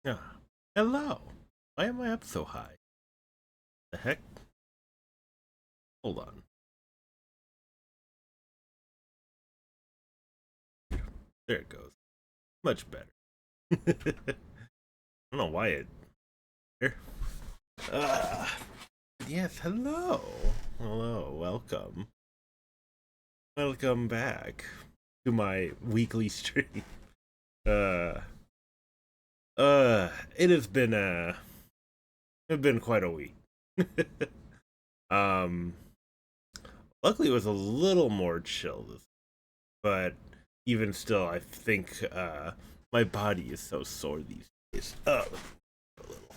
Yeah. Hello. Why am I up so high? The heck? Hold on. There it goes. Much better. I don't know why it. There. Uh, yes. Hello. Hello. Welcome. Welcome back to my weekly stream. Uh. It has been It's been quite a week. um. Luckily, it was a little more chill this, but even still, I think my body is so sore these days. A little.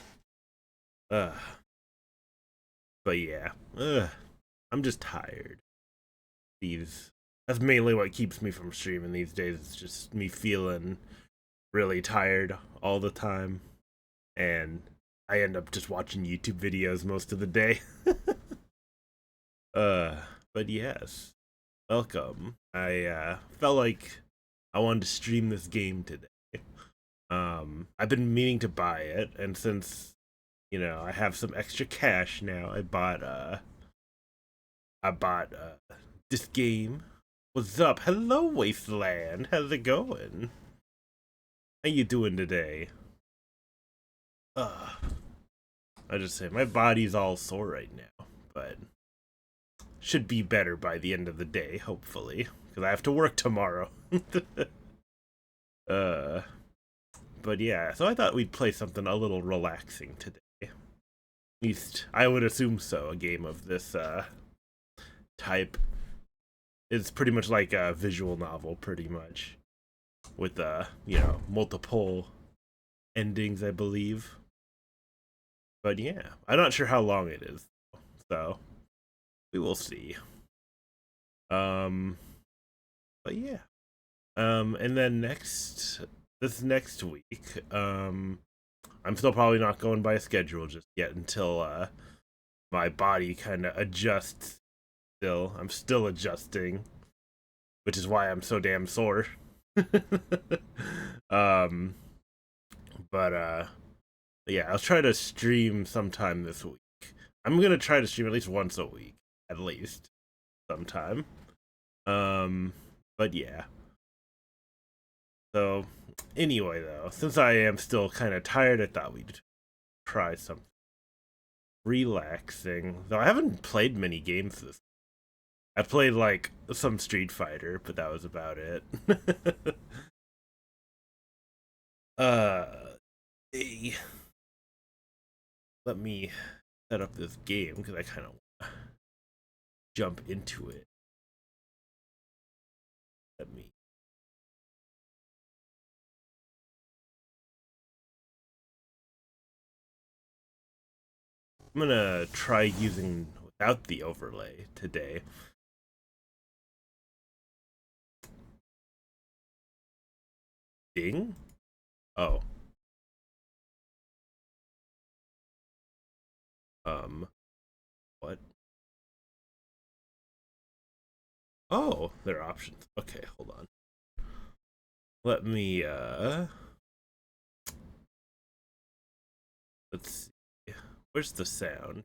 Uh, but yeah, I'm just tired. These That's mainly what keeps me from streaming these days. It's just me feeling really tired all the time, and I end up just watching YouTube videos most of the day. uh, but yes, welcome. I felt like I wanted to stream this game today. I've been meaning to buy it, and since I have some extra cash now, I bought this game. What's up? Hello, Wasteland. How's it going? How you doing today? Uh, I just say my body's all sore right now, but should be better by the end of the day, hopefully, because I have to work tomorrow. uh, but yeah, so I thought we'd play something a little relaxing today. At least I would assume so. A game of this type is pretty much like a visual novel, pretty much, with multiple endings, I believe. But yeah, I'm not sure how long it is, so we will see. Um, but yeah, and then this next week, I'm still probably not going by a schedule just yet until my body kind of adjusts. I'm still adjusting, which is why I'm so damn sore. um, but yeah, I'll try to stream sometime this week. I'm gonna try to stream at least once a week, at least sometime. Um, but yeah. So anyway, though, since I am still kind of tired, I thought we'd try something relaxing. Though I haven't played many games this. I played like some Street Fighter, but that was about it. uh, hey, let me set up this game because I kind of want to jump into it. Let me. I'm gonna try using without the overlay today. Ding. Oh. What? Oh, there are options. Okay, hold on. Let me let's see. Where's the sound?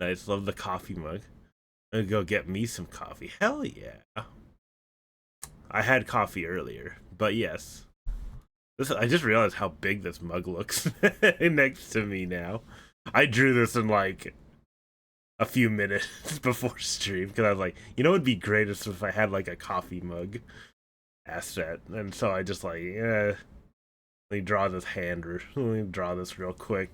Nice, love the coffee mug. I'm gonna go get me some coffee. Hell yeah. I had coffee earlier, but yes. I just realized how big this mug looks next to me now. I drew this in like a few minutes before stream because I was like, it'd be great if I had like a coffee mug asset, and so I just like, let me draw this let me draw this real quick.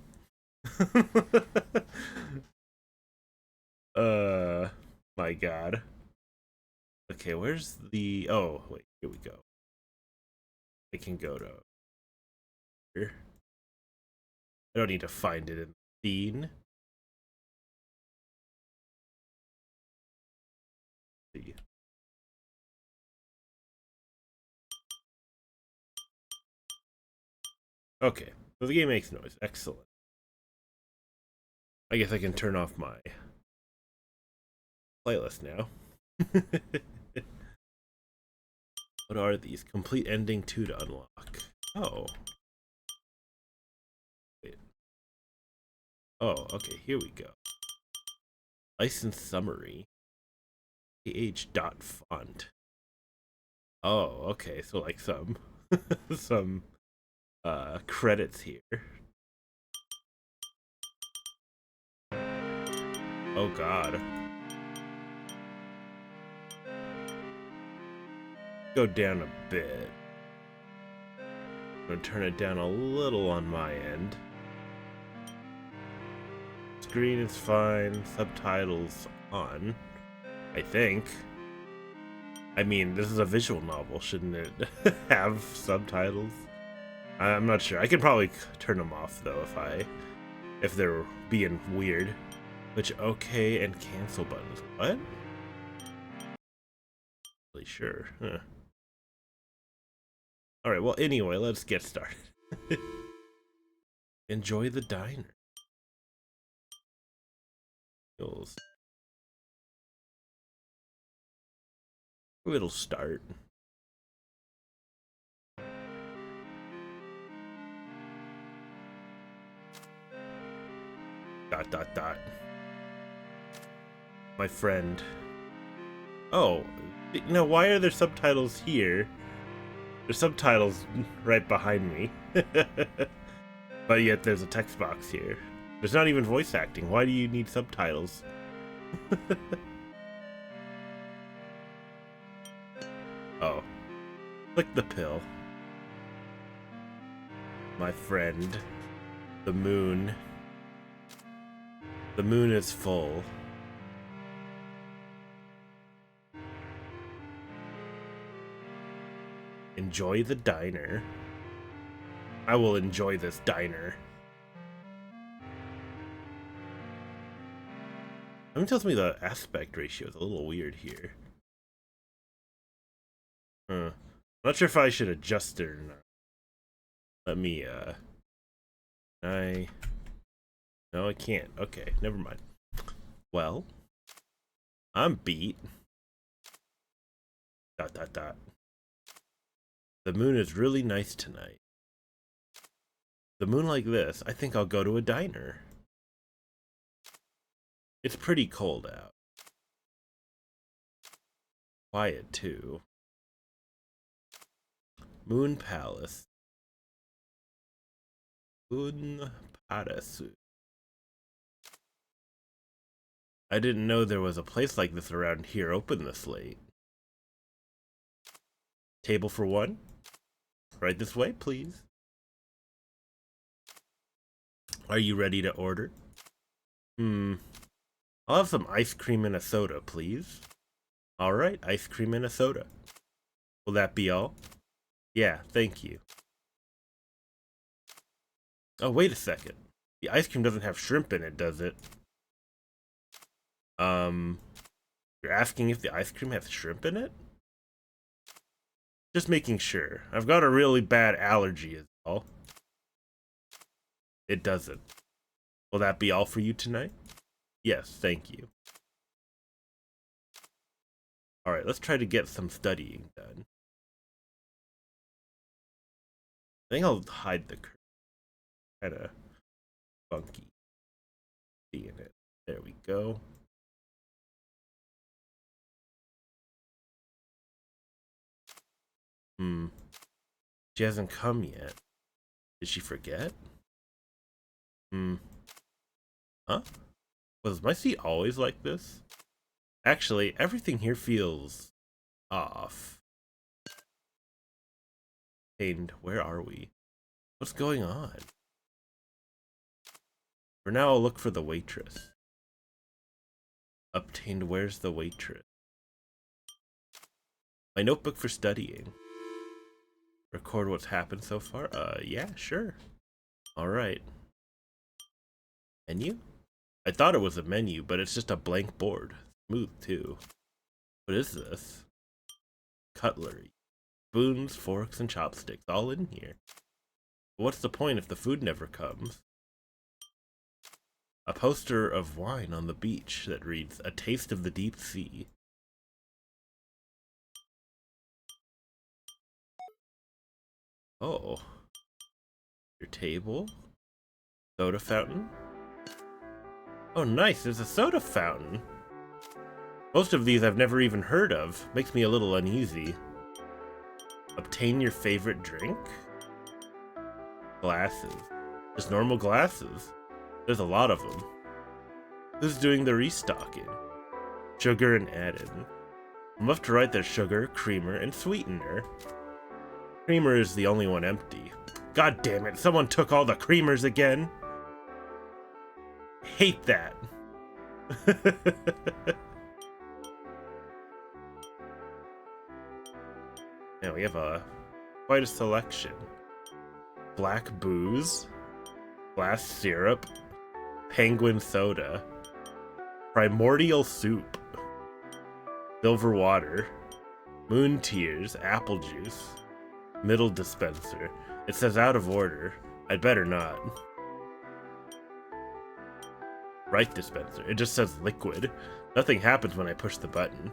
uh, my God. Okay, where's the? Oh, wait, here we go. I can go to here. I don't need to find it in the scene. Okay, so the game makes noise. Excellent. I guess I can turn off my playlist now. What are these? Complete ending 2 to unlock. Oh. Oh, okay, here we go. License summary. Font. Oh, okay, so like some some credits here. Oh god. Go down a bit. I'm gonna turn it down a little on my end. Screen is fine, subtitles on, I think. I mean, this is a visual novel, shouldn't it have subtitles? I'm not sure. I could probably turn them off though if they're being weird. Which okay and cancel buttons. What? Really sure. Huh. Alright, well anyway, let's get started. Enjoy the diner. It'll start. Dot dot dot. My friend. Oh, now why are there subtitles here? There's subtitles right behind me. But yet there's a text box here. There's not even voice acting. Why do you need subtitles? Oh. Click the pill. My friend. The moon. The moon is full. Enjoy the diner. I will enjoy this diner. Something tells me the aspect ratio is a little weird here. Huh. Not sure if I should adjust it or not. Let me, No, I can't. Okay, never mind. Well, I'm beat. Dot, dot, dot. The moon is really nice tonight. The moon like this, I think I'll go to a diner. It's pretty cold out. Quiet, too. Moon Palace. Moon Palace. I didn't know there was a place like this around here open this late. Table for one? Right this way, please. Are you ready to order? I'll have some ice cream and a soda, please. Alright, ice cream and a soda. Will that be all? Yeah, thank you. Oh, wait a second. The ice cream doesn't have shrimp in it, does it? You're asking if the ice cream has shrimp in it? Just making sure. I've got a really bad allergy is all. It doesn't. Will that be all for you tonight? Yes, thank you. Alright, let's try to get some studying done. I think I'll hide the curtain. Kinda funky. Seeing it. There we go. She hasn't come yet. Did she forget? Huh? Was my seat always like this? Actually, everything here feels off. And where are we? What's going on? For now, I'll look for the waitress. Obtained, where's the waitress? My notebook for studying. Record what's happened so far? Yeah, sure. Alright. Menu? I thought it was a menu, but it's just a blank board. Smooth, too. What is this? Cutlery. Spoons, forks, and chopsticks, all in here. What's the point if the food never comes? A poster of wine on the beach that reads, "A taste of the deep sea." Oh. Your table? Soda fountain? Oh, nice. There's a soda fountain. Most of these I've never even heard of. Makes me a little uneasy. Obtain your favorite drink? Glasses. Just normal glasses. There's a lot of them. Who's doing the restocking? Sugar and added. From left to right there's sugar, creamer, and sweetener. Creamer is the only one empty. God damn it, someone took all the creamers again! Hate that! Yeah, we have quite a selection. Black booze, glass syrup, penguin soda, primordial soup, silver water, moon tears, apple juice, middle dispenser. It says out of order. I'd better not. Right dispenser. It just says liquid. Nothing happens when I push the button.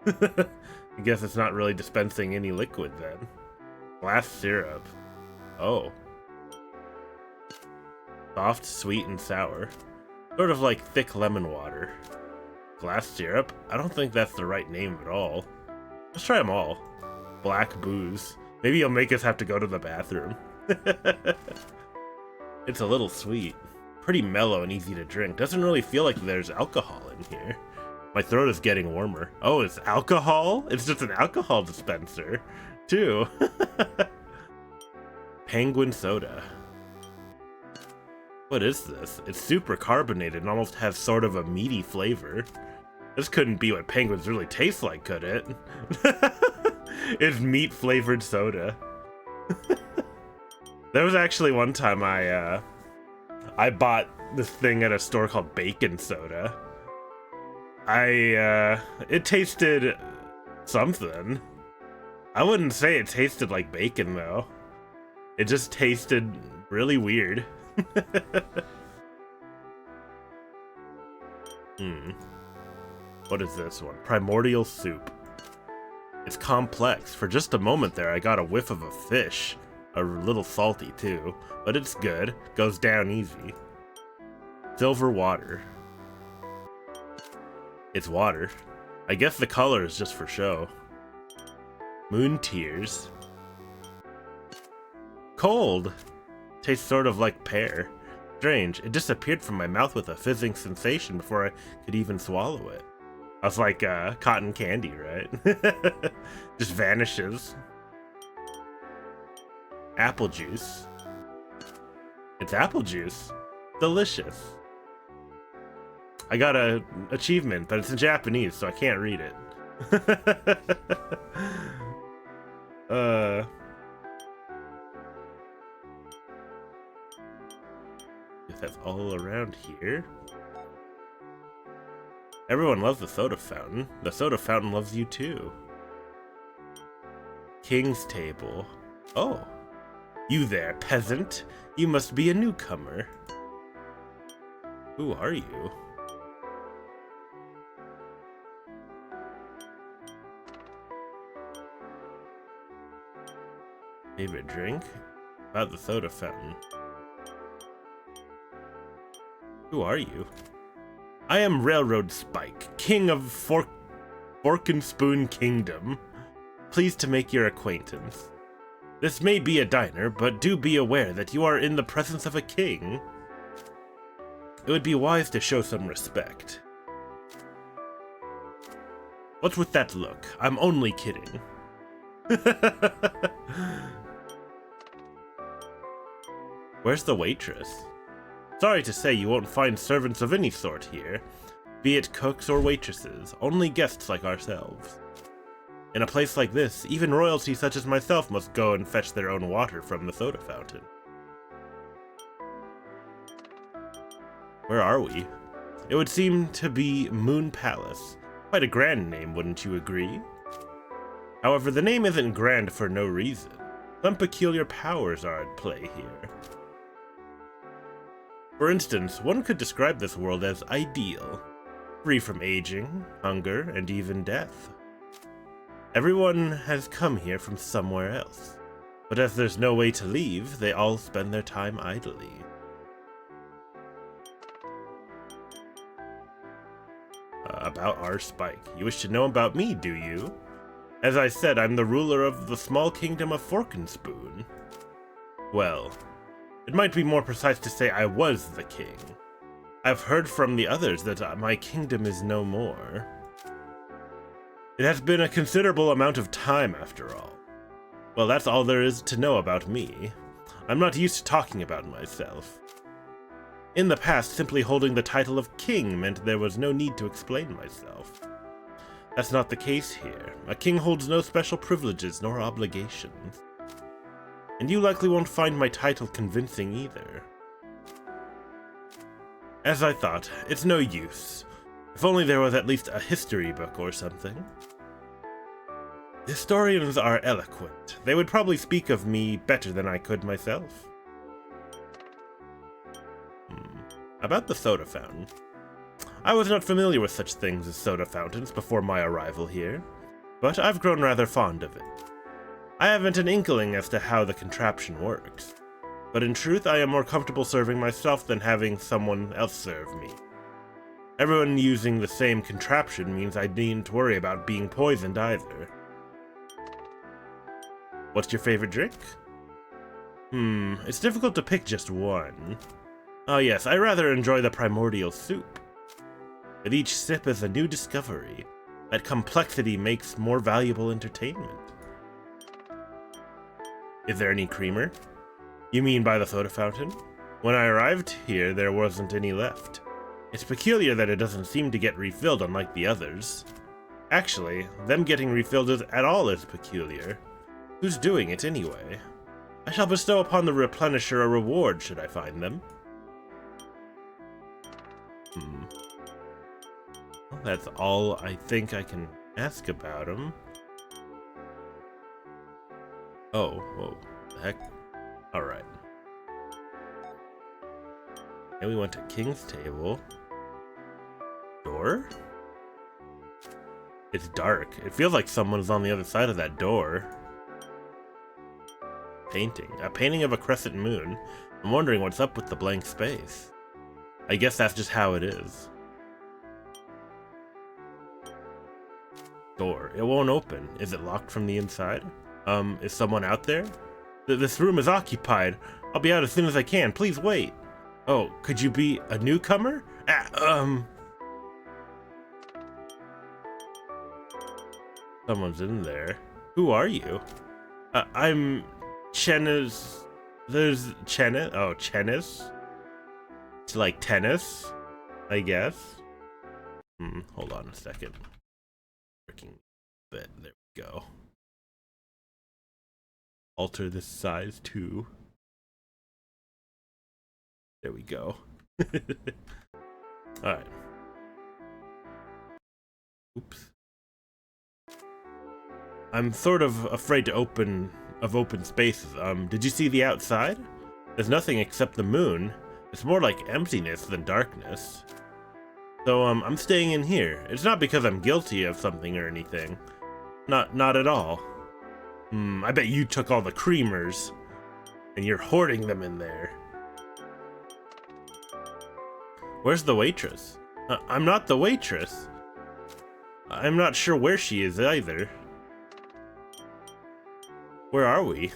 I guess it's not really dispensing any liquid then. Glass syrup. Oh. Soft, sweet, and sour. Sort of like thick lemon water. Glass syrup? I don't think that's the right name at all. Let's try them all. Black booze. Maybe you'll make us have to go to the bathroom. It's a little sweet. Pretty mellow and easy to drink. Doesn't really feel like there's alcohol in here. My throat is getting warmer. Oh, it's alcohol? It's just an alcohol dispenser, too. Penguin soda. What is this? It's super carbonated and almost has sort of a meaty flavor. This couldn't be what penguins really taste like, could it? It's meat-flavored soda. There was actually one time I bought this thing at a store called Bacon Soda. It tasted something. I wouldn't say it tasted like bacon, though. It just tasted really weird. What is this one? Primordial soup. It's complex. For just a moment there, I got a whiff of a fish. A little salty, too. But it's good. Goes down easy. Silver water. It's water. I guess the color is just for show. Moon tears. Cold. Tastes sort of like pear. Strange. It disappeared from my mouth with a fizzing sensation before I could even swallow it. I was like cotton candy, right? Just vanishes. Apple juice. It's apple juice. Delicious. I got a achievement, but it's in Japanese, so I can't read it. Guess that's all around here. Everyone loves the soda fountain. The soda fountain loves you too. King's table. Oh. You there, peasant. You must be a newcomer. Who are you? Favorite drink? About the soda fountain. Who are you? I am Railroad Spike, king of Fork and Spoon Kingdom. Pleased to make your acquaintance. This may be a diner, but do be aware that you are in the presence of a king. It would be wise to show some respect. What's with that look? I'm only kidding. Where's the waitress? Sorry to say you won't find servants of any sort here, be it cooks or waitresses, only guests like ourselves. In a place like this, even royalty such as myself must go and fetch their own water from the soda fountain. Where are we? It would seem to be Moon Palace. Quite a grand name, wouldn't you agree? However, the name isn't grand for no reason. Some peculiar powers are at play here. For instance, one could describe this world as ideal, free from aging, hunger, and even death. Everyone has come here from somewhere else, but as there's no way to leave, they all spend their time idly. About our Spike. You wish to know about me, do you? As I said, I'm the ruler of the small kingdom of Forkenspoon. Well, it might be more precise to say I was the king. I've heard from the others that my kingdom is no more. It has been a considerable amount of time, after all. Well, that's all there is to know about me. I'm not used to talking about myself. In the past, simply holding the title of king meant there was no need to explain myself. That's not the case here. A king holds no special privileges nor obligations. And you likely won't find my title convincing either. As I thought, it's no use. If only there was at least a history book or something. Historians are eloquent. They would probably speak of me better than I could myself. About the soda fountain. I was not familiar with such things as soda fountains before my arrival here, but I've grown rather fond of it. I haven't an inkling as to how the contraption works, but in truth I am more comfortable serving myself than having someone else serve me. Everyone using the same contraption means I needn't worry about being poisoned either. What's your favorite drink? It's difficult to pick just one. Oh yes, I rather enjoy the primordial soup. With each sip is a new discovery. That complexity makes more valuable entertainment. Is there any creamer? You mean by the soda fountain? When I arrived here, there wasn't any left. It's peculiar that it doesn't seem to get refilled unlike the others. Actually, them getting refilled at all is peculiar. Who's doing it anyway? I shall bestow upon the replenisher a reward should I find them. Well, that's all I think I can ask about him. Oh, whoa, the heck? Alright. And we went to King's Table. Door? It's dark. It feels like someone's on the other side of that door. Painting. A painting of a crescent moon. I'm wondering what's up with the blank space. I guess that's just how it is. Door. It won't open. Is it locked from the inside? Is someone out there? This room is occupied. I'll be out as soon as I can. Please wait. Oh, could you be a newcomer? Someone's in there. Who are you? I'm Chenis. There's Chenis. Oh, Chenis. It's like tennis, I guess. Hold on a second. Freaking bit. There we go. Alter this size too. There we go. Alright. Oops. I'm sort of afraid to open spaces. Did you see the outside? There's nothing except the moon. It's more like emptiness than darkness. So, I'm staying in here. It's not because I'm guilty of something or anything. Not at all. I bet you took all the creamers, and you're hoarding them in there. Where's the waitress? I'm not the waitress. I'm not sure where she is either. Where are we?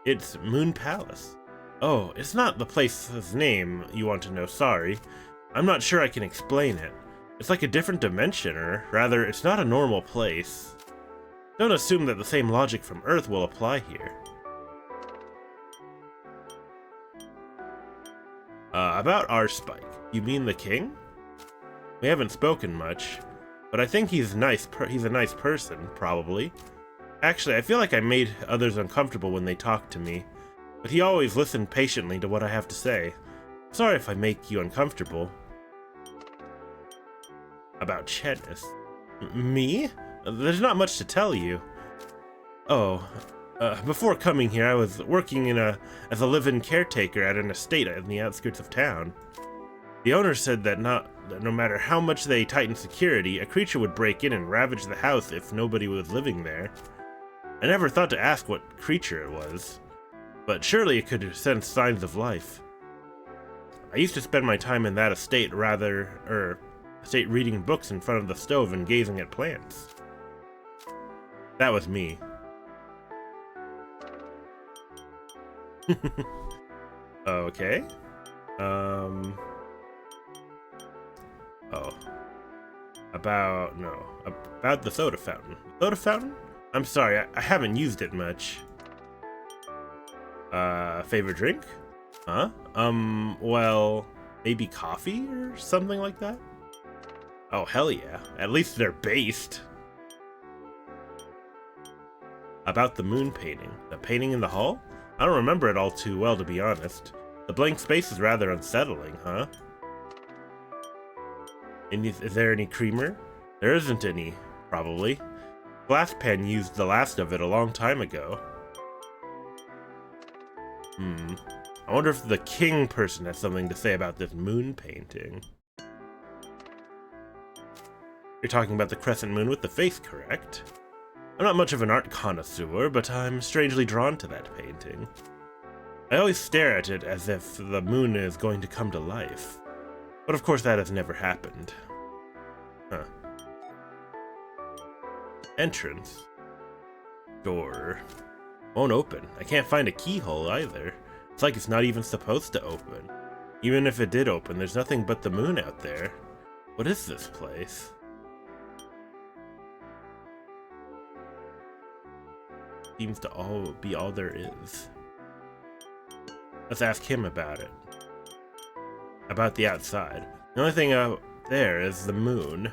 It's Moon Palace. Oh, it's not the place's name you want to know, sorry. I'm not sure I can explain it. It's like a different dimension, or rather, it's not a normal place. Don't assume that the same logic from Earth will apply here. About our Spike. You mean the king? We haven't spoken much, but I think he's a nice person, probably. Actually, I feel like I made others uncomfortable when they talked to me, but he always listened patiently to what I have to say. Sorry if I make you uncomfortable. About Chenis. Me? There's not much to tell you. Oh, before coming here, I was working as a live-in caretaker at an estate in the outskirts of town. The owner said that no matter how much they tightened security, a creature would break in and ravage the house if nobody was living there. I never thought to ask what creature it was, but surely it could sense signs of life. I used to spend my time in that estate stayed reading books in front of the stove and gazing at plants. That was me. Okay. Oh. About the soda fountain. Soda fountain? I'm sorry, I haven't used it much. Favorite drink? Huh? Well, maybe coffee or something like that? Oh, hell yeah. At least they're based. About the moon painting. The painting in the hall? I don't remember it all too well, to be honest. The blank space is rather unsettling, huh? Is there any creamer? There isn't any, probably. Glasspan used the last of it a long time ago. I wonder if the king person has something to say about this moon painting. You're talking about the crescent moon with the face, correct? I'm not much of an art connoisseur, but I'm strangely drawn to that painting. I always stare at it as if the moon is going to come to life. But of course that has never happened. Huh. Entrance. Door. Won't open. I can't find a keyhole either. It's like it's not even supposed to open. Even if it did open, there's nothing but the moon out there. What is this place? Seems to be all there is. Let's ask him about it. About the outside. The only thing out there is the moon.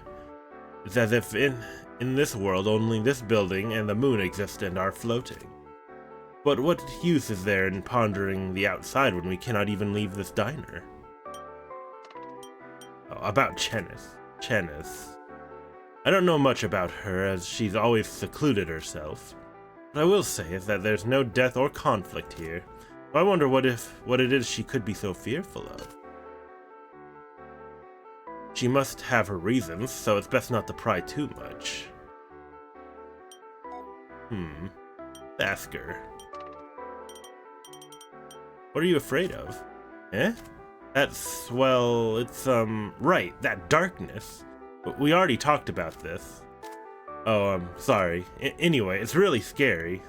It's as if in this world only this building and the moon exist and are floating. But what use is there in pondering the outside when we cannot even leave this diner? Oh, about Chenis. I don't know much about her, as she's always secluded herself. What I will say is that there's no death or conflict here. I wonder what it is she could be so fearful of. She must have her reasons, so it's best not to pry too much. Ask her. What are you afraid of? Eh? That's, well, it's, right, that darkness. We already talked about this. Oh, I'm sorry. Anyway, it's really scary.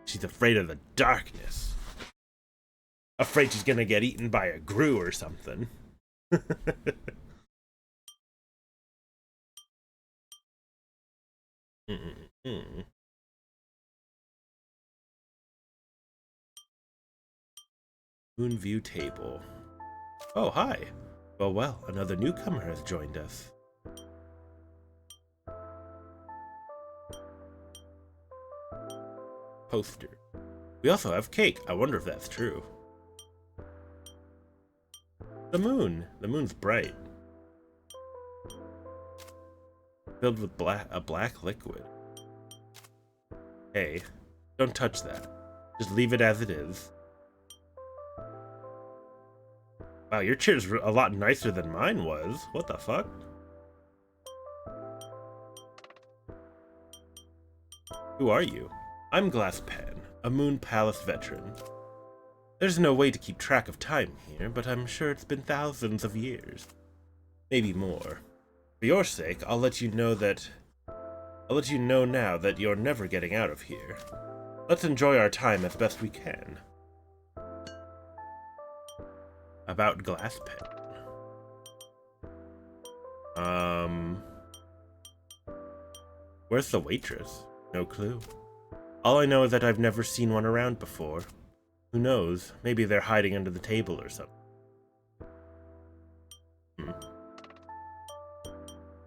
She's afraid of the darkness. Afraid she's gonna get eaten by a grue or something. Moonview table. Oh, hi. Well, another newcomer has joined us. Poster. We also have cake. I wonder if that's true. The moon. The moon's bright. Filled with a black liquid. Hey, don't touch that. Just leave it as it is. Wow, your chair's a lot nicer than mine was. What the fuck? Who are you? I'm Glasspan, a Moon Palace veteran. There's no way to keep track of time here, but I'm sure it's been thousands of years. Maybe more. For your sake, I'll let you know now that you're never getting out of here. Let's enjoy our time as best we can. About Glasspan. Where's the waitress? No clue. All I know is that I've never seen one around before. Who knows? Maybe they're hiding under the table or something.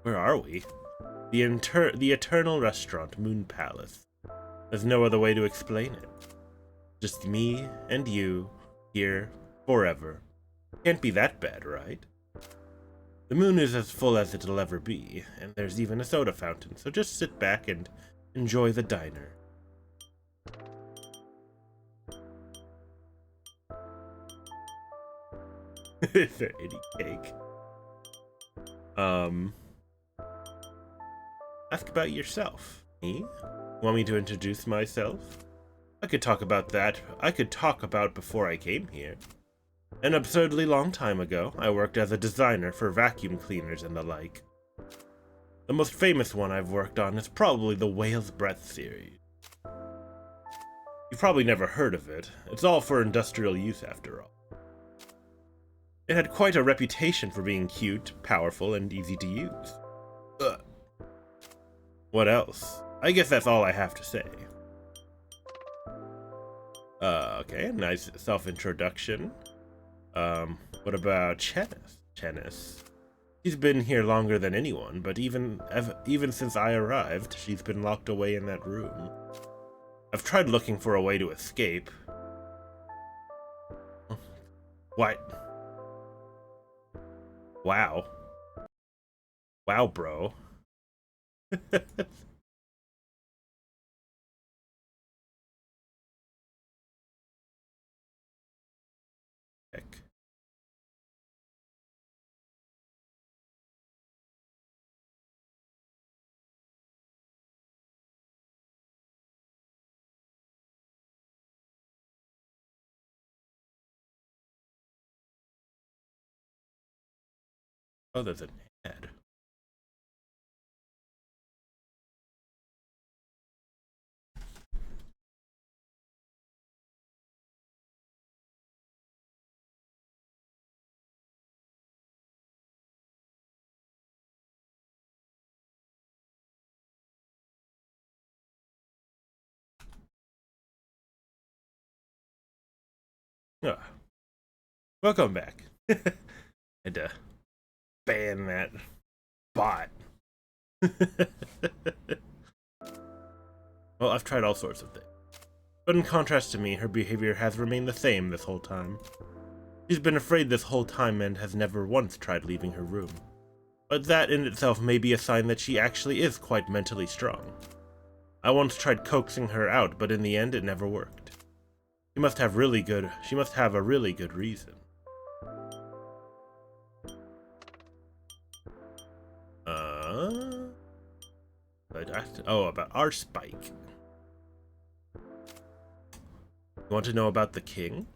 Where are we? The eternal restaurant, Moon Palace. There's no other way to explain it. Just me and you, here, forever. Can't be that bad, right? The moon is as full as it'll ever be, and there's even a soda fountain, so just sit back and enjoy the diner. Is there any cake? Ask about yourself. Me? Want me to introduce myself? I could talk about that. I could talk about before I came here. An absurdly long time ago, I worked as a designer for vacuum cleaners and the like. The most famous one I've worked on is probably the Whale's Breath series. You've probably never heard of it. It's all for industrial use after all. It had quite a reputation for being cute, powerful, and easy to use. Ugh. What else? I guess that's all I have to say. Okay, nice self-introduction. What about Chenis? She's been here longer than anyone, but even since I arrived, she's been locked away in that room. I've tried looking for a way to escape. What? Wow. Wow, bro. Heck. Oh, there's an ad. Ah, welcome back. Had to ban that bot. Well, I've tried all sorts of things. But in contrast to me, her behavior has remained the same this whole time. She's been afraid this whole time and has never once tried leaving her room. But that in itself may be a sign that she actually is quite mentally strong. I once tried coaxing her out, but in the end it never worked. She must have a really good reason. About Arspike. You want to know about the king?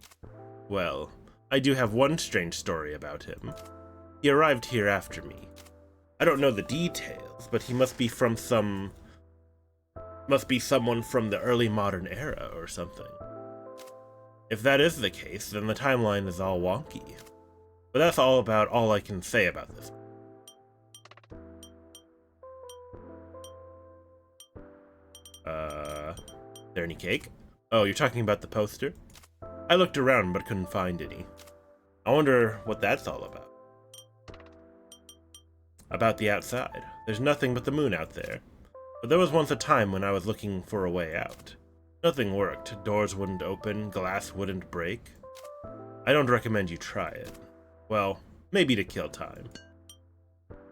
Well, I do have one strange story about him. He arrived here after me. I don't know the details, but he must be someone from the early modern era or something. If that is the case, then the timeline is all wonky. But that's all I can say about this. There any cake? Oh, you're talking about the poster? I looked around but couldn't find any. I wonder what that's all about. About the outside. There's nothing but the moon out there. But there was once a time when I was looking for a way out. Nothing worked. Doors wouldn't open, glass wouldn't break. I don't recommend you try it. Well, maybe to kill time.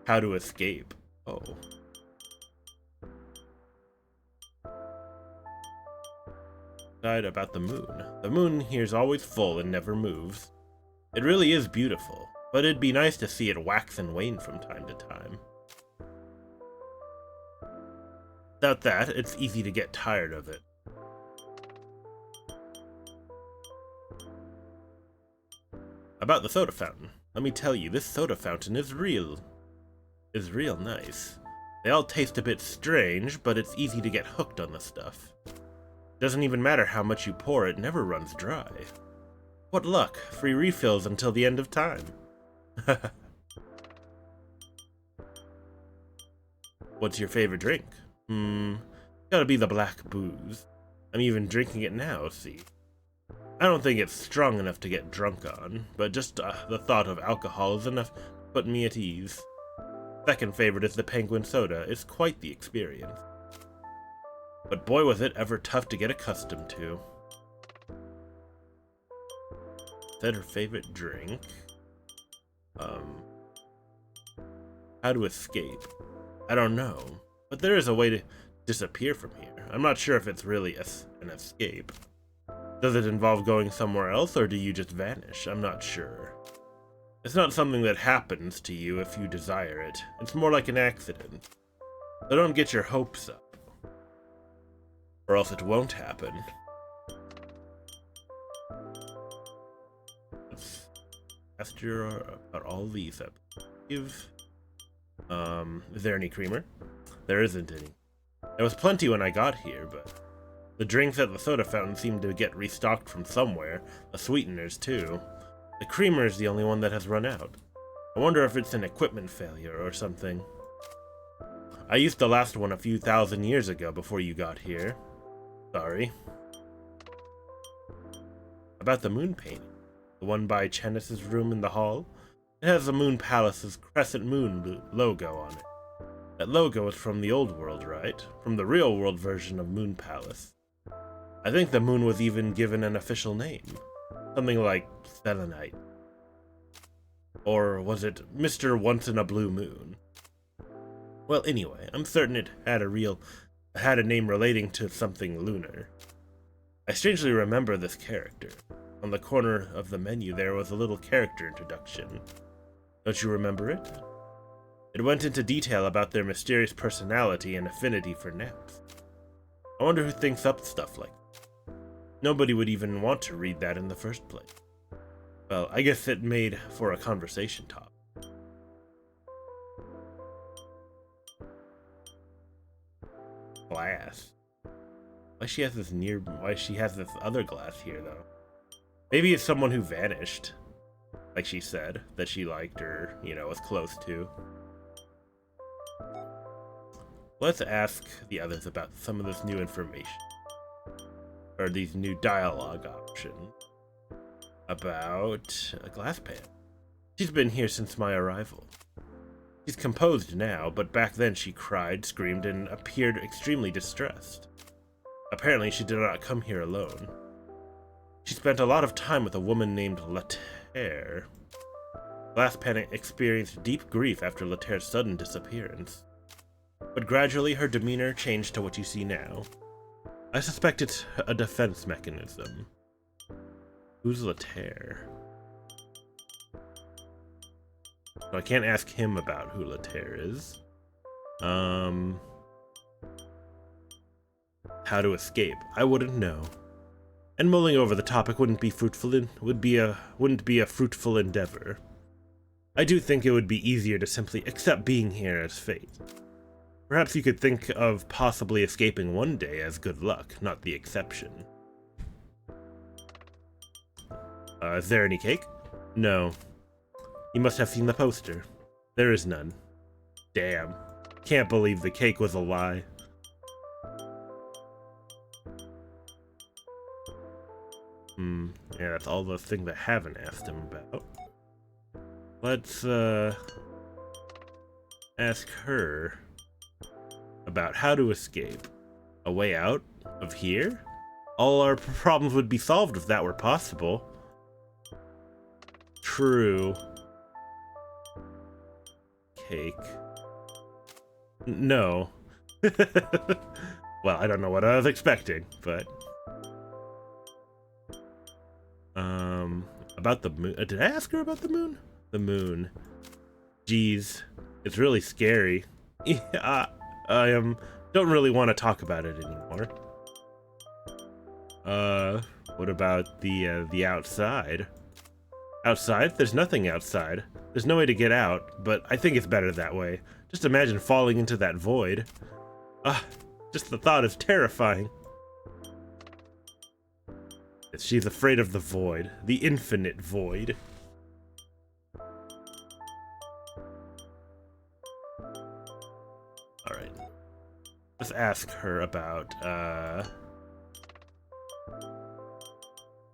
How to escape. Oh. About the moon. The moon here's always full and never moves. It really is beautiful, but it'd be nice to see it wax and wane from time to time. Without that, it's easy to get tired of it. About the soda fountain. Let me tell you, this soda fountain is real nice. They all taste a bit strange, but it's easy to get hooked on the stuff. Doesn't even matter how much you pour, it never runs dry. What luck, free refills until the end of time. What's your favorite drink? Gotta be the black booze. I'm even drinking it now, see. I don't think it's strong enough to get drunk on, but just the thought of alcohol is enough to put me at ease. Second favorite is the penguin soda. It's quite the experience. But boy was it ever tough to get accustomed to. Said her favorite drink. How to escape. I don't know. But there is a way to disappear from here. I'm not sure if it's really an escape. Does it involve going somewhere else, or do you just vanish? I'm not sure. It's not something that happens to you if you desire it. It's more like an accident. So don't get your hopes up. Or else it won't happen. asked you about all these, I believe. Is there any creamer? There isn't any. There was plenty when I got here, but the drinks at the soda fountain seem to get restocked from somewhere. The sweeteners, too. The creamer is the only one that has run out. I wonder if it's an equipment failure or something. I used the last one a few thousand years ago before you got here. Sorry. About the moon painting. The one by Chenis's room in the hall. It has the Moon Palace's crescent moon logo on it. That logo is from the old world, right? From the real world version of Moon Palace. I think the moon was even given an official name. Something like Selenite. Or was it Mr. Once in a Blue Moon? Well, anyway, I'm certain it had a name relating to something lunar. I strangely remember this character. On the corner of the menu there was a little character introduction. Don't you remember it? It went into detail about their mysterious personality and affinity for naps. I wonder who thinks up stuff like that. Nobody would even want to read that in the first place. Well, I guess it made for a conversation topic. Glass. Why she has this other glass here, though? Maybe it's someone who vanished. Like she said, that she liked or, was close to. Let's ask the others about some of this new information. Or these new dialogue options. About a glass pan. She's been here since my arrival. She's composed now, but back then she cried, screamed, and appeared extremely distressed. Apparently she did not come here alone. She spent a lot of time with a woman named Laterre. Glasspan experienced deep grief after Laterre's sudden disappearance. But gradually her demeanor changed to what you see now. I suspect it's a defense mechanism. Who's Laterre? So I can't ask him about who Laterre is. How to escape? I wouldn't know. And mulling over the topic wouldn't be a fruitful endeavor. I do think it would be easier to simply accept being here as fate. Perhaps you could think of possibly escaping one day as good luck, not the exception. Is there any cake? No. You must have seen the poster. There is none. Damn. Can't believe the cake was a lie. Yeah, that's all the things I haven't asked him about. Let's, ask her about how to escape. A way out of here? All our problems would be solved if that were possible. True. Cake. No. Well, I don't know what I was expecting, but... About the moon. Did I ask her about the moon? The moon. Jeez. It's really scary. Yeah, I don't really want to talk about it anymore. What about the outside? Outside? There's nothing outside. There's no way to get out, but I think it's better that way. Just imagine falling into that void. Just the thought is terrifying. She's afraid of the void. The infinite void. Alright. Let's ask her about,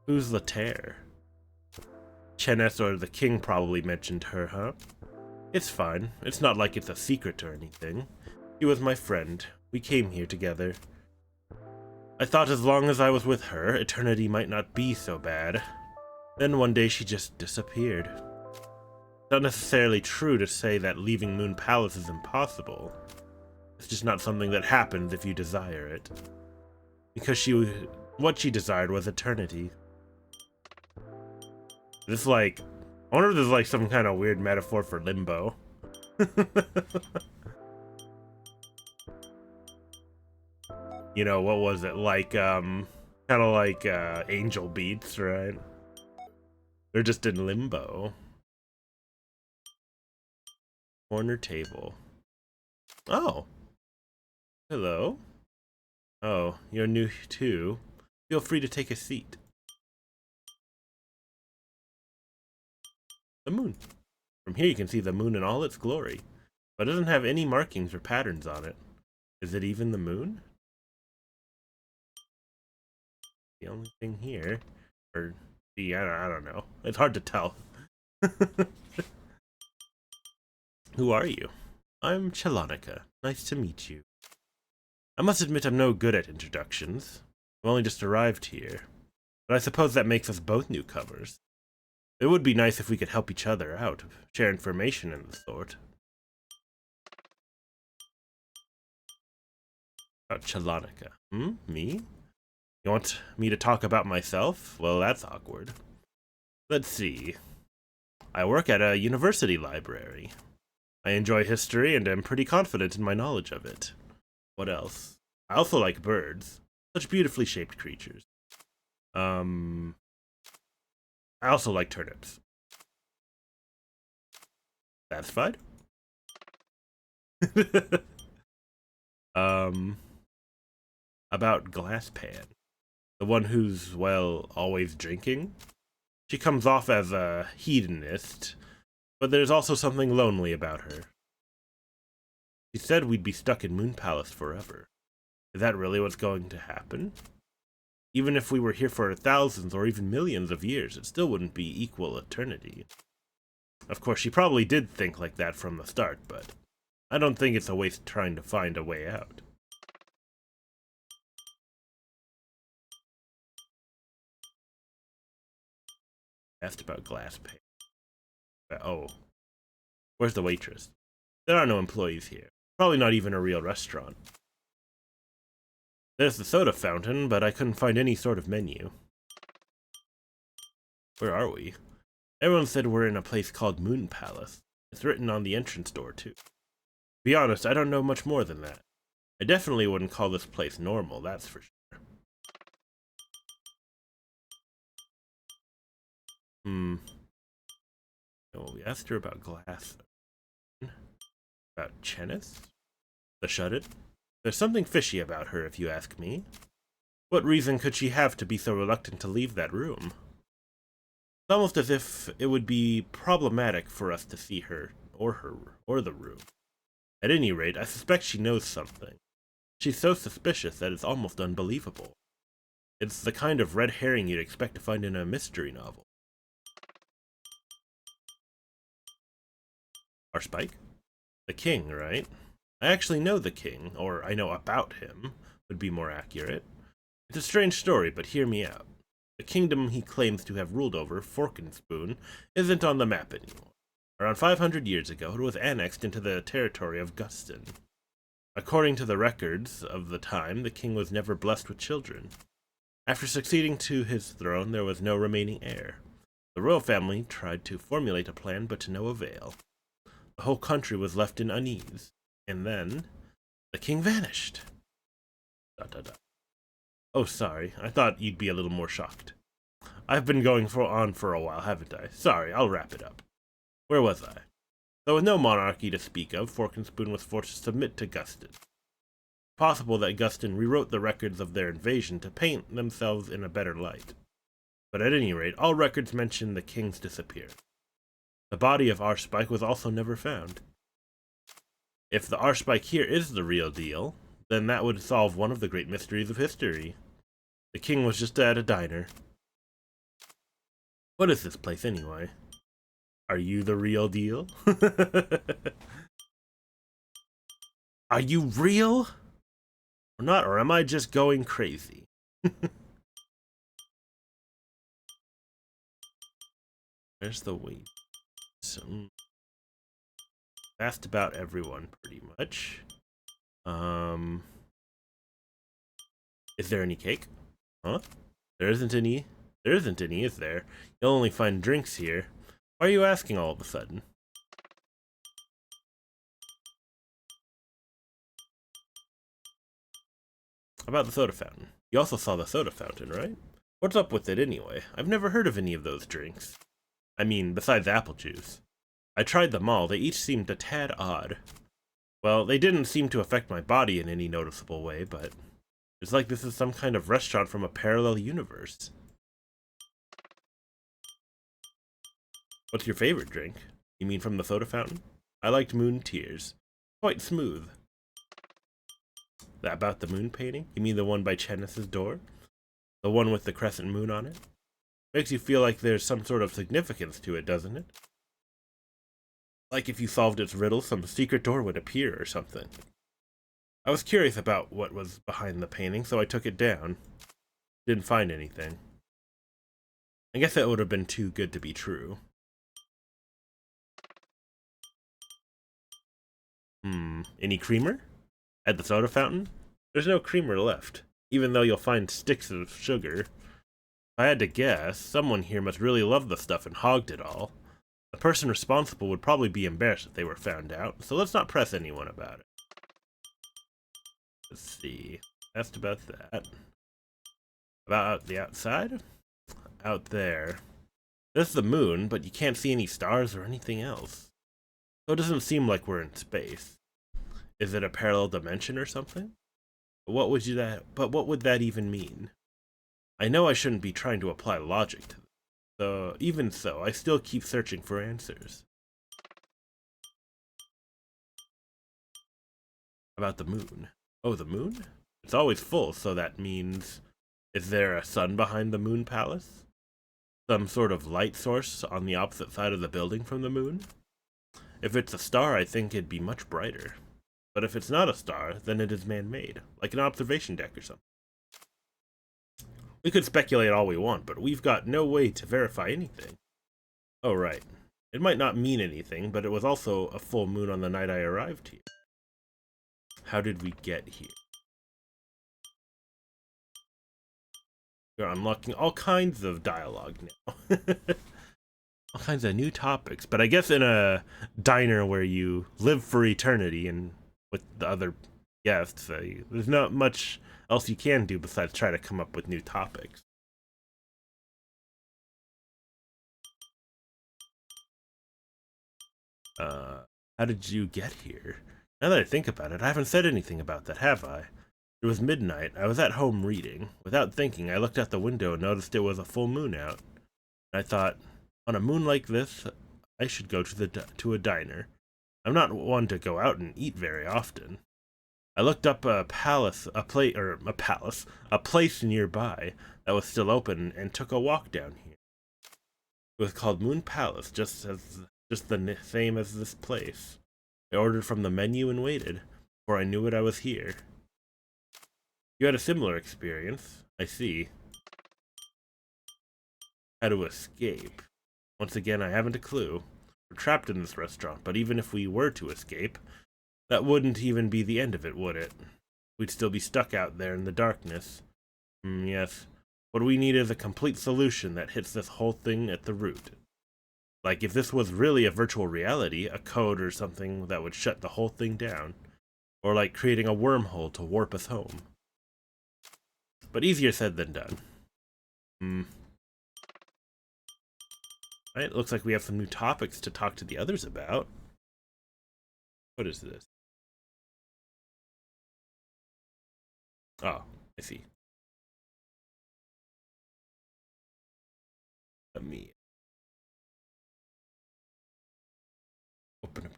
who's Laterre? Chenis or the king probably mentioned her, huh? It's fine. It's not like it's a secret or anything. She was my friend. We came here together. I thought as long as I was with her, eternity might not be so bad. Then one day she just disappeared. It's not necessarily true to say that leaving Moon Palace is impossible. It's just not something that happens if you desire it. Because what she desired was eternity. This I wonder if there's some kind of weird metaphor for limbo. What was it? Kind of like Angel Beats, right? They're just in limbo. Corner table. Oh. Hello. Oh, you're new too. Feel free to take a seat. The moon. From here you can see the moon in all its glory, but it doesn't have any markings or patterns on it. Is it even the moon? The only thing here, or see, I don't know. It's hard to tell. Who are you? I'm Chelonica. Nice to meet you. I must admit I'm no good at introductions. I've only just arrived here, but I suppose that makes us both newcomers. It would be nice if we could help each other out, share information and the sort. About Chelonica. Me? You want me to talk about myself? Well, that's awkward. Let's see. I work at a university library. I enjoy history and am pretty confident in my knowledge of it. What else? I also like birds. Such beautifully shaped creatures. I also like turnips. Satisfied? About Glasspan. The one who's, well, always drinking? She comes off as a hedonist, but there's also something lonely about her. She said we'd be stuck in Moon Palace forever. Is that really what's going to happen? Even if we were here for thousands or even millions of years, it still wouldn't be equal eternity. Of course, she probably did think like that from the start, but I don't think it's a waste trying to find a way out. Asked about Glasspan. Oh. Where's the waitress? There are no employees here. Probably not even a real restaurant. There's the soda fountain, but I couldn't find any sort of menu. Where are we? Everyone said we're in a place called Moon Palace. It's written on the entrance door, too. To be honest, I don't know much more than that. I definitely wouldn't call this place normal, that's for sure. Oh, we asked her about glass. About Chennis? The Shut-In? There's something fishy about her, if you ask me. What reason could she have to be so reluctant to leave that room? It's almost as if it would be problematic for us to see her, or the room. At any rate, I suspect she knows something. She's so suspicious that it's almost unbelievable. It's the kind of red herring you'd expect to find in a mystery novel. Our Spike? The king, right? I actually know the king, or I know about him, would be more accurate. It's a strange story, but hear me out. The kingdom he claims to have ruled over, Forkenspoon, isn't on the map anymore. Around 500 years ago, it was annexed into the territory of Guston. According to the records of the time, the king was never blessed with children. After succeeding to his throne, there was no remaining heir. The royal family tried to formulate a plan, but to no avail. The whole country was left in unease. And then, the king vanished. ... Oh, sorry. I thought you'd be a little more shocked. I've been going on for a while, haven't I? Sorry, I'll wrap it up. Where was I? Though with no monarchy to speak of, Forkenspoon was forced to submit to Guston. Possible that Guston rewrote the records of their invasion to paint themselves in a better light. But at any rate, all records mention the king's disappearance. The body of Arspike was also never found. If the Arspike here is the real deal, then that would solve one of the great mysteries of history. The king was just at a diner. What is this place anyway? Are you the real deal? Are you real? Or not, or am I just going crazy? Where's the wait? Asked about everyone, pretty much. Is there any cake? Huh? There isn't any? There isn't any, is there? You'll only find drinks here. Why are you asking all of a sudden? About the soda fountain. You also saw the soda fountain, right? What's up with it anyway? I've never heard of any of those drinks. I mean, besides apple juice. I tried them all. They each seemed a tad odd. Well, they didn't seem to affect my body in any noticeable way, but it's like this is some kind of restaurant from a parallel universe. What's your favorite drink? You mean from the soda fountain? I liked Moon Tears. Quite smooth. That about the moon painting? You mean the one by Chenis's door? The one with the crescent moon on it? Makes you feel like there's some sort of significance to it, doesn't it? Like if you solved its riddle, some secret door would appear or something. I was curious about what was behind the painting, so I took it down. Didn't find anything. I guess that would have been too good to be true. Any creamer? At the soda fountain? There's no creamer left, even though you'll find sticks of sugar. If I had to guess, someone here must really love the stuff and hogged it all. The person responsible would probably be embarrassed if they were found out, so let's not press anyone about it. Let's see. Asked about that. About the outside? Out there. There's the moon, but you can't see any stars or anything else. So it doesn't seem like we're in space. Is it a parallel dimension or something? But what would that even mean? I know I shouldn't be trying to apply logic to this. So even so, I still keep searching for answers. About the moon. Oh, the moon? It's always full, so that means... Is there a sun behind the moon palace? Some sort of light source on the opposite side of the building from the moon? If it's a star, I think it'd be much brighter. But if it's not a star, then it is man-made, like an observation deck or something. We could speculate all we want, but we've got no way to verify anything. Oh, right. It might not mean anything, but it was also a full moon on the night I arrived here. How did we get here? We're unlocking all kinds of dialogue now. All kinds of new topics, but I guess in a diner where you live for eternity and with the other guests, there's not much else you can do besides try to come up with new topics. How did you get here? Now that I think about it, I haven't said anything about that, have I? It was midnight. I was at home reading. Without thinking, I looked out the window and noticed it was a full moon out. I thought, on a moon like this, I should go to a diner. I'm not one to go out and eat very often. I looked up a place nearby that was still open and took a walk down here. It was called Moon Palace, just the same as this place. I ordered from the menu and waited, for I knew I was here. You had a similar experience, I see. How to escape. Once again, I haven't a clue. We're trapped in this restaurant, but even if we were to escape, that wouldn't even be the end of it, would it? We'd still be stuck out there in the darkness. Yes. What we need is a complete solution that hits this whole thing at the root. Like if this was really a virtual reality, a code or something that would shut the whole thing down. Or like creating a wormhole to warp us home. But easier said than done. Right, looks like we have some new topics to talk to the others about. What is this? Oh, I see. Let me open up.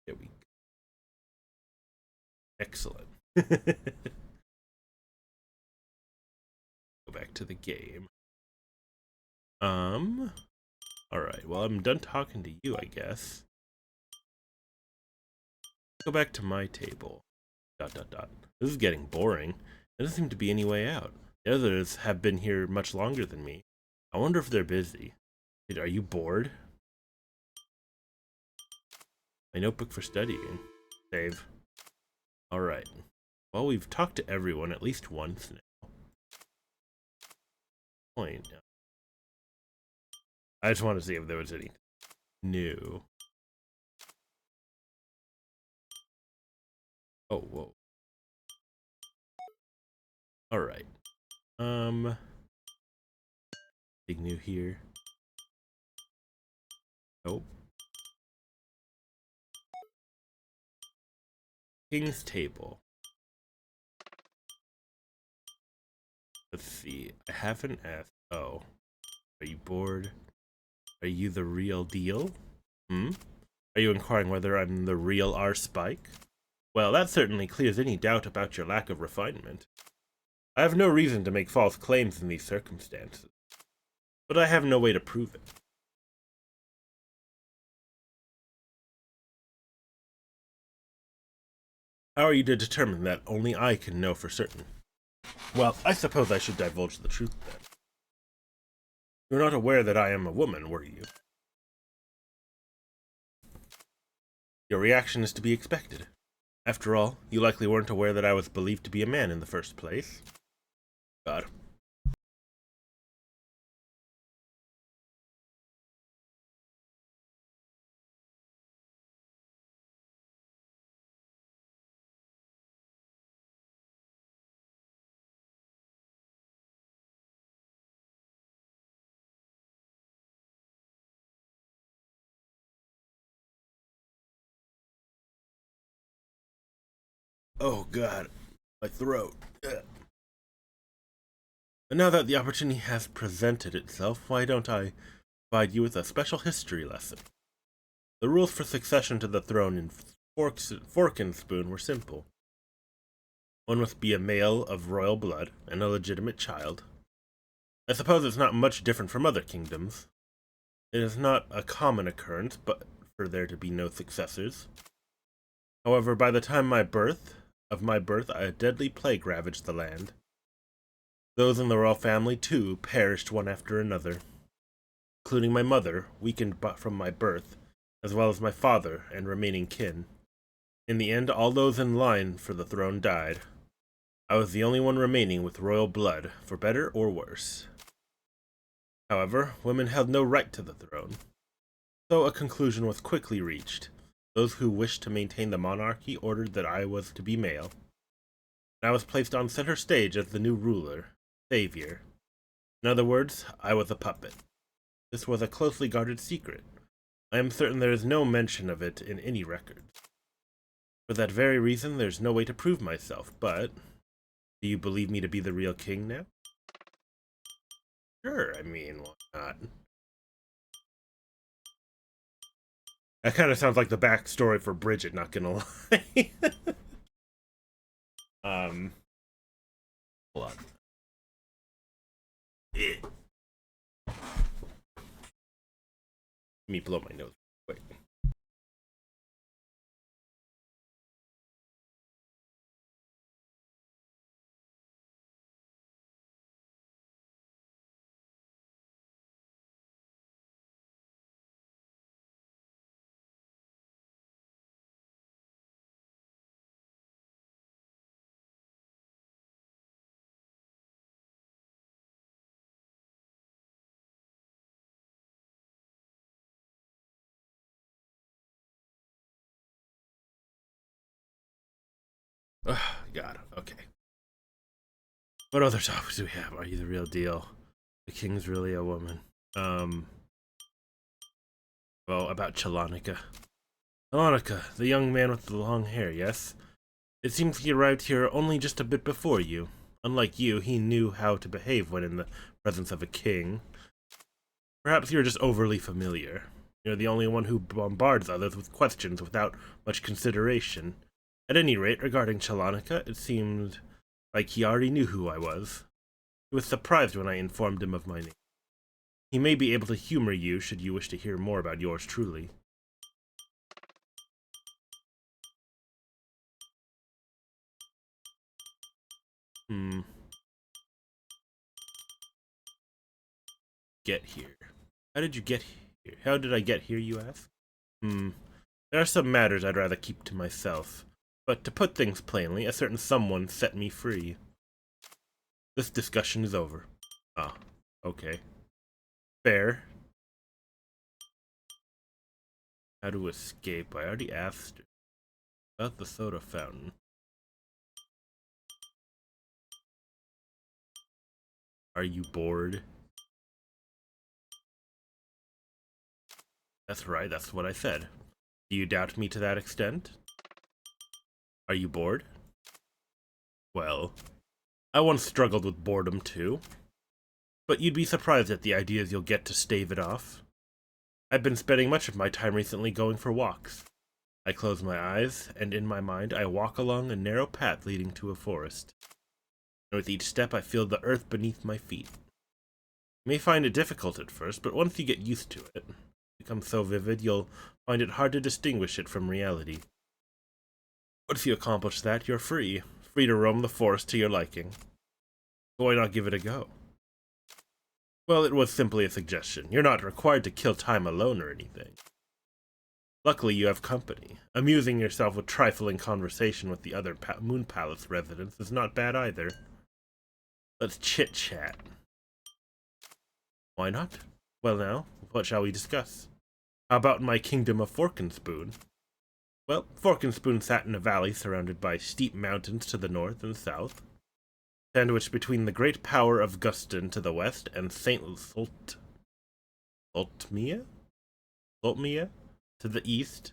There we go. Excellent. Go back to the game. Alright, well, I'm done talking to you, I guess. Go back to my table. ... This is getting boring. There doesn't seem to be any way out. The others have been here much longer than me. I wonder if they're busy. Are you bored? My notebook for studying. Save. Alright. Well, we've talked to everyone at least once now. Point. I just wanted to see if there was any new. Oh, whoa. Alright. Anything new here? Nope. King's Table. Let's see. I haven't asked. Oh. Are you bored? Are you the real deal? Hmm? Are you inquiring whether I'm the real R. Spike? Well, that certainly clears any doubt about your lack of refinement. I have no reason to make false claims in these circumstances, but I have no way to prove it. How are you to determine that only I can know for certain? Well, I suppose I should divulge the truth then. You're not aware that I am a woman, were you? Your reaction is to be expected. After all, you likely weren't aware that I was believed to be a man in the first place. God. Oh God, my throat. Ugh. And now that the opportunity has presented itself, why don't I provide you with a special history lesson? The rules for succession to the throne in Fork and Spoon were simple. One must be a male of royal blood and a legitimate child. I suppose it's not much different from other kingdoms. It is not a common occurrence, but for there to be no successors. However, by the time of my birth, a deadly plague ravaged the land. Those in the royal family, too, perished one after another, including my mother, weakened from my birth, as well as my father and remaining kin. In the end, all those in line for the throne died. I was the only one remaining with royal blood, for better or worse. However, women held no right to the throne, so a conclusion was quickly reached. Those who wished to maintain the monarchy ordered that I was to be male, and I was placed on center stage as the new ruler, savior. In other words, I was a puppet. This was a closely guarded secret. I am certain there is no mention of it in any records. For that very reason, there's no way to prove myself, but do you believe me to be the real king now? Sure, I mean, why not? That kind of sounds like the backstory for Bridget, not gonna lie. um, hold on. Let me blow my nose quick. Oh, God, okay. What other topics do we have? Are you the real deal? The king's really a woman. Well, about Chalonica. Chalonica, the young man with the long hair, yes? It seems he arrived here only just a bit before you. Unlike you, he knew how to behave when in the presence of a king. Perhaps you're just overly familiar. You're the only one who bombards others with questions without much consideration. At any rate, regarding Chalonica, it seemed like he already knew who I was. He was surprised when I informed him of my name. He may be able to humor you should you wish to hear more about yours truly. Get here. How did you get here? How did I get here, you ask? There are some matters I'd rather keep to myself. But to put things plainly, a certain someone set me free. This discussion is over. Ah, okay. Fair. How to escape? I already asked her. About the soda fountain. Are you bored? That's right, that's what I said. Do you doubt me to that extent? Are you bored? Well, I once struggled with boredom too, but you'd be surprised at the ideas you'll get to stave it off. I've been spending much of my time recently going for walks. I close my eyes, and in my mind I walk along a narrow path leading to a forest. And with each step I feel the earth beneath my feet. You may find it difficult at first, but once you get used to it, it becomes so vivid you'll find it hard to distinguish it from reality. Once you accomplish that, you're free to roam the forest to your liking. Why not give it a go? Well, it was simply a suggestion. You're not required to kill time alone or anything. Luckily, you have company. Amusing yourself with trifling conversation with the other Moon Palace residents is not bad either. Let's chit-chat. Why not? Well now, what shall we discuss? How about my kingdom of Forkenspoon? Well, Forkenspoon sat in a valley surrounded by steep mountains to the north and south, sandwiched between the great power of Guston to the west and Saint Soltmia to the east.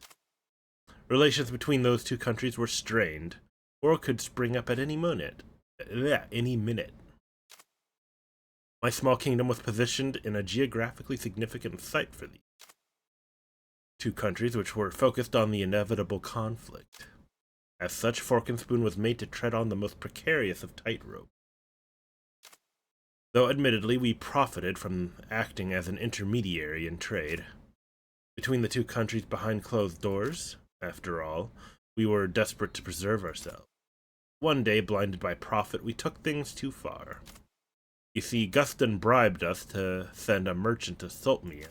Relations between those two countries were strained, or could spring up at any minute. My small kingdom was positioned in a geographically significant site for these two countries, which were focused on the inevitable conflict. As such, Forkenspoon was made to tread on the most precarious of tightrope. Though admittedly we profited from acting as an intermediary in trade between the two countries behind closed doors, after all, we were desperate to preserve ourselves. One day, blinded by profit, we took things too far. You see, Guston bribed us to send a merchant to Soltmia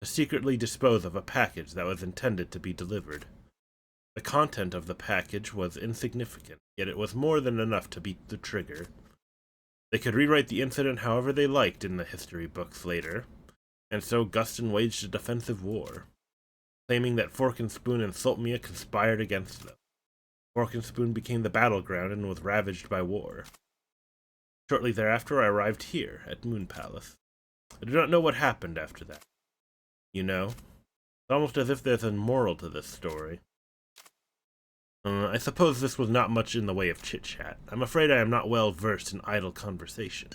to secretly dispose of a package that was intended to be delivered. The content of the package was insignificant, yet it was more than enough to beat the trigger. They could rewrite the incident however they liked in the history books later, and so Guston waged a defensive war, claiming that Forkenspoon and Soltmia conspired against them. Forkenspoon became the battleground and was ravaged by war. Shortly thereafter I arrived here, at Moon Palace. I do not know what happened after that. You know, it's almost as if there's a moral to this story. I suppose this was not much in the way of chit-chat. I'm afraid I am not well versed in idle conversation.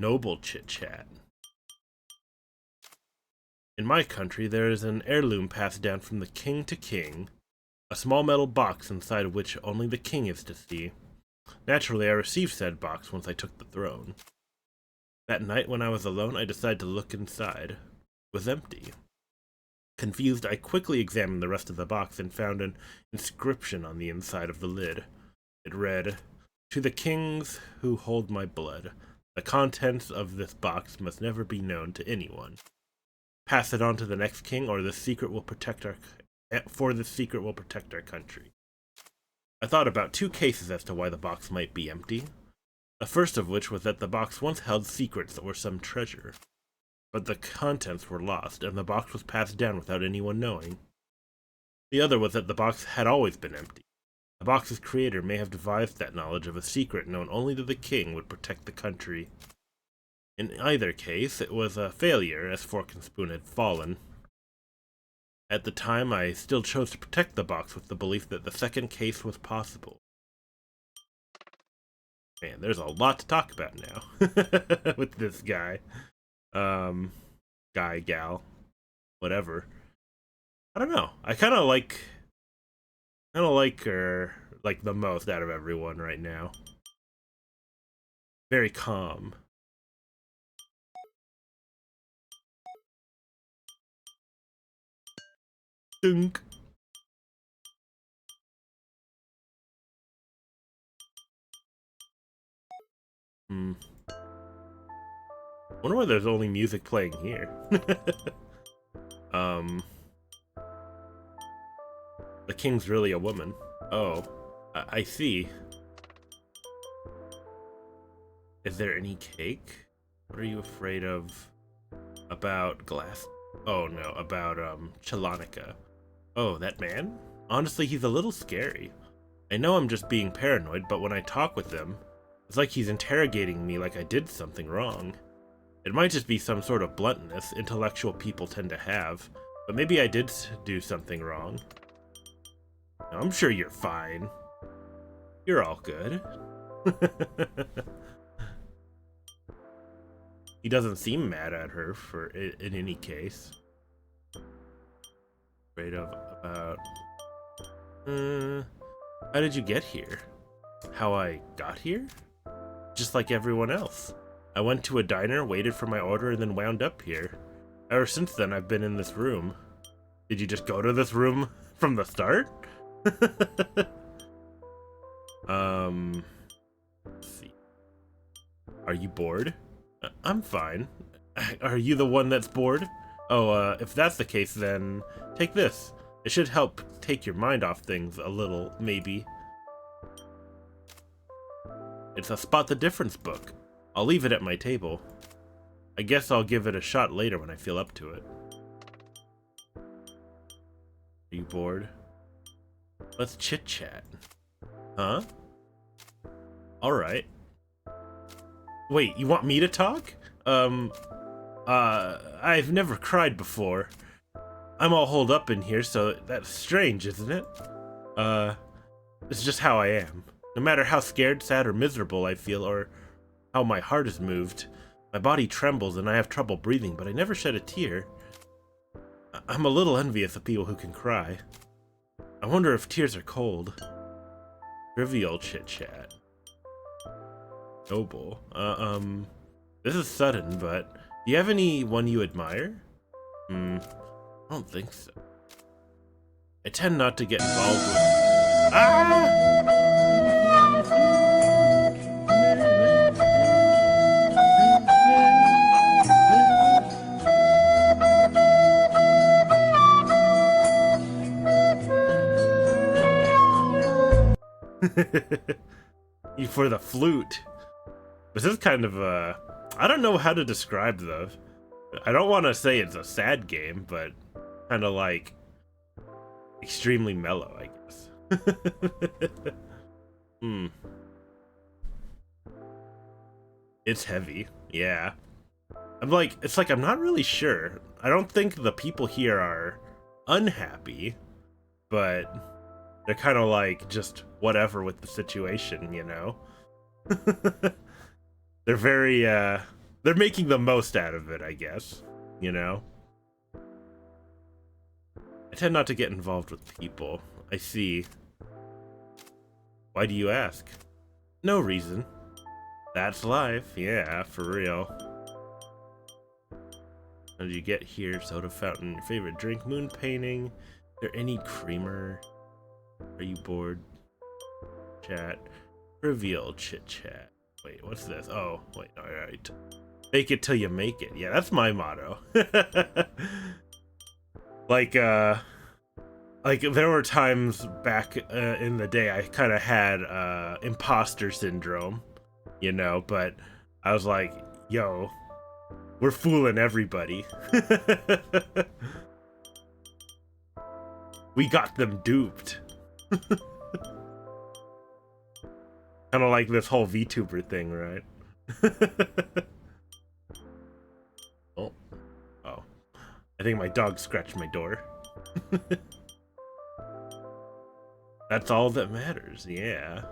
Noble chit-chat. In my country, there is an heirloom passed down from the king to king, a small metal box inside of which only the king is to see. Naturally, I received said box once I took the throne. That night, when I was alone, I decided to look inside. It was empty. Confused, I quickly examined the rest of the box and found an inscription on the inside of the lid. It read, "To the kings who hold my blood, the contents of this box must never be known to anyone. Pass it on to the next king, or this secret will protect our country." I thought about two cases as to why the box might be empty. The first of which was that the box once held secrets that were some treasure. But the contents were lost, and the box was passed down without anyone knowing. The other was that the box had always been empty. The box's creator may have devised that knowledge of a secret known only to the king would protect the country. In either case, it was a failure, as Forkenspoon had fallen. At the time, I still chose to protect the box with the belief that the second case was possible. Man, there's a lot to talk about now with this guy. Guy, gal, whatever. I don't know. I kind of like her like the most out of everyone right now. Very calm. Dunk. Wonder why there's only music playing here. The king's really a woman. Oh, I see. Is there any cake? What are you afraid of? About glass? Oh no, about Chalonica. Oh, that man? Honestly, he's a little scary. I know I'm just being paranoid, but when I talk with him, it's like he's interrogating me like I did something wrong. It might just be some sort of bluntness intellectual people tend to have, but maybe I did do something wrong. I'm sure you're fine. You're all good. He doesn't seem mad at her in any case. Afraid of about... how did you get here? How I got here? Just like everyone else. I went to a diner, waited for my order, and then wound up here. Ever since then, I've been in this room. Did you just go to this room from the start? Let's see. Are you bored? I'm fine. Are you the one that's bored? Oh, if that's the case, then take this. It should help take your mind off things a little, maybe. It's a Spot the Difference book. I'll leave it at my table. I guess I'll give it a shot later when I feel up to it. Are you bored? Let's chit-chat. Huh? Alright. Wait, you want me to talk? I've never cried before. I'm all holed up in here, so that's strange, isn't it? It's just how I am. No matter how scared, sad, or miserable I feel, or how my heart is moved, my body trembles and I have trouble breathing, but I never shed a tear. I'm a little envious of people who can cry. I wonder if tears are cold. Trivial chit-chat. Noble. This is sudden, but do you have anyone you admire? I don't think so. I tend not to get involved with... For the flute. This is kind of a... I don't know how to describe the... I don't want to say it's a sad game, but kind of like extremely mellow, I guess. It's heavy, yeah. It's like I'm not really sure. I don't think the people here are unhappy, but they're kind of like just whatever with the situation, you know? They're very, they're making the most out of it, I guess, you know? I tend not to get involved with people. I see. Why do you ask? No reason. That's life, yeah, for real. How did you get here? Soda fountain, your favorite drink, moon painting. Is there any creamer? Are you bored? Chat. Trivial chit chat. Wait, what's this? Oh, wait, alright. Fake it till you make it. Yeah, that's my motto. Like there were times back in the day I kind of had imposter syndrome, you know, but I was like, yo, we're fooling everybody. We got them duped. Kind of like this whole VTuber thing, right? Oh. I think my dog scratched my door. That's all that matters, yeah.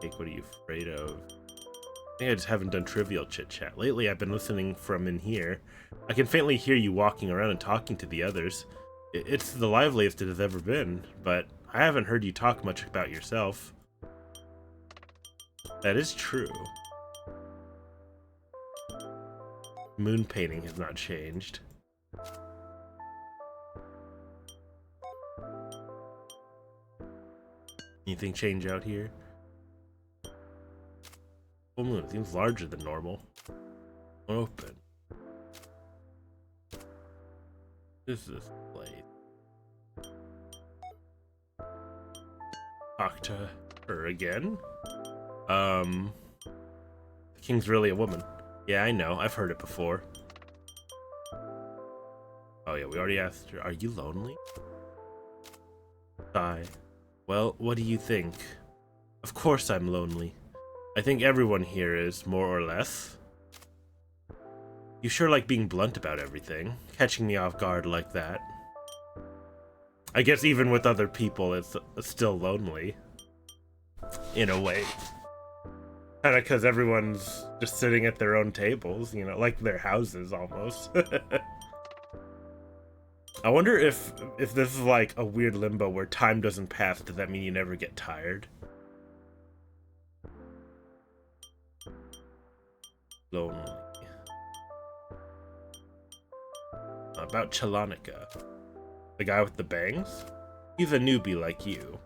Jake, what are you afraid of? I think I just haven't done trivial chit-chat. Lately, I've been listening from in here. I can faintly hear you walking around and talking to the others. It's the liveliest it has ever been, but I haven't heard you talk much about yourself. That is true. Moon painting has not changed. Anything change out here? Full moon seems larger than normal. Open. What is this place? Talk to her again? The king's really a woman. Yeah, I know. I've heard it before. Oh yeah, we already asked her. Are you lonely? Sigh. Well, what do you think? Of course I'm lonely. I think everyone here is, more or less. You sure like being blunt about everything, catching me off guard like that. I guess even with other people, it's still lonely. In a way. Kinda because everyone's just sitting at their own tables, you know, like their houses almost. I wonder if this is like a weird limbo where time doesn't pass. Does that mean you never get tired? Lonely. About Chalanika. The guy with the bangs? He's a newbie like you.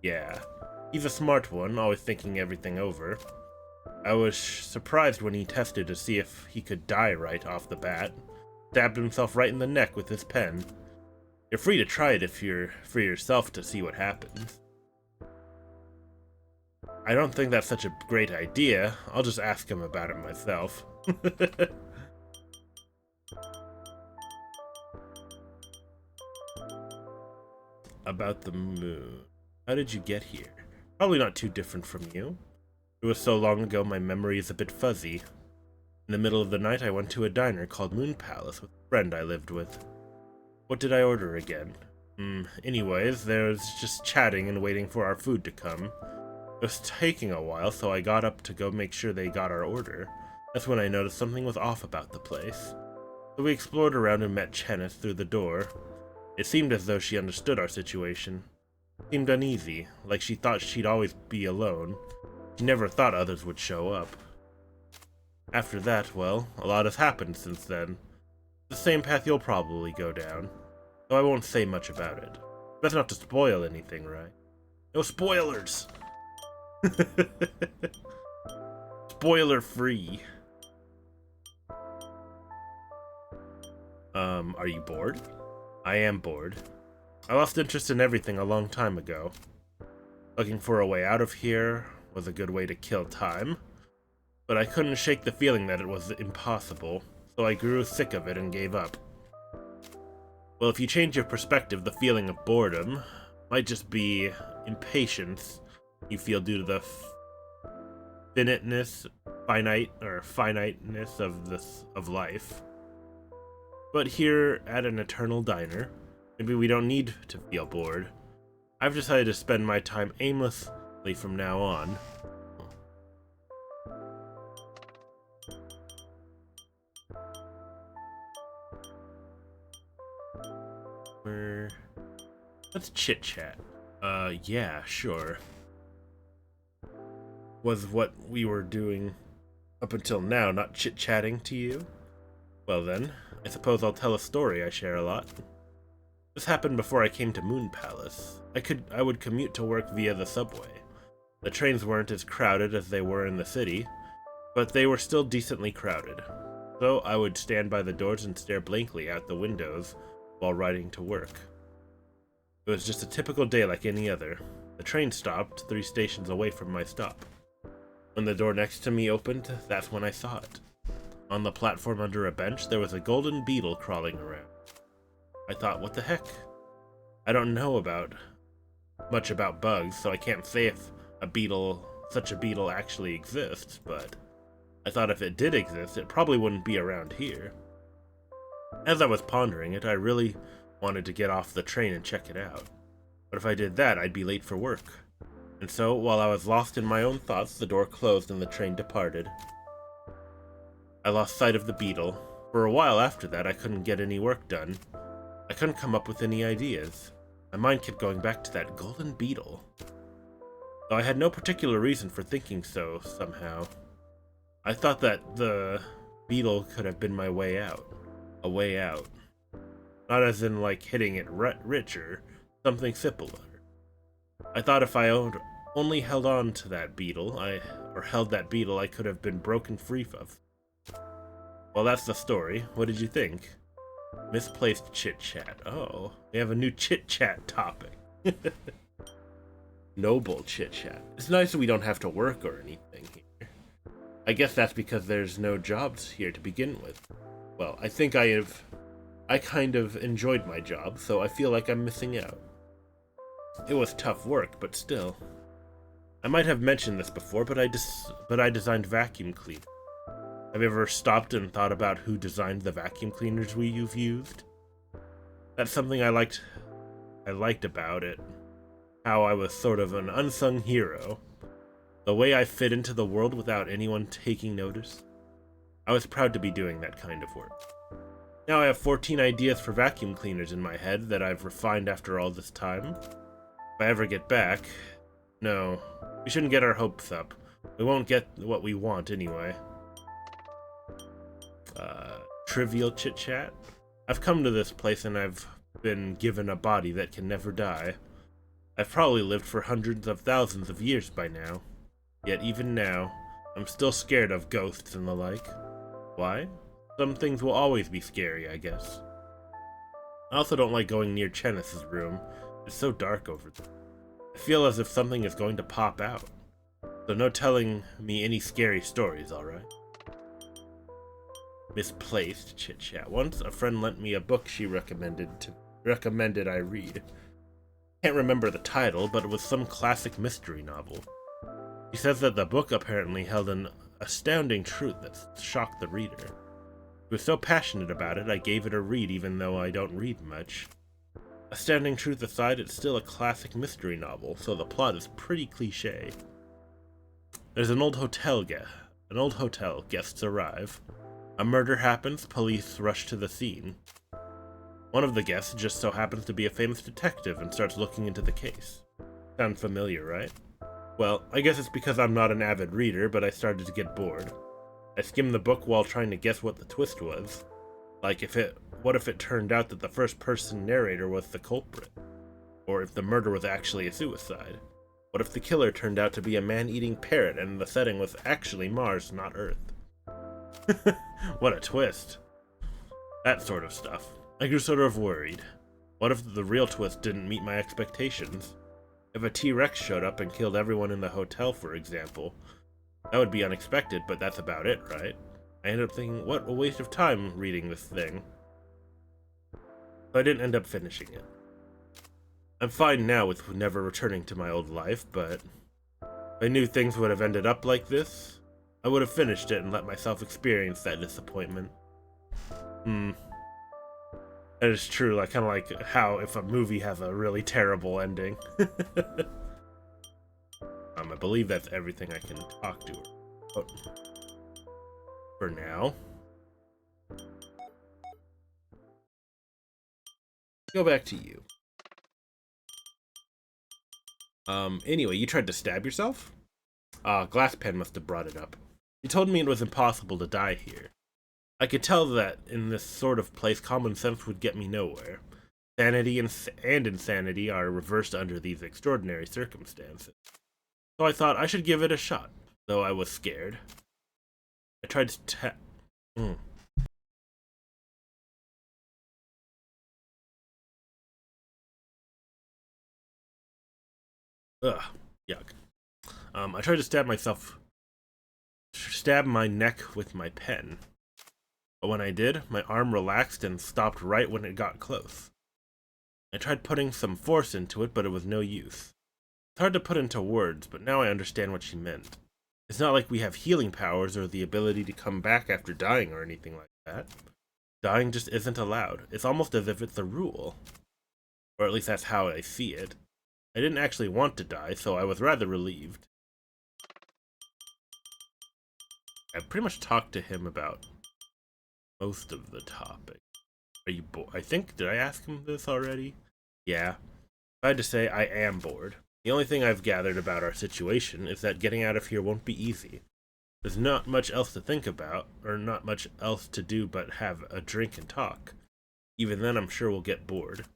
Yeah. He's a smart one, always thinking everything over. I was surprised when he tested to see if he could die right off the bat. Stabbed himself right in the neck with his pen. You're free to try it if you're for yourself to see what happens. I don't think that's such a great idea. I'll just ask him about it myself. About the moon. How did you get here? Probably not too different from you. It was so long ago my memory is a bit fuzzy. In the middle of the night I went to a diner called Moon Palace with a friend I lived with. What did I order again? Anyways, there was just chatting and waiting for our food to come. It was taking a while, so I got up to go make sure they got our order. That's when I noticed something was off about the place. So we explored around and met Cheneth through the door. It seemed as though she understood our situation. Seemed uneasy, like she thought she'd always be alone. She never thought others would show up. After that, well, a lot has happened since then. The same path you'll probably go down, so I won't say much about it. Best not to spoil anything, right? No spoilers! Spoiler free. Are you bored? I am bored. I lost interest in everything a long time ago. Looking for a way out of here was a good way to kill time, but I couldn't shake the feeling that it was impossible, so I grew sick of it and gave up. Well, if you change your perspective, the feeling of boredom might just be impatience you feel due to the finiteness of life. But here at an eternal diner, maybe we don't need to feel bored. I've decided to spend my time aimlessly from now on. Let's chit-chat. Yeah, sure. Was what we were doing up until now not chit-chatting to you? Well then, I suppose I'll tell a story I share a lot. This happened before I came to Moon Palace. I would commute to work via the subway. The trains weren't as crowded as they were in the city, but they were still decently crowded. So I would stand by the doors and stare blankly out the windows while riding to work. It was just a typical day like any other. The train stopped 3 stations away from my stop. When the door next to me opened, that's when I saw it. On the platform under a bench, there was a golden beetle crawling around. I thought, what the heck? I don't know much about bugs, so I can't say if such a beetle actually exists, but I thought if it did exist, it probably wouldn't be around here. As I was pondering it, I really wanted to get off the train and check it out. But if I did that, I'd be late for work. And so, while I was lost in my own thoughts, the door closed and the train departed. I lost sight of the beetle. For a while after that, I couldn't get any work done. I couldn't come up with any ideas. My mind kept going back to that golden beetle. Though I had no particular reason for thinking so, somehow. I thought that the beetle could have been my way out. A way out. Not as in, like, hitting it richer, something simpler. I thought if I only held on to that beetle, held that beetle, I could have been broken free of. Well, that's the story. What did you think? Misplaced chit-chat. Oh, we have a new chit-chat topic. Noble chit-chat. It's nice that we don't have to work or anything here. I guess that's because there's no jobs here to begin with. Well, I think I kind of enjoyed my job, so I feel like I'm missing out. It was tough work, but still. I might have mentioned this before, but I designed vacuum cleaners. Have you ever stopped and thought about who designed the vacuum cleaners you've used? That's something I liked I liked about it. How I was sort of an unsung hero. The way I fit into the world without anyone taking notice. I was proud to be doing that kind of work. Now I have 14 ideas for vacuum cleaners in my head that I've refined after all this time. If I ever get back... No, we shouldn't get our hopes up. We won't get what we want anyway. Trivial chit-chat? I've come to this place and I've been given a body that can never die. I've probably lived for hundreds of thousands of years by now. Yet even now, I'm still scared of ghosts and the like. Why? Some things will always be scary, I guess. I also don't like going near Chenis's room. It's so dark over there. I feel as if something is going to pop out. So no telling me any scary stories, alright? Misplaced chit-chat. Once, a friend lent me a book she recommended I read. Can't remember the title, but it was some classic mystery novel. She says that the book apparently held an astounding truth that shocked the reader. She was so passionate about it, I gave it a read even though I don't read much. Astounding truth aside, it's still a classic mystery novel, so the plot is pretty cliché. There's an old hotel, guests arrive. A murder happens, police rush to the scene. One of the guests just so happens to be a famous detective and starts looking into the case. Sound familiar, right? Well, I guess it's because I'm not an avid reader, but I started to get bored. I skimmed the book while trying to guess what the twist was. Like, what if it turned out that the first-person narrator was the culprit? Or if the murder was actually a suicide? What if the killer turned out to be a man-eating parrot and the setting was actually Mars, not Earth? What a twist. That sort of stuff. I grew sort of worried. What if the real twist didn't meet my expectations? If a T-Rex showed up and killed everyone in the hotel, for example. That would be unexpected, but that's about it, right? I ended up thinking, what a waste of time reading this thing. But I didn't end up finishing it. I'm fine now with never returning to my old life, but if I knew things would have ended up like this, I would have finished it and let myself experience that disappointment. That is true, like kind of like how if a movie has a really terrible ending. I believe that's everything I can talk to her about for now. Go back to you. Anyway, you tried to stab yourself? Glasspan must have brought it up. He told me it was impossible to die here. I could tell that in this sort of place, common sense would get me nowhere. Sanity and insanity are reversed under these extraordinary circumstances. So I thought I should give it a shot, though I was scared. I tried to Ugh, yuck. I tried to stab my neck with my pen. But when I did, my arm relaxed and stopped right when it got close. I tried putting some force into it, but it was no use. It's hard to put into words, but now I understand what she meant. It's not like we have healing powers or the ability to come back after dying or anything like that. Dying just isn't allowed. It's almost as if it's a rule. Or at least that's how I see it. I didn't actually want to die, so I was rather relieved. I pretty much talked to him about most of the topic. Are you bored? I think, did I ask him this already? Yeah. If I had to say, I am bored. The only thing I've gathered about our situation is that getting out of here won't be easy. There's not much else to think about, or not much else to do but have a drink and talk. Even then, I'm sure we'll get bored.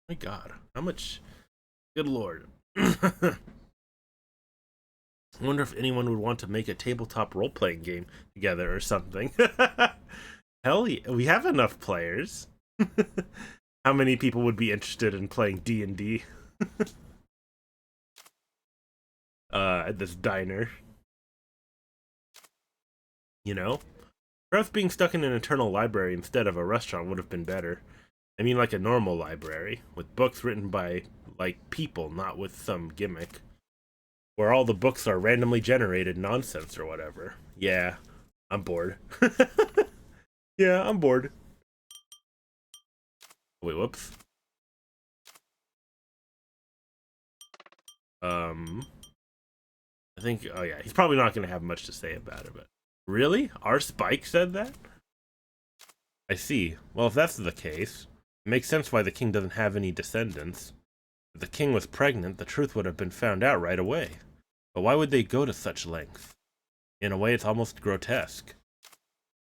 My god, how much... Good lord. I wonder if anyone would want to make a tabletop role-playing game together or something. Hell yeah, we have enough players. How many people would be interested in playing D&D? At this diner. You know? Perhaps being stuck in an eternal library instead of a restaurant would have been better. I mean like a normal library, with books written by, like, people, not with some gimmick. where all the books are randomly generated nonsense or whatever. Yeah, I'm bored. Yeah, I'm bored. Wait, whoops. I think, oh yeah, he's probably not going to have much to say about it, but really? Our Spike said that? I see. Well, if that's the case, it makes sense why the king doesn't have any descendants. If the king was pregnant, the truth would have been found out right away. But why would they go to such lengths? In a way, it's almost grotesque.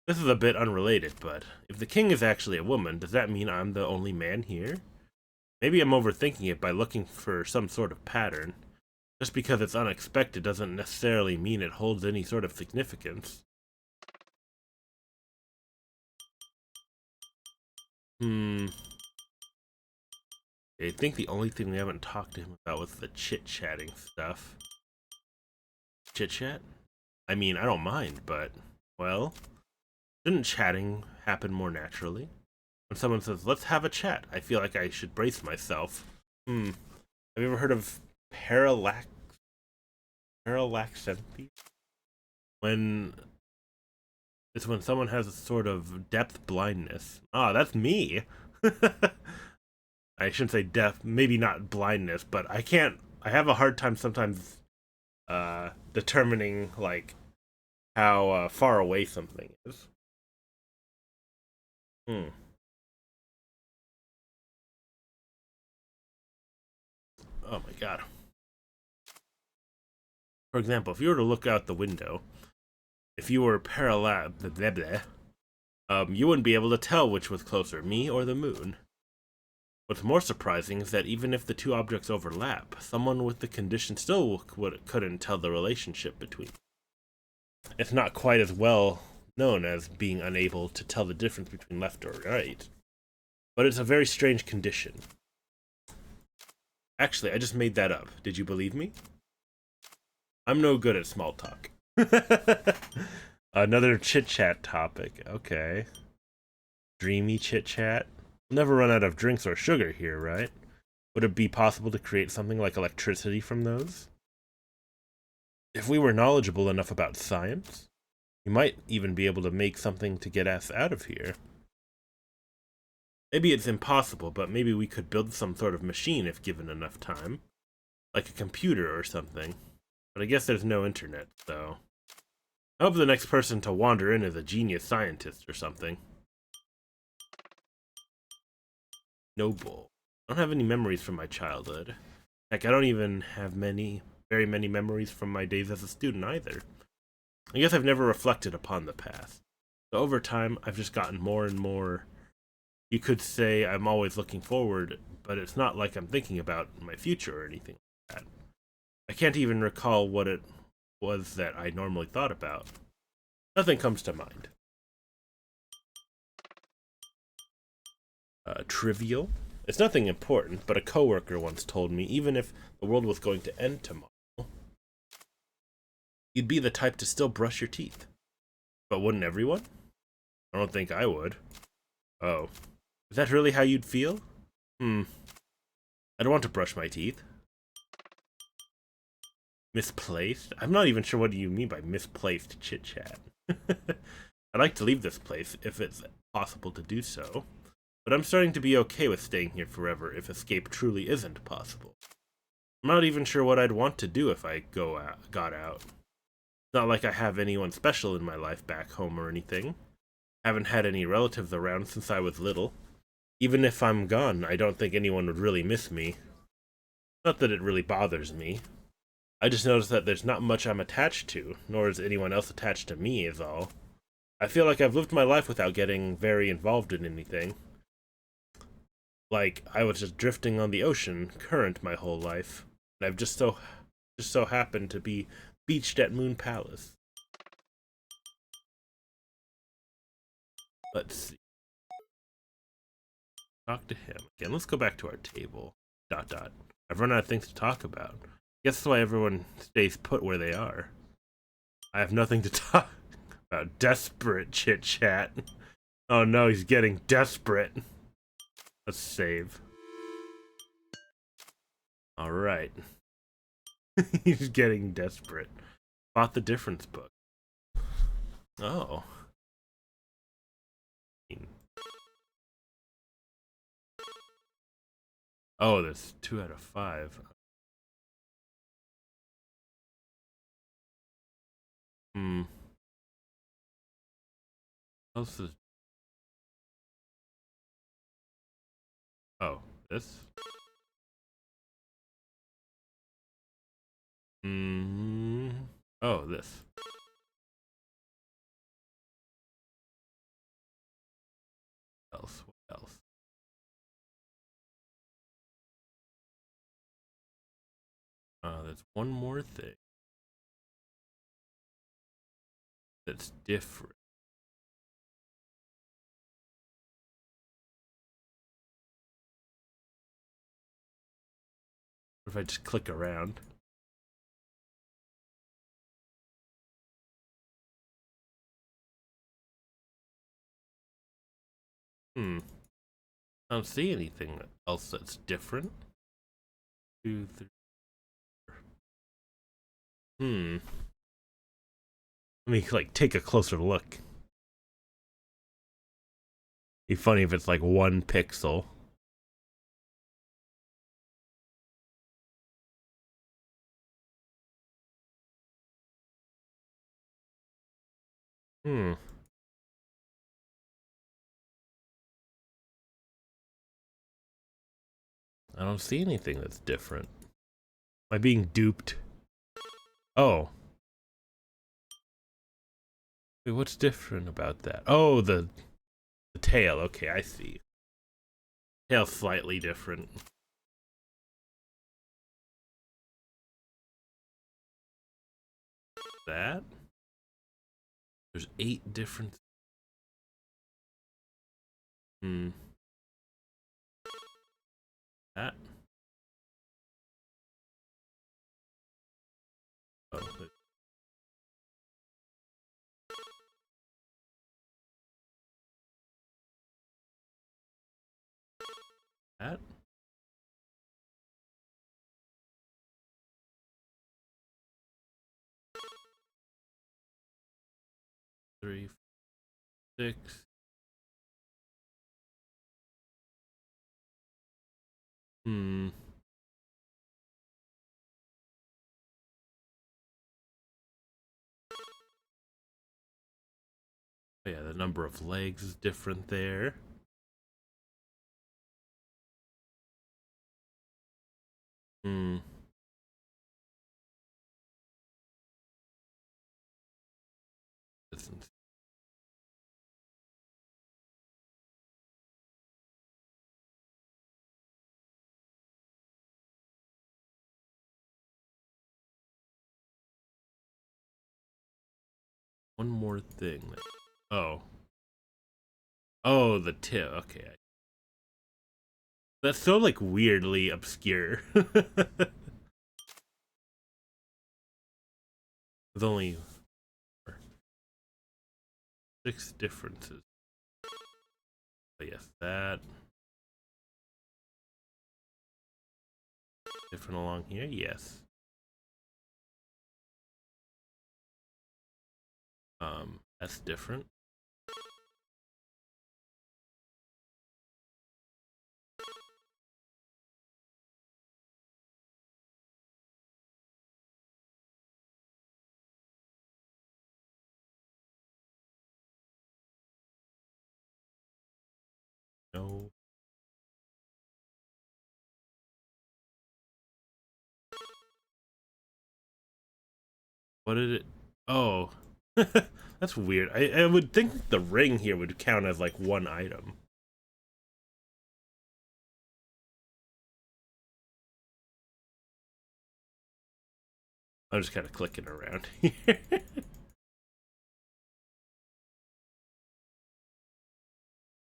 This is a bit unrelated, but if the king is actually a woman, does that mean I'm the only man here? Maybe I'm overthinking it by looking for some sort of pattern. Just because it's unexpected doesn't necessarily mean it holds any sort of significance. I think the only thing we haven't talked to him about was the chit-chatting stuff. Chit-chat? I mean, I don't mind, but, well, shouldn't chatting happen more naturally? When someone says, let's have a chat, I feel like I should brace myself. Have you ever heard of parallaxenthi? When it's when someone has a sort of depth blindness. Ah, that's me. I shouldn't say deaf, maybe not blindness, but I have a hard time sometimes determining like how far away something is. Oh my god. For example, if you were to look out the window, if you were you wouldn't be able to tell which was closer, me or the moon. What's more surprising is that even if the two objects overlap, someone with the condition still couldn't tell the relationship between them. It's not quite as well known as being unable to tell the difference between left or right, but it's a very strange condition. Actually, I just made that up. Did you believe me? I'm no good at small talk. Another chit-chat topic. Okay. Dreamy chit-chat. We'll never run out of drinks or sugar here, right? Would it be possible to create something like electricity from those? If we were knowledgeable enough about science, we might even be able to make something to get us out of here. Maybe it's impossible, but maybe we could build some sort of machine if given enough time. Like a computer or something. But I guess there's no internet, so... I hope the next person to wander in is a genius scientist or something. Noble. I don't have any memories from my childhood. Heck, I don't even have very many memories from my days as a student either. I guess I've never reflected upon the past. So over time, I've just gotten more and more... You could say I'm always looking forward, but it's not like I'm thinking about my future or anything like that. I can't even recall what it was that I normally thought about. Nothing comes to mind. Trivial? It's nothing important, but a coworker once told me even if the world was going to end tomorrow, you'd be the type to still brush your teeth. But wouldn't everyone? I don't think I would. Oh. Is that really how you'd feel? I don't want to brush my teeth. Misplaced? I'm not even sure what you mean by misplaced chit-chat. I'd like to leave this place if it's possible to do so, but I'm starting to be okay with staying here forever if escape truly isn't possible. I'm not even sure what I'd want to do if I got out. It's not like I have anyone special in my life back home or anything. Haven't had any relatives around since I was little. Even if I'm gone, I don't think anyone would really miss me. Not that it really bothers me. I just noticed that there's not much I'm attached to, nor is anyone else attached to me, is all. I feel like I've lived my life without getting very involved in anything. Like, I was just drifting on the ocean current my whole life, and I've just so happened to be beached at Moon Palace. Let's see. Talk to him. Again, let's go back to our table. ... I've run out of things to talk about. Guess that's why everyone stays put where they are. I have nothing to talk about. Desperate chit-chat. Oh no, he's getting desperate. Let's save. Alright. He's getting desperate. Bought the difference book. Oh. Oh, there's 2 out of 5. Hmm. What else is... Oh, this? Hmm. Oh, this. What else? What else? There's one more thing that's different. What if I just click around? Hmm. I don't see anything else that's different. 2, 3. Hmm. Let me like take a closer look. Be funny if it's like 1 pixel. Hmm. I don't see anything that's different. Am I being duped? Oh. Wait, what's different about that? Oh, the tail. Okay, I see. Tail slightly different. That? There's 8 different. Hmm. That. Oh, that. 3, 6. Hmm. Oh, yeah, the number of legs is different there. Hmm. One more thing. Oh. Oh, the tip. Okay. That's so like weirdly obscure. With only 6 differences. But yes, that different along here. Yes. That's different. No. What did it? Oh. That's weird. I would think the ring here would count as like 1 item. I'm just kind of clicking around here.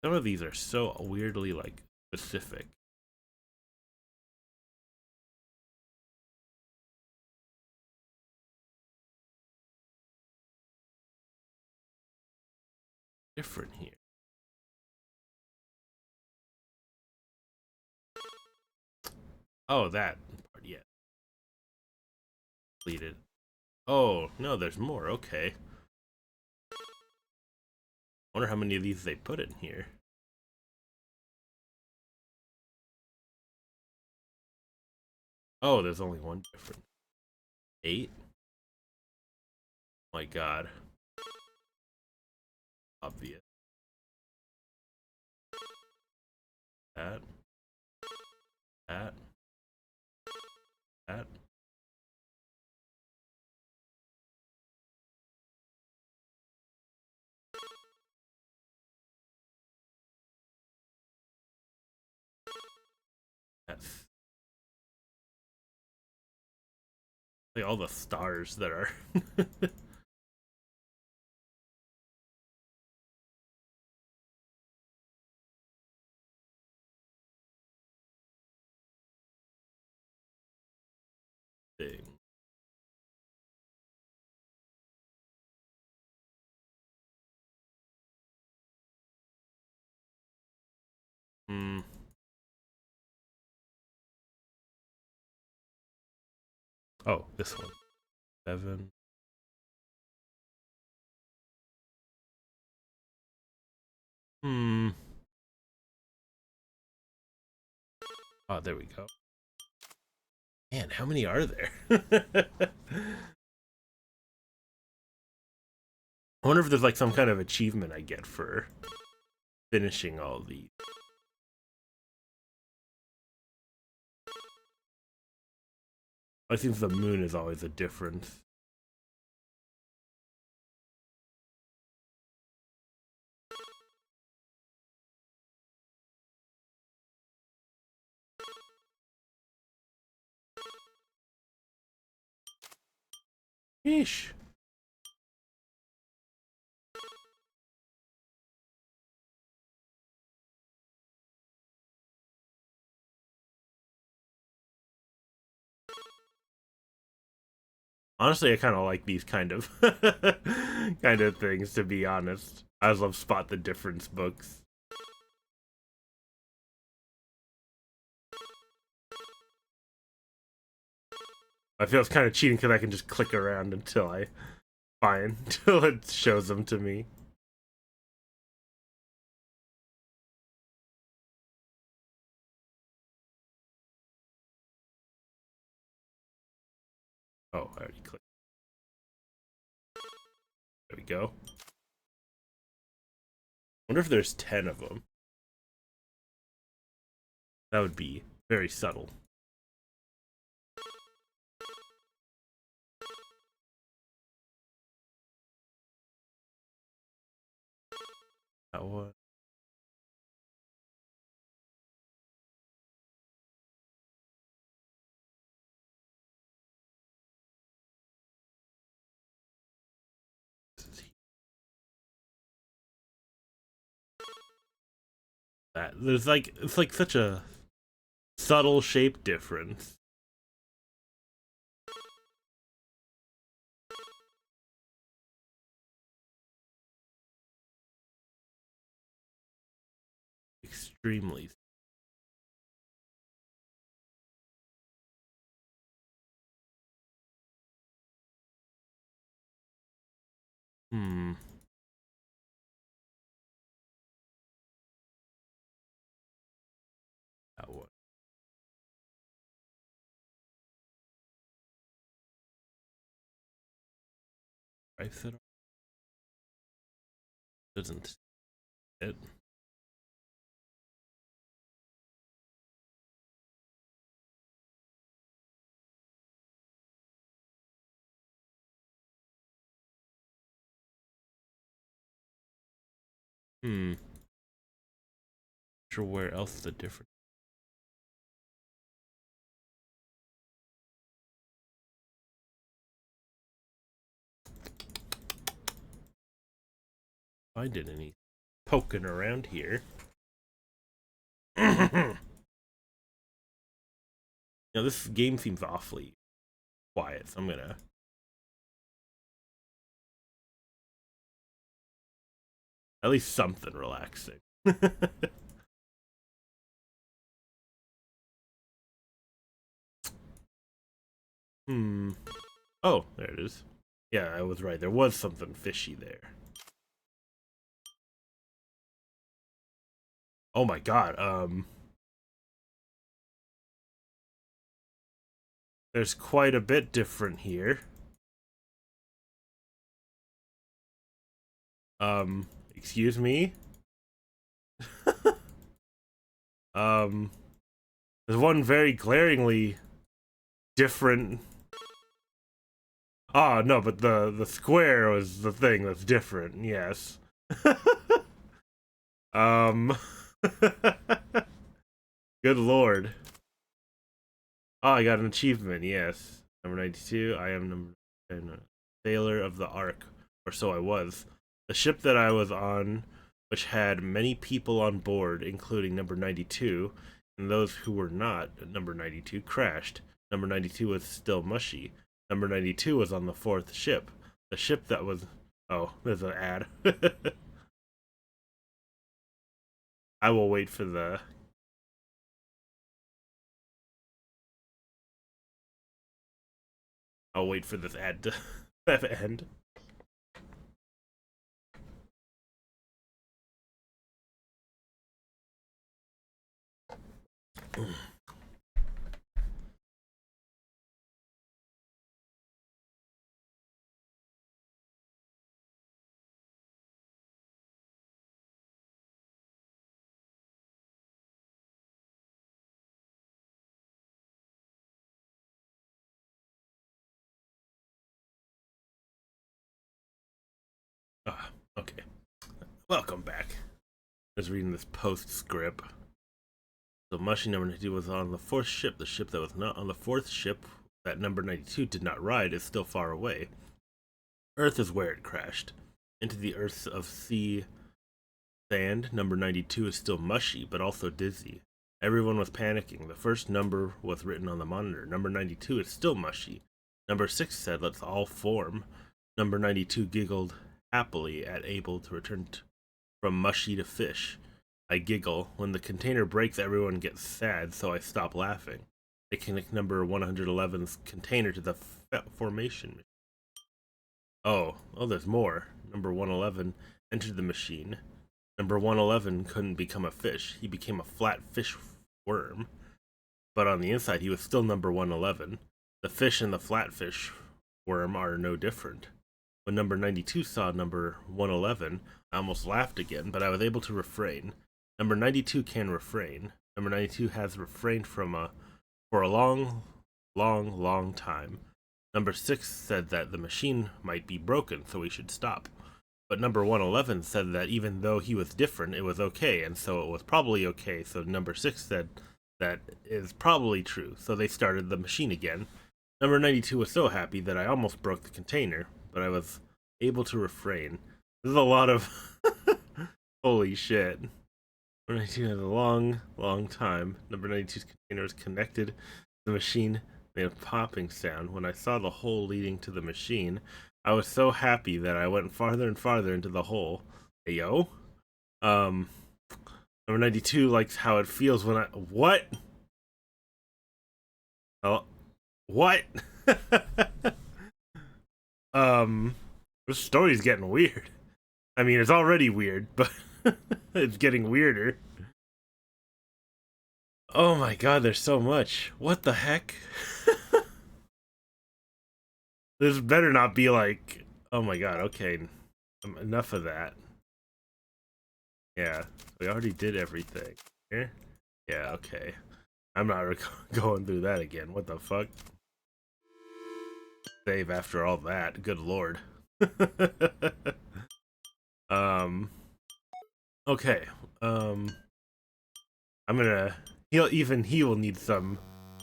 Some of these are so weirdly like specific. Different here. Oh, that part, yeah. Completed. Oh, no, there's more. Okay. Wonder how many of these they put in here. Oh, there's only one difference. 8? My god. Obvious. That. That. That. That's like all the stars that are. Thing. Hmm. Oh, this one. 7. Hmm. Oh, there we go. Man, how many are there? I wonder if there's like some kind of achievement I get for finishing all these. I think the moon is always a difference. Yeesh. Honestly, I kind of like these kind of kind of things. To be honest, I just love spot the difference books. I feel it's kind of cheating because I can just click around until I find until it shows them to me. Oh, I already clicked. There we go. Wonder if there's 10 of them. That would be very subtle. That one. That there's like it's like such a subtle shape difference. Extremely. Hmm. That one. I said doesn't it? Hmm. Sure where else the difference. Find it any poking around here. Now this game seems awfully quiet, so I'm gonna. At least something relaxing. Hmm. Oh, there it is. Yeah, I was right. There was something fishy there. Oh my god, there's quite a bit different here. Excuse me? Um, there's one very glaringly different. Oh no, but the square was the thing that's different. Yes. um. Good lord. Oh, I got an achievement. Yes, number 92. I am number sailor of the Ark, or so I was. The ship that I was on, which had many people on board, including number 92, and those who were not number 92, crashed. Number 92 was still mushy. Number 92 was on the fourth ship. The ship that was. Oh, there's an ad. I will wait for the. I'll wait for this ad to end. Ah, okay. Welcome back. I was reading this postscript. So Mushy number 92 was on the fourth ship. The ship that was not on the fourth ship that number 92 did not ride is still far away. Earth is where it crashed. Into the earth of sea sand, number 92 is still mushy, but also dizzy. Everyone was panicking. The first number was written on the monitor. Number 92 is still mushy. Number 6 said, let's all form. Number 92 giggled happily at able to return from mushy to fish. I giggle. When the container breaks, everyone gets sad, so I stop laughing. I connect number 111's container to the formation. Oh, there's more. Number 111 entered the machine. Number 111 couldn't become a fish. He became a flat fish worm. But on the inside, he was still number 111. The fish and the flatfish worm are no different. When number 92 saw number 111, I almost laughed again, but I was able to refrain. Number 92 can refrain. Number 92 has refrained for a long time. Number 6 said that the machine might be broken, so we should stop. But number 111 said that even though he was different, it was okay, and so it was probably okay, so number 6 said that is probably true, so they started the machine again. Number 92 was so happy that I almost broke the container, but I was able to refrain. This is a lot of holy shit. Number 92 had a long time. Number 92's container was connected to the machine, made a popping sound. When I saw the hole leading to the machine, I was so happy that I went farther and farther into the hole. Hey yo. Number 92 likes how it feels when I what? Oh, what? This story's getting weird. I mean, it's already weird, but it's getting weirder. Oh my god, there's so much. What the heck? This better not be like, oh my god, okay. Enough of that. Yeah, we already did everything. Here? Yeah, okay. I'm not going through that again. What the fuck? Save after all that. Good lord. Okay. I'm gonna. He will need some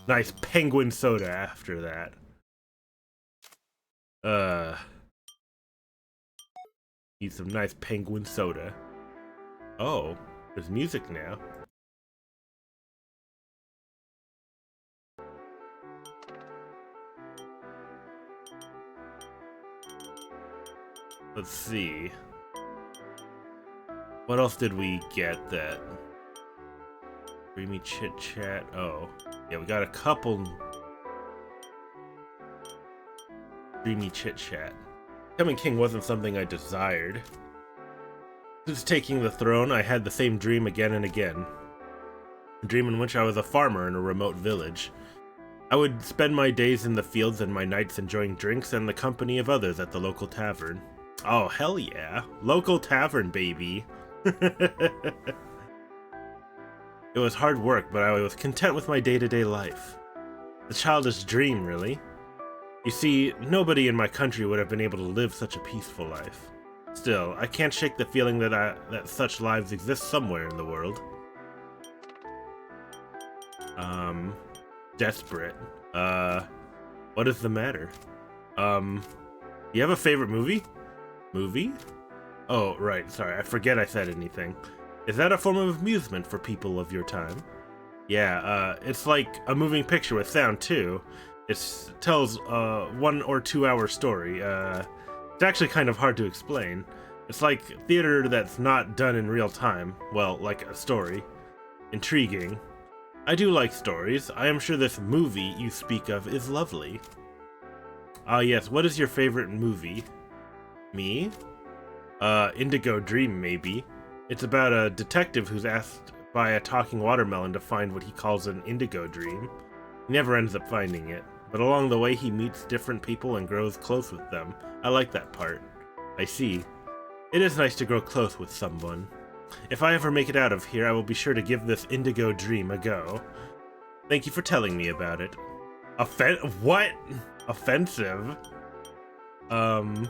nice penguin soda after that. Need some nice penguin soda. Oh, there's music now. Let's see. What else did we get that? Creamy chit chat. Oh, yeah, we got a couple. dreamy chit-chat. Becoming king wasn't something I desired. Since taking the throne, I had the same dream again and again. A dream in which I was a farmer in a remote village. I would spend my days in the fields and my nights enjoying drinks and the company of others at the local tavern. Oh, hell yeah. Local tavern, baby. It was hard work, but I was content with my day-to-day life. A childish dream, really. You see, nobody in my country would have been able to live such a peaceful life. Still, I can't shake the feeling that such lives exist somewhere in the world. Desperate. What is the matter? You have a favorite movie? Movie? Oh, right, sorry, I forget I said anything. Is that a form of amusement for people of your time? Yeah, it's like a moving picture with sound, too. It tells a 1 or 2 hour story. It's actually kind of hard to explain. It's like theater that's not done in real time. Well, like a story. Intriguing. I do like stories. I am sure this movie you speak of is lovely. Ah, yes, what is your favorite movie? Me? Indigo Dream, maybe. It's about a detective who's asked by a talking watermelon to find what he calls an indigo dream. He never ends up finding it, but along the way he meets different people and grows close with them. I like that part. I see. It is nice to grow close with someone. If I ever make it out of here, I will be sure to give this indigo dream a go. Thank you for telling me about it. What? Offensive? And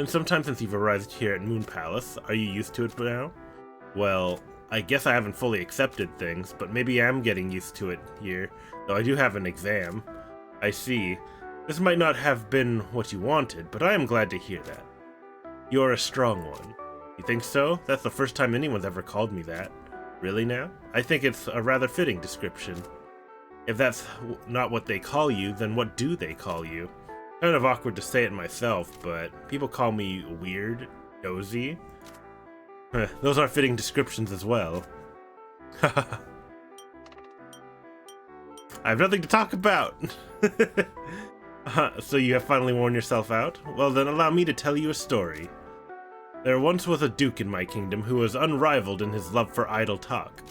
sometime since you've arrived here at Moon Palace, are you used to it now? Well, I guess I haven't fully accepted things, but maybe I am getting used to it here, though I do have an exam. I see. This might not have been what you wanted, but I am glad to hear that. You're a strong one. You think so? That's the first time anyone's ever called me that. Really now? I think it's a rather fitting description. If that's not what they call you, then what do they call you? Kind of awkward to say it myself, but people call me weird, nosy. Those are fitting descriptions as well. I have nothing to talk about. So you have finally worn yourself out? Well then allow me to tell you a story. There once was a duke in my kingdom who was unrivaled in his love for idle talk.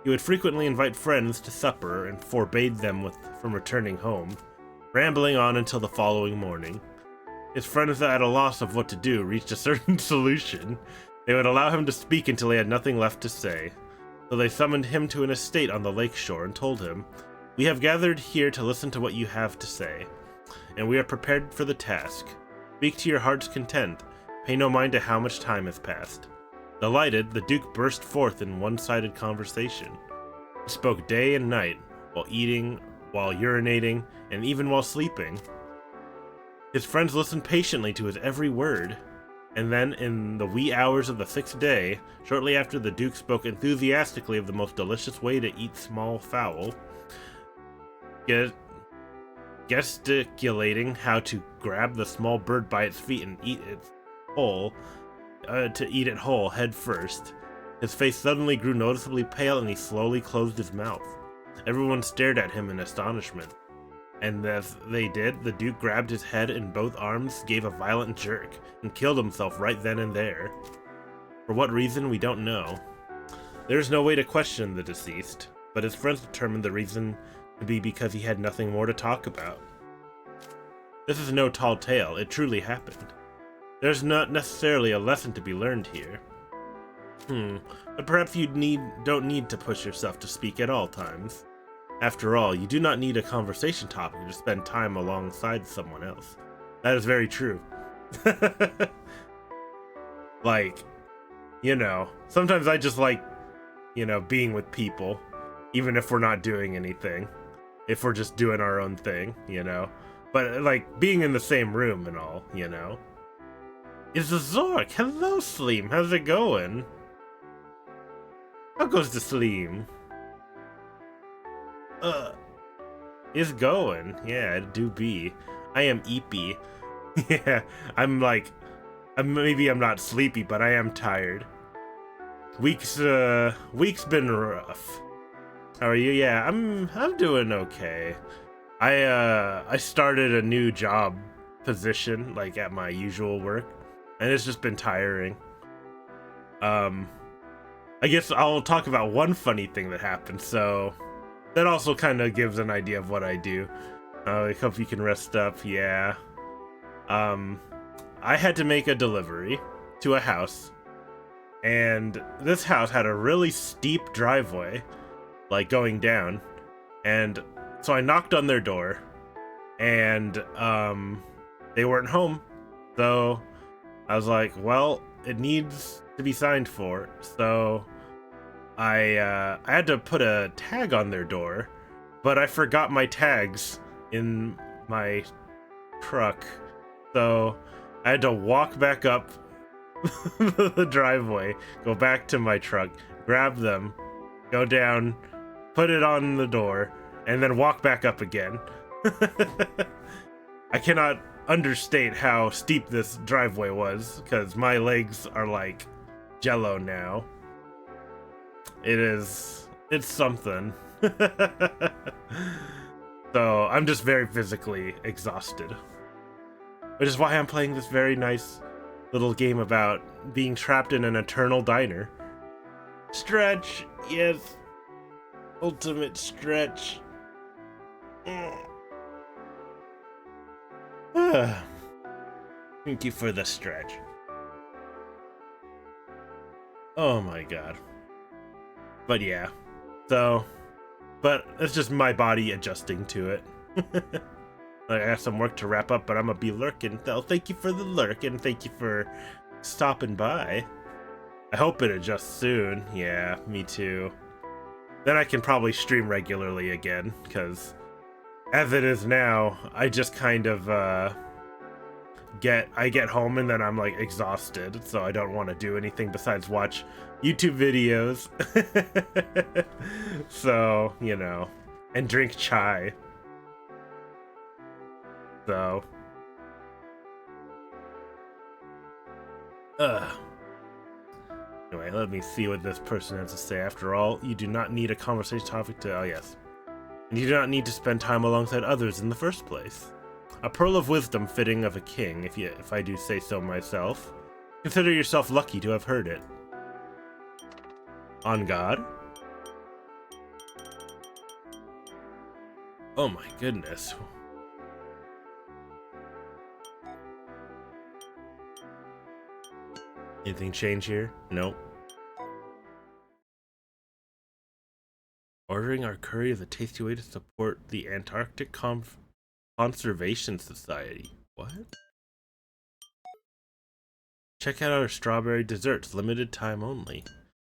He would frequently invite friends to supper and forbade them from returning home, rambling on until the following morning. His friends, at a loss of what to do, reached a certain solution. They would allow him to speak until he had nothing left to say. So they summoned him to an estate on the lake shore and told him, "We have gathered here to listen to what you have to say, and we are prepared for the task. Speak to your heart's content. Pay no mind to how much time has passed." Delighted, the Duke burst forth in one-sided conversation. He spoke day and night, while eating, while urinating, and even while sleeping. His friends listened patiently to his every word, and then, in the wee hours of the 6th day, shortly after the Duke spoke enthusiastically of the most delicious way to eat small fowl, gesticulating how to grab the small bird by its feet and eat it whole, head first. His face suddenly grew noticeably pale and he slowly closed his mouth. Everyone stared at him in astonishment. And as they did, the Duke grabbed his head in both arms, gave a violent jerk, and killed himself right then and there. For what reason, we don't know. There is no way to question the deceased, but his friends determined the reason to be because he had nothing more to talk about. This is no tall tale, it truly happened. There's not necessarily a lesson to be learned here. But perhaps you don't need to push yourself to speak at all times. After all, you do not need a conversation topic to spend time alongside someone else. That is very true. Like, sometimes I just like, being with people, even if we're not doing anything. If we're just doing our own thing, But, like, being in the same room and all, It's the Zork! Hello, Sleem! How's it going? How goes the Sleem? It's going. Yeah, it do be. I am eepy. Yeah, maybe I'm not sleepy, but I am tired. Week's been rough. How are you? Yeah, I'm doing okay. I started a new job position like at my usual work, and it's just been tiring. Um, I guess I'll talk about one funny thing that happened. So that also kind of gives an idea of what I do. I hope you can rest up. Yeah. Um, I had to make a delivery to a house, and this house had a really steep driveway, like going down, and so I knocked on their door, and they weren't home, so I was like, well, it needs to be signed for, so I had to put a tag on their door, but I forgot my tags in my truck, so I had to walk back up the driveway, go back to my truck, grab them, go down, put it on the door, and then walk back up again. I cannot understate how steep this driveway was, because my legs are like jello now. It's something. So I'm just very physically exhausted, which is why I'm playing this very nice little game about being trapped in an eternal diner. Stretch, yes. Ultimate stretch. Thank you for the stretch. Oh my god. But yeah, so, but it's just my body adjusting to it. I have some work to wrap up, but I'm gonna be lurking. So thank you for the lurk, and thank you for stopping by. I hope it adjusts soon. Yeah, me too. Then I can probably stream regularly again, because as it is now, I just kind of get home and then I'm like exhausted, so I don't want to do anything besides watch YouTube videos. So, you know, and drink chai. So, anyway, let me see what this person has to say. After all, you do not need a conversation topic to, oh yes. And you do not need to spend time alongside others in the first place. A pearl of wisdom fitting of a king, if I do say so myself. Consider yourself lucky to have heard it. On God? Oh my goodness. Anything change here? Nope. Ordering our curry is a tasty way to support the Antarctic Conservation Society. What? Check out our strawberry desserts, limited time only.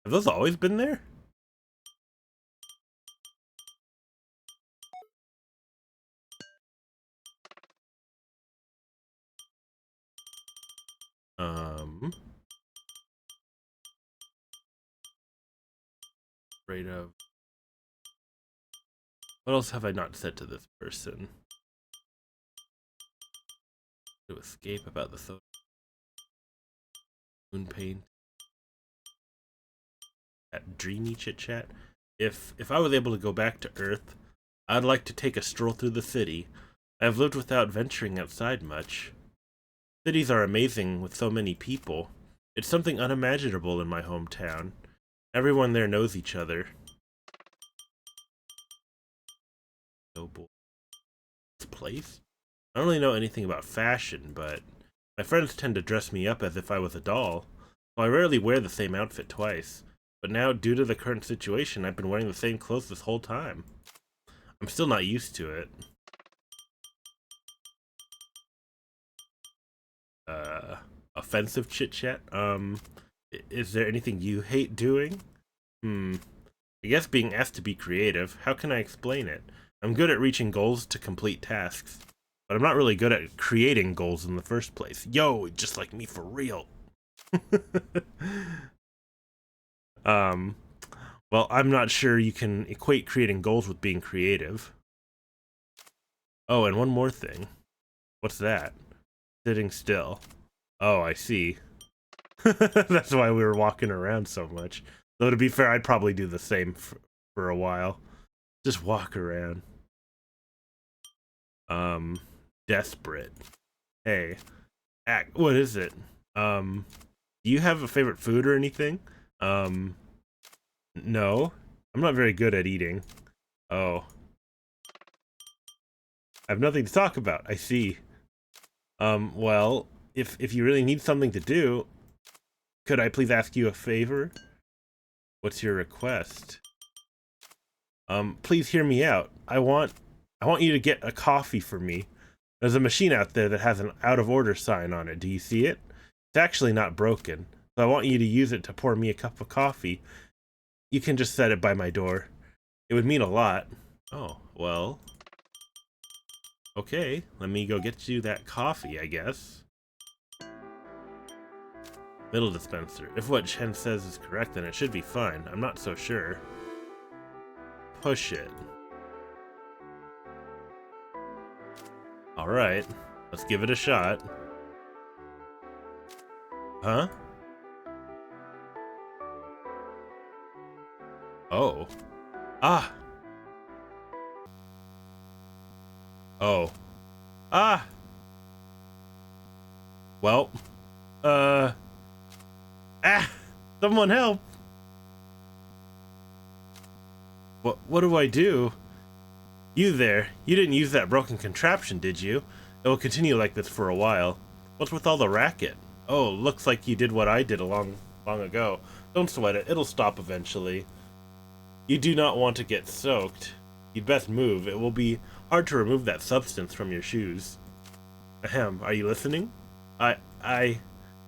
Have those always been there? Afraid of. What else have I not said to this person? To escape about the moon paint. That dreamy chit chat. If I was able to go back to Earth, I'd like to take a stroll through the city. I've lived without venturing outside much. Cities are amazing with so many people. It's something unimaginable in my hometown. Everyone there knows each other. Oh boy. This place? I don't really know anything about fashion, but my friends tend to dress me up as if I was a doll. So I rarely wear the same outfit twice. But now, due to the current situation, I've been wearing the same clothes this whole time. I'm still not used to it. Offensive chit-chat? Is there anything you hate doing? I guess being asked to be creative. How can I explain it? I'm good at reaching goals to complete tasks, but I'm not really good at creating goals in the first place. Yo, just like me for real. Well, I'm not sure you can equate creating goals with being creative. Oh, and one more thing. What's that? Sitting still. Oh, I see. That's why we were walking around so much. Though to be fair, I'd probably do the same for a while. Just walk around. Desperate. Hey, what is it? Do you have a favorite food or anything? No. I'm not very good at eating. Oh. I have nothing to talk about, I see. Well, if you really need something to do, could I please ask you a favor? What's your request? Please hear me out. I want you to get a coffee for me. There's a machine out there that has an out of order sign on it. Do you see it? It's actually not broken. So I want you to use it to pour me a cup of coffee. You can just set it by my door. It would mean a lot. Oh, well. Okay, let me go get you that coffee, I guess. Middle dispenser. If what Chen says is correct, then it should be fine. I'm not so sure. Push it. Alright, let's give it a shot. Huh? Oh. Ah! Oh. Ah! Well. Ah! Someone help! What do I do? You there. You didn't use that broken contraption, did you? It will continue like this for a while. What's with all the racket? Oh, looks like you did what I did long ago. Don't sweat it. It'll stop eventually. You do not want to get soaked. You'd best move. It will be hard to remove that substance from your shoes. Ahem. Are you listening?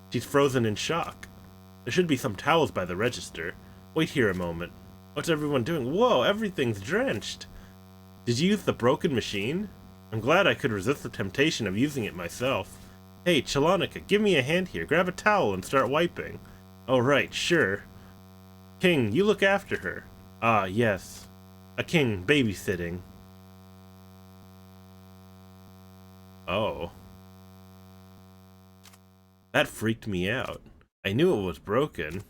She's frozen in shock. There should be some towels by the register. Wait here a moment. What's everyone doing? Whoa, everything's drenched. Did you use the broken machine? I'm glad I could resist the temptation of using it myself. Hey, Chelonica, give me a hand here. Grab a towel and start wiping. Oh, right, sure. King, you look after her. Ah, yes. A king babysitting. Oh. That freaked me out. I knew it was broken.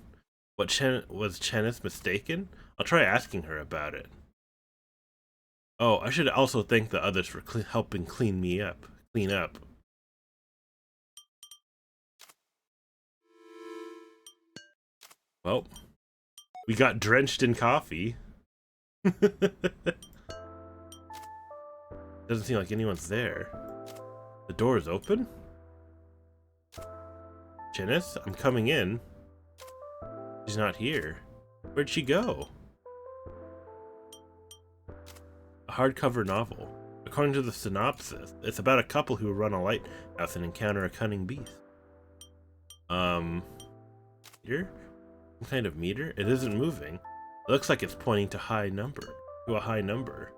Was Chenis mistaken? I'll try asking her about it. Oh, I should also thank the others for helping clean up. Well, we got drenched in coffee. Doesn't seem like anyone's there. The door is open? Chenis, I'm coming in. She's not here. Where'd she go? A hardcover novel. According to the synopsis, it's about a couple who run a lighthouse and encounter a cunning beast. Meter? Some kind of meter? It isn't moving. It looks like it's pointing to a high number.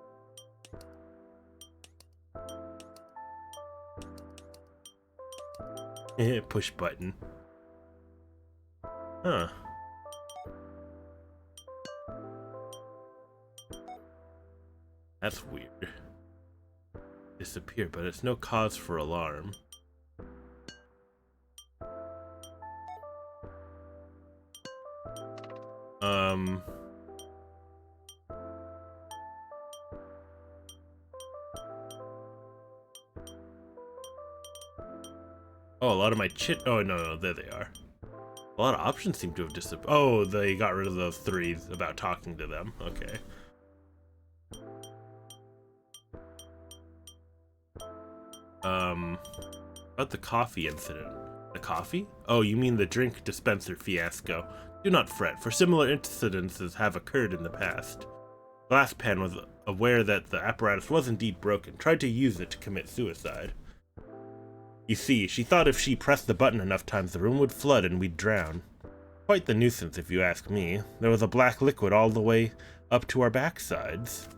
Push button. Huh. That's weird. Disappear, but it's no cause for alarm. Oh, a lot of my oh, no, there they are. A lot of options seem to have disappeared. Oh, they got rid of those 3 about talking to them. Okay. About the coffee incident. The coffee? Oh, you mean the drink dispenser fiasco. Do not fret, for similar incidences have occurred in the past. Glasspan was aware that the apparatus was indeed broken, tried to use it to commit suicide. You see, she thought if she pressed the button enough times the room would flood and we'd drown. Quite the nuisance, if you ask me. There was a black liquid all the way up to our backsides.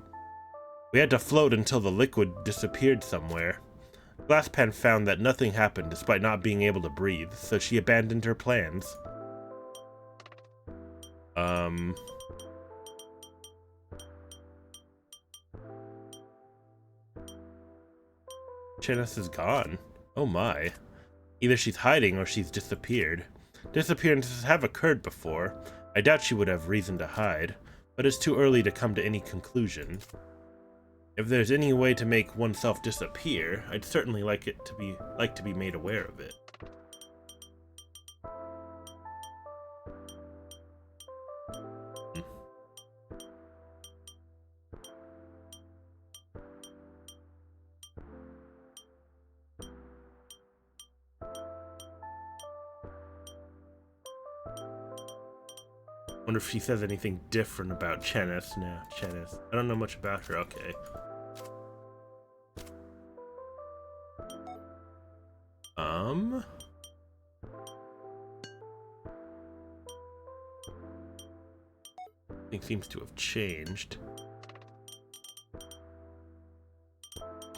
We had to float until the liquid disappeared somewhere. Glasspan found that nothing happened despite not being able to breathe, so she abandoned her plans. Chenis is gone. Oh my. Either she's hiding or she's disappeared. Disappearances have occurred before. I doubt she would have reason to hide, but it's too early to come to any conclusion. If there's any way to make oneself disappear, I'd certainly like to be made aware of it. Wonder if she says anything different about Chenis now. Chenis. I don't know much about her. Okay. Things seems to have changed.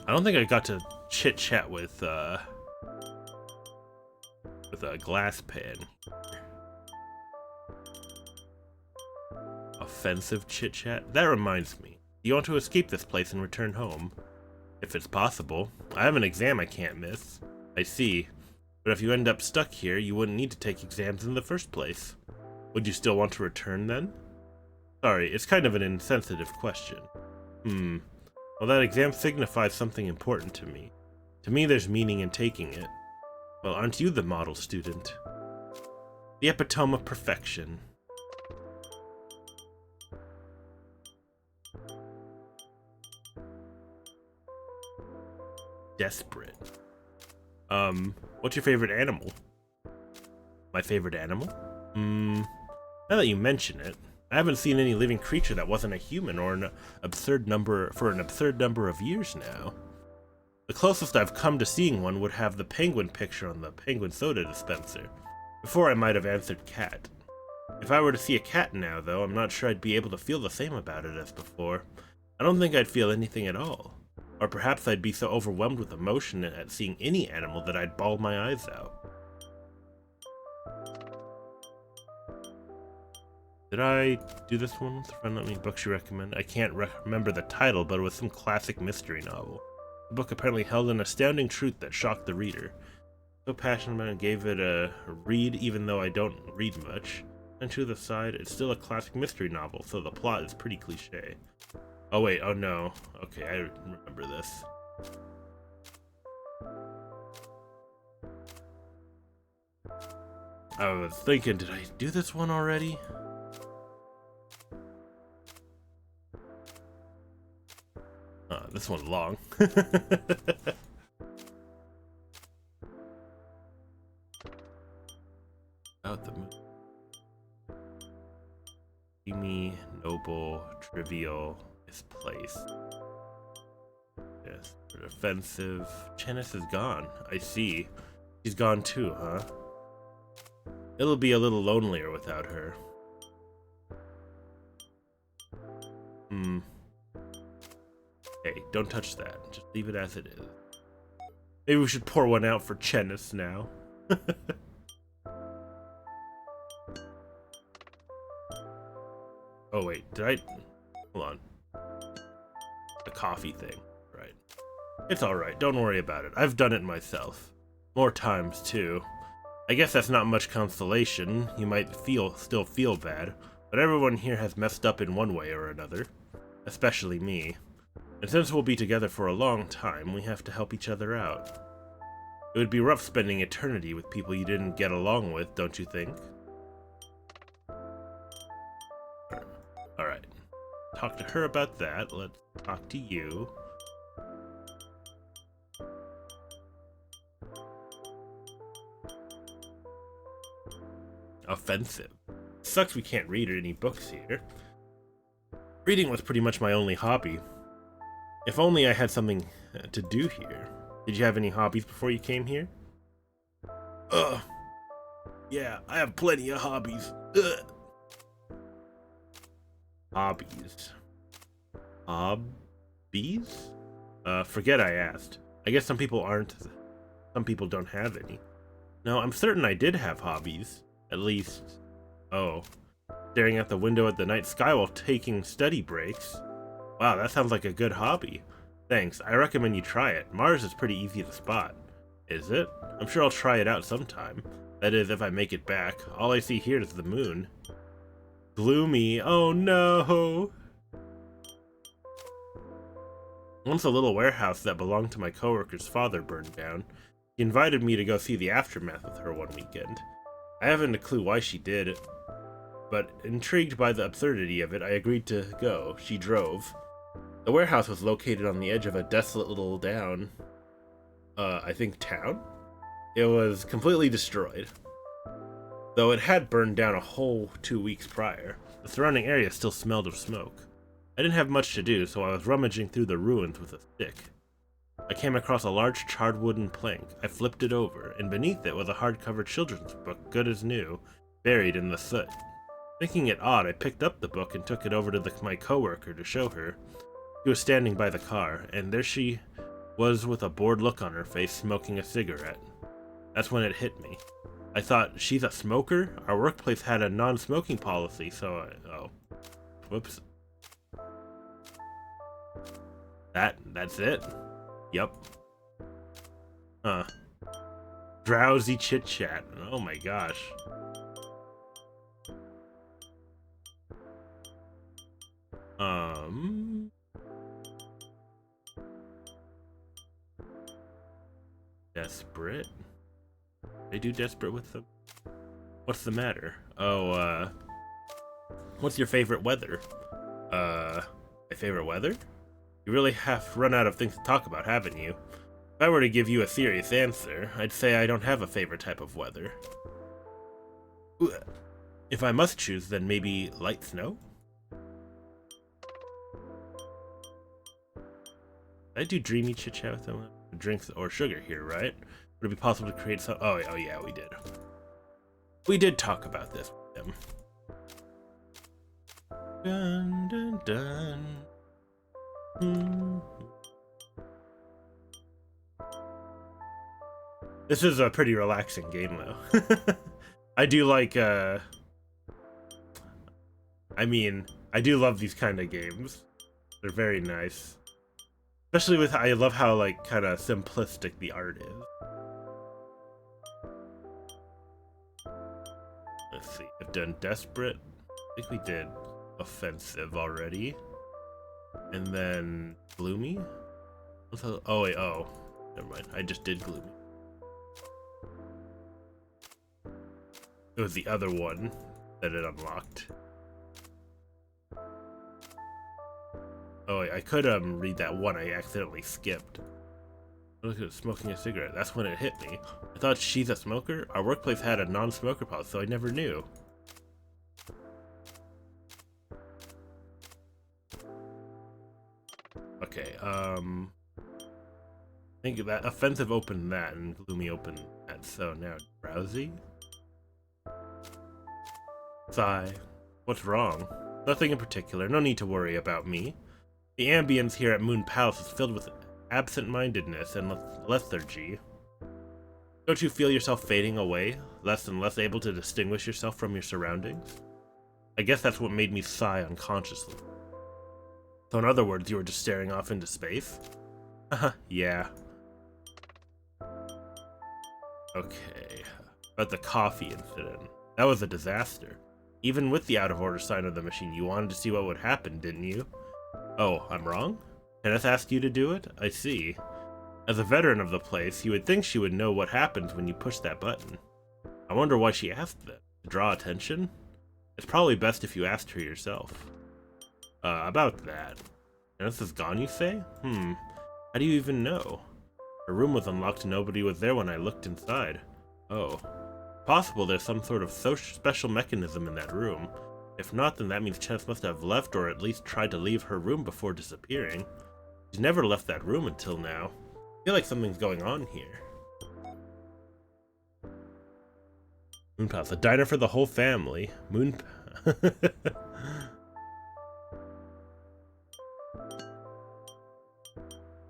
I don't think I got to chit chat with a glass pan. Offensive chit chat? That reminds me. You want to escape this place and return home? If it's possible. I have an exam I can't miss. I see. But if you end up stuck here, you wouldn't need to take exams in the first place. Would you still want to return then? Sorry, it's kind of an insensitive question. Well, that exam signifies something important to me. To me, there's meaning in taking it. Well, aren't you the model student? The epitome of perfection. Desperate. What's your favorite animal? My favorite animal? Now that you mention it, I haven't seen any living creature that wasn't a human for an absurd number of years now. The closest I've come to seeing one would have the penguin picture on the penguin soda dispenser. Before I might have answered cat. If I were to see a cat now, though, I'm not sure I'd be able to feel the same about it as before. I don't think I'd feel anything at all. Or perhaps I'd be so overwhelmed with emotion at seeing any animal that I'd bawl my eyes out. Did I do this one? Friend, let me books you recommend. I can't remember the title, but it was some classic mystery novel. The book apparently held an astounding truth that shocked the reader. So passionate about it, gave it a read, even though I don't read much. And to the side, it's still a classic mystery novel, so the plot is pretty cliche. Oh wait, oh no. Okay, I remember this. I was thinking, did I do this one already? This one's long. Out the moon. Dreamy, noble, trivial, misplaced. Yes, offensive. Chenis is gone. I see. She's gone too, huh? It'll be a little lonelier without her. Hey, don't touch that. Just leave it as it is. Maybe we should pour one out for Chenis now. Oh wait, did I? Hold on. The coffee thing, right. It's alright, don't worry about it. I've done it myself. More times, too. I guess that's not much consolation. You might still feel bad, but everyone here has messed up in one way or another. Especially me. And since we'll be together for a long time, we have to help each other out. It would be rough spending eternity with people you didn't get along with, don't you think? Alright. Talk to her about that. Let's talk to you. Offensive. Sucks we can't read any books here. Reading was pretty much my only hobby. If only I had something to do here. Did you have any hobbies before you came here? Yeah, I have plenty of hobbies. Hobbies. Hobbies? Forget I asked. I guess some people don't have any. No, I'm certain I did have hobbies. At least... Oh. Staring out the window at the night sky while taking study breaks. Wow, that sounds like a good hobby. Thanks, I recommend you try it. Mars is pretty easy to spot. Is it? I'm sure I'll try it out sometime. That is, if I make it back. All I see here is the moon. Gloomy. Oh no! Once a little warehouse that belonged to my coworker's father burned down. She invited me to go see the aftermath with her one weekend. I haven't a clue why she did, but intrigued by the absurdity of it, I agreed to go. She drove. The warehouse was located on the edge of a desolate little town. I think town? It was completely destroyed, though it had burned down a whole 2 weeks prior. The surrounding area still smelled of smoke. I didn't have much to do, so I was rummaging through the ruins with a stick. I came across a large charred wooden plank. I flipped it over, and beneath it was a hardcover children's book, good as new, buried in the soot. Thinking it odd, I picked up the book and took it over to my coworker to show her. She was standing by the car, and there she was with a bored look on her face, smoking a cigarette. That's when it hit me. I thought, she's a smoker? Our workplace had a non-smoking policy, so oh. Whoops. That's it? Yep. Huh. Drowsy chit-chat. Oh my gosh. Desperate? They do desperate with them? What's the matter? Oh, what's your favorite weather? My favorite weather? You really have run out of things to talk about, haven't you? If I were to give you a serious answer, I'd say I don't have a favorite type of weather. If I must choose, then maybe light snow? I do dreamy chit chat with them. Drinks or sugar here, right? Would it be possible to create some? Oh yeah, we did. We did talk about this with them. Dun dun dun. This is a pretty relaxing game, though. I do like. I mean, I do love these kind of games. They're very nice. Especially with, I love how, like, kind of simplistic the art is. Let's see, I've done Desperate. I think we did Offensive already. And then Gloomy? Oh wait, oh. Never mind, I just did Gloomy. It was the other one that it unlocked. Oh, I could read that one I accidentally skipped. Look at smoking a cigarette. That's when it hit me. I thought, she's a smoker? Our workplace had a non-smoker policy, so I never knew. Okay, I think that Offensive opened that and Gloomy opened that, so now Drowsy? Sigh. What's wrong? Nothing in particular, no need to worry about me. The ambience here at Moon Palace is filled with absent-mindedness and lethargy. Don't you feel yourself fading away, less and less able to distinguish yourself from your surroundings? I guess that's what made me sigh unconsciously. So in other words, you were just staring off into space? Haha, yeah. Okay, about the coffee incident. That was a disaster. Even with the out-of-order sign of the machine, you wanted to see what would happen, didn't you? Oh, I'm wrong? Kenneth asked you to do it? I see. As a veteran of the place, you would think she would know what happens when you push that button. I wonder why she asked that. To draw attention? It's probably best if you asked her yourself. About that. Kenneth is gone, you say? How do you even know? Her room was unlocked and nobody was there when I looked inside. Oh. Possible there's some sort of special mechanism in that room. If not, then that means Kenneth must have left or at least tried to leave her room before disappearing. She's never left that room until now. I feel like something's going on here. Moon Palace, a diner for the whole family.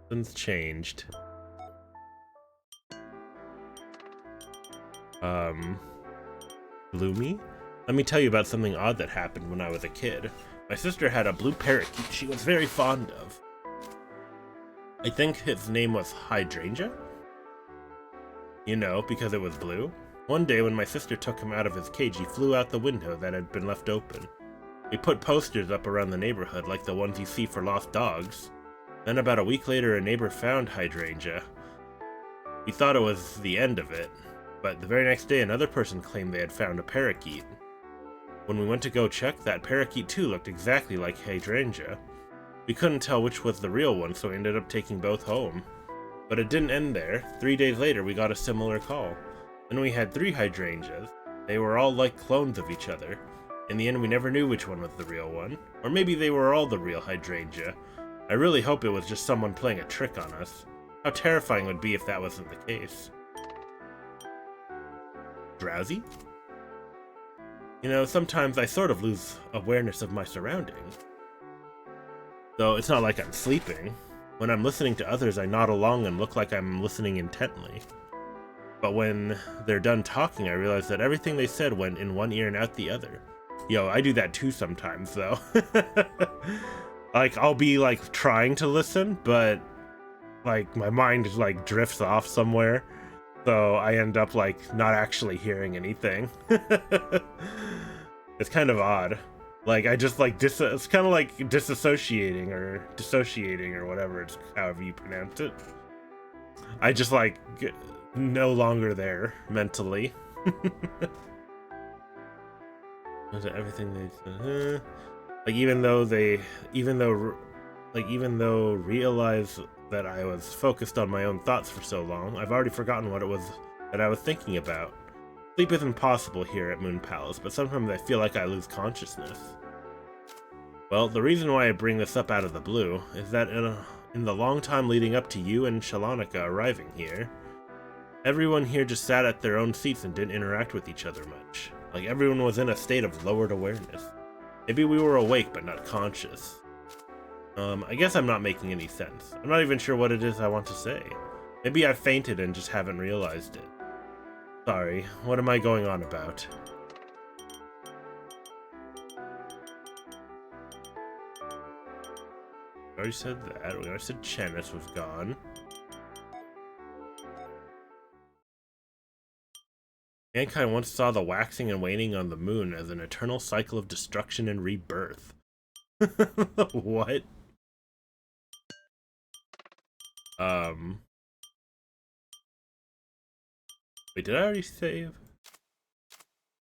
Something's changed. Gloomy? Let me tell you about something odd that happened when I was a kid. My sister had a blue parakeet she was very fond of. I think his name was Hydrangea? You know, because it was blue. One day when my sister took him out of his cage, he flew out the window that had been left open. We put posters up around the neighborhood like the ones you see for lost dogs. Then about a week later, a neighbor found Hydrangea. We thought it was the end of it, but the very next day another person claimed they had found a parakeet. When we went to go check, that parakeet too looked exactly like Hydrangea. We couldn't tell which was the real one, so we ended up taking both home. But it didn't end there. 3 days later, we got a similar call. Then we had 3 hydrangeas. They were all like clones of each other. In the end, we never knew which one was the real one. Or maybe they were all the real hydrangea. I really hope it was just someone playing a trick on us. How terrifying it would be if that wasn't the case. Drowsy? You know, sometimes I sort of lose awareness of my surroundings. Though it's not like I'm sleeping. When I'm listening to others, I nod along and look like I'm listening intently. But when they're done talking, I realize that everything they said went in one ear and out the other. Yo, I do that too sometimes, though. Like, I'll be, like, trying to listen, but, like, my mind just, like, drifts off somewhere. So I end up, like, not actually hearing anything. It's kind of odd. Like, I just, like, it's kind of like disassociating or whatever, it's however you pronounce it. I just, like, no longer there mentally. Was it everything they said? Like, even though realize that I was focused on my own thoughts for so long, I've already forgotten what it was that I was thinking about. Sleep isn't possible here at Moon Palace, but sometimes I feel like I lose consciousness. Well, the reason why I bring this up out of the blue is that in the long time leading up to you and Shalonika arriving here, everyone here just sat at their own seats and didn't interact with each other much. Like, everyone was in a state of lowered awareness. Maybe we were awake but not conscious. I guess I'm not making any sense. I'm not even sure what it is I want to say. Maybe I fainted and just haven't realized it. Sorry, what am I going on about? I already said that. We already said Chenis was gone. Mankind once saw the waxing and waning on the moon as an eternal cycle of destruction and rebirth. What? Wait, did I already save?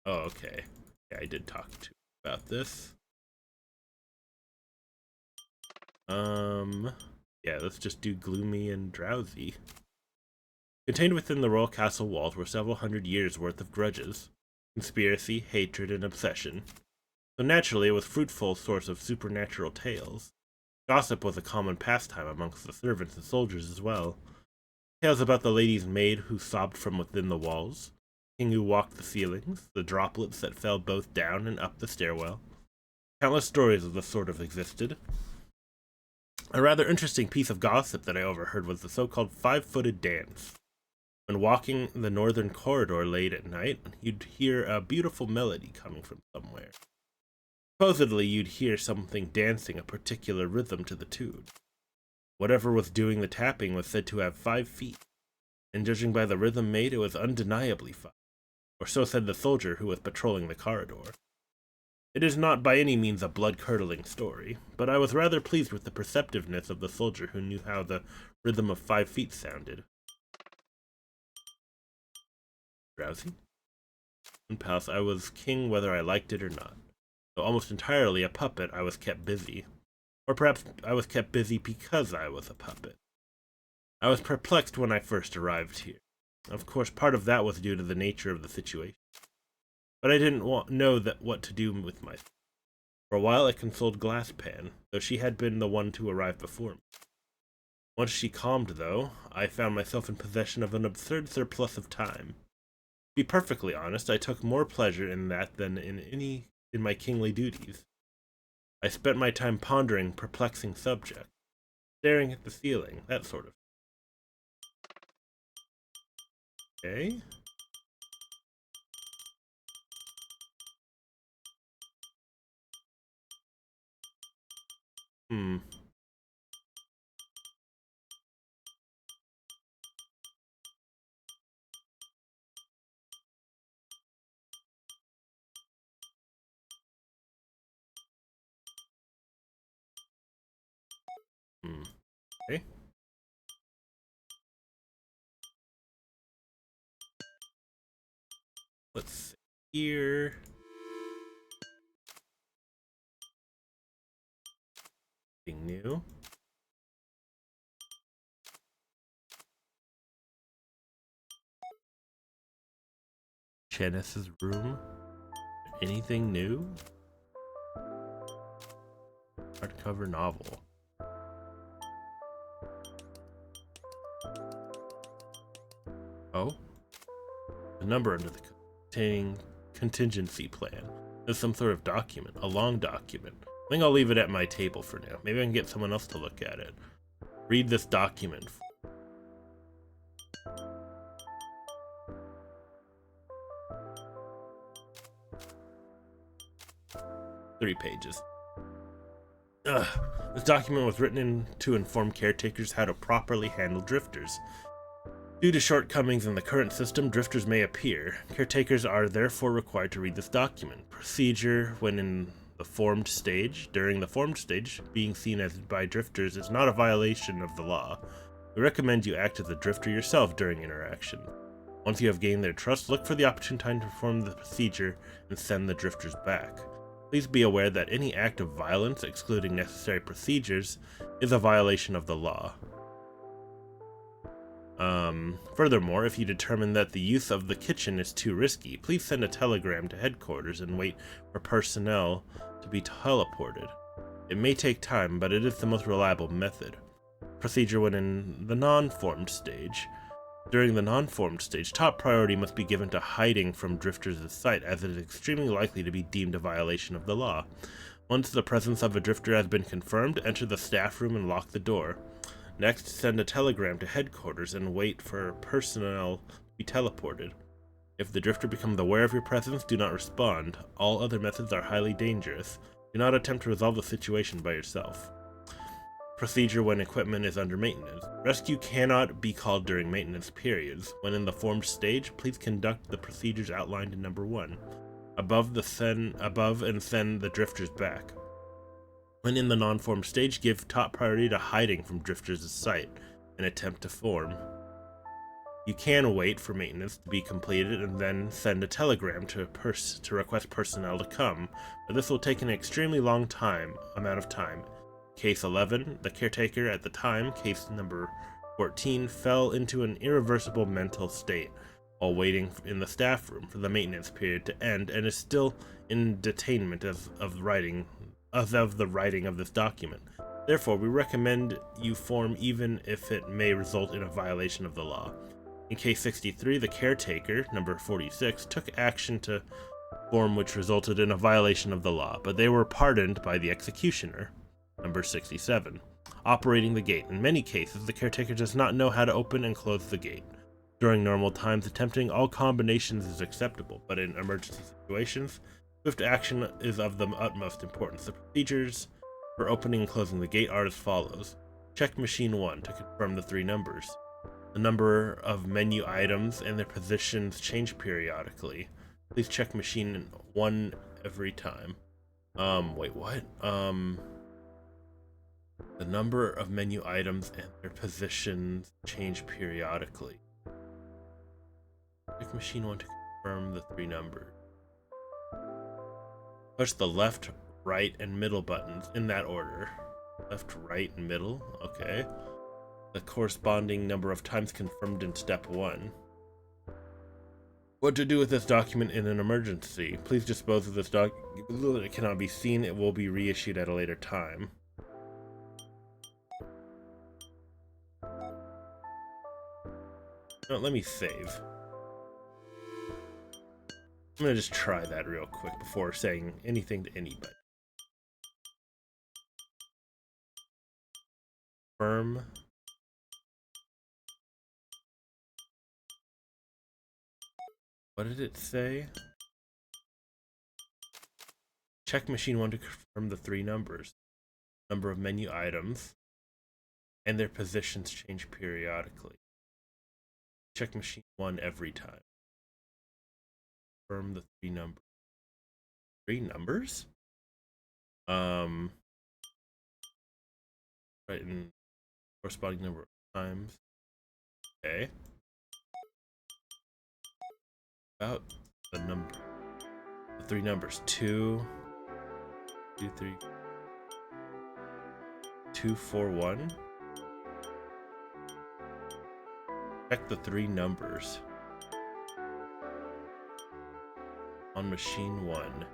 Oh, okay. Yeah, I did talk to about this. Yeah, let's just do gloomy and drowsy. Contained within the royal castle walls were several hundred years' worth of grudges, conspiracy, hatred, and obsession. So naturally, it was a fruitful source of supernatural tales. Gossip was a common pastime amongst the servants and soldiers as well. Tales about the lady's maid who sobbed from within the walls, the king who walked the ceilings, the droplets that fell both down and up the stairwell. Countless stories of the sort of existed. A rather interesting piece of gossip that I overheard was the so-called five-footed dance. When walking the northern corridor late at night, you'd hear a beautiful melody coming from somewhere. Supposedly, you'd hear something dancing a particular rhythm to the tune. Whatever was doing the tapping was said to have 5 feet, and judging by the rhythm made, it was undeniably 5, or so said the soldier who was patrolling the corridor. It is not by any means a blood-curdling story, but I was rather pleased with the perceptiveness of the soldier who knew how the rhythm of 5 feet sounded. Drowsy? In Palace, I was king whether I liked it or not. Though almost entirely a puppet, I was kept busy. Or perhaps I was kept busy because I was a puppet. I was perplexed when I first arrived here. Of course, part of that was due to the nature of the situation. But I didn't know what to do with myself. For a while I consoled Glasspan, though she had been the one to arrive before me. Once she calmed, though, I found myself in possession of an absurd surplus of time. To be perfectly honest, I took more pleasure in that than in my kingly duties. I spent my time pondering perplexing subjects, staring at the ceiling, that sort of thing. Okay. Hmm. Okay. Let's see here. Anything new? Janice's room. Anything new? Hardcover novel. Oh, the number under the containing contingency plan. There's some sort of document, a long document. I think I'll leave it at my table for now. Maybe I can get someone else to look at it. Read this document. 3 pages. Ugh. This document was written to inform caretakers how to properly handle drifters. Due to shortcomings in the current system, drifters may appear. Caretakers are therefore required to read this document. Procedure when in the formed stage. During the formed stage, being seen as by drifters is not a violation of the law. We recommend you act as a drifter yourself during interaction. Once you have gained their trust, look for the opportune time to perform the procedure and send the drifters back. Please be aware that any act of violence, excluding necessary procedures, is a violation of the law. Furthermore, if you determine that the use of the kitchen is too risky, please send a telegram to headquarters and wait for personnel to be teleported. It may take time, but it is the most reliable method. Procedure when in the non-formed stage. During the non-formed stage, top priority must be given to hiding from drifters' sight, as it is extremely likely to be deemed a violation of the law. Once the presence of a drifter has been confirmed, enter the staff room and lock the door. Next, send a telegram to headquarters and wait for personnel to be teleported. If the drifter becomes aware of your presence, do not respond. All other methods are highly dangerous. Do not attempt to resolve the situation by yourself. Procedure when equipment is under maintenance. Rescue cannot be called during maintenance periods. When in the formed stage, please conduct the procedures outlined in number 1. Above and send the drifters back. When in the non-formed stage, give top priority to hiding from drifters' sight and attempt to form. You can wait for maintenance to be completed and then send a telegram to request personnel to come, but this will take an extremely long amount of time. Case 11, the caretaker at the time, case number 14, fell into an irreversible mental state while waiting in the staff room for the maintenance period to end and is still in detainment of the writing of this document. Therefore, we recommend you form even if it may result in a violation of the law. In case 63, the caretaker, number 46, took action to form which resulted in a violation of the law, but they were pardoned by the executioner, number 67. Operating the gate. In many cases, the caretaker does not know how to open and close the gate. During normal times, attempting all combinations is acceptable, but in emergency situations, swift action is of the utmost importance. The procedures for opening and closing the gate are as follows. Check machine 1 to confirm the 3 numbers. The number of menu items and their positions change periodically. Please check machine 1 every time. Wait, what? The number of menu items and their positions change periodically. Check machine 1 to confirm the 3 numbers. Push the left, right, and middle buttons in that order. Left, right, and middle. Okay. The corresponding number of times confirmed in step 1. What to do with this document in an emergency? Please dispose of this document. It cannot be seen. It will be reissued at a later time. No, let me save. I'm gonna just try that real quick before saying anything to anybody. Confirm. What did it say? Check machine 1 to confirm the 3 numbers. Number of menu items. And their positions change periodically. Check machine 1 every time. Confirm the 3 numbers. 3 numbers? Right in Corresponding number of times. Okay. About the number. The three numbers. 2, 2, 3, 2, 4, 1. Check the three numbers on machine 1.